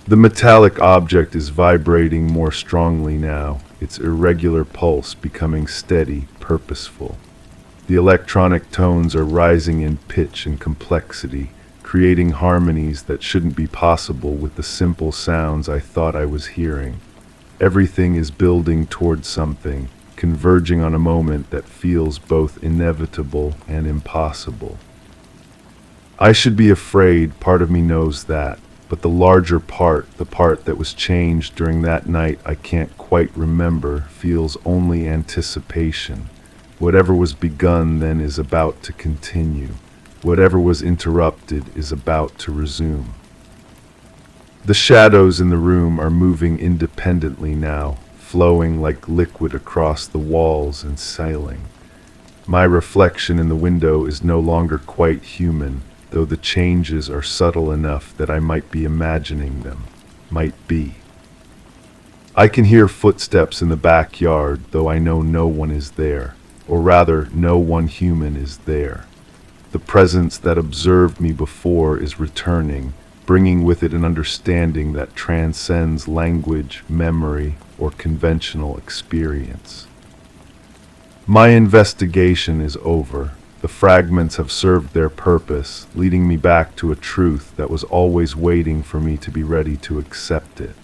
The metallic object is vibrating more strongly now, its irregular pulse becoming steady, purposeful. The electronic tones are rising in pitch and complexity, creating harmonies that shouldn't be possible with the simple sounds I thought I was hearing. Everything is building towards something, converging on a moment that feels both inevitable and impossible. I should be afraid, part of me knows that, but the larger part, the part that was changed during that night I can't quite remember, feels only anticipation. Whatever was begun then is about to continue. Whatever was interrupted is about to resume. The shadows in the room are moving independently now, flowing like liquid across the walls and sailing. My reflection in the window is no longer quite human, though the changes are subtle enough that I might be imagining them. Might be. I can hear footsteps in the backyard, though I know no one is there, or rather, no one human is there. The presence that observed me before is returning, bringing with it an understanding that transcends language, memory, or conventional experience. My investigation is over. The fragments have served their purpose, leading me back to a truth that was always waiting for me to be ready to accept it.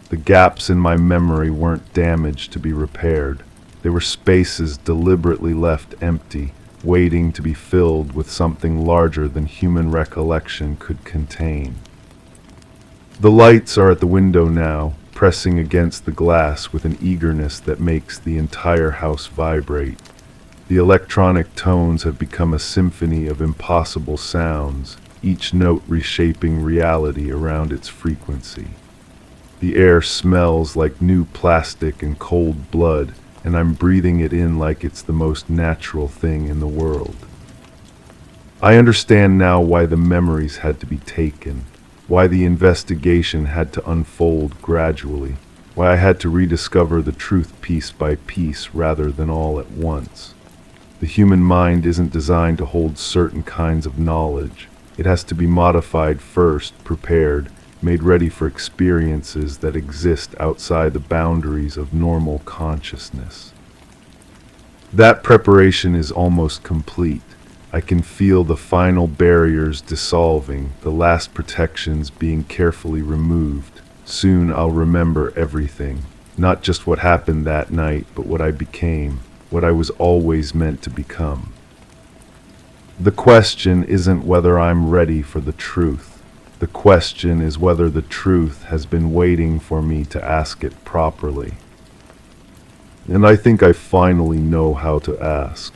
The gaps in my memory weren't damaged to be repaired. They were spaces deliberately left empty, waiting to be filled with something larger than human recollection could contain. The lights are at the window now, pressing against the glass with an eagerness that makes the entire house vibrate. The electronic tones have become a symphony of impossible sounds, each note reshaping reality around its frequency. The air smells like new plastic and cold blood, and I'm breathing it in like it's the most natural thing in the world. I understand now why the memories had to be taken, why the investigation had to unfold gradually, why I had to rediscover the truth piece by piece rather than all at once. The human mind isn't designed to hold certain kinds of knowledge. It has to be modified first, prepared, made ready for experiences that exist outside the boundaries of normal consciousness. That preparation is almost complete. I can feel the final barriers dissolving, the last protections being carefully removed. Soon I'll remember everything, not just what happened that night, but what I became, what I was always meant to become. The question isn't whether I'm ready for the truth. The question is whether the truth has been waiting for me to ask it properly. And I think I finally know how to ask.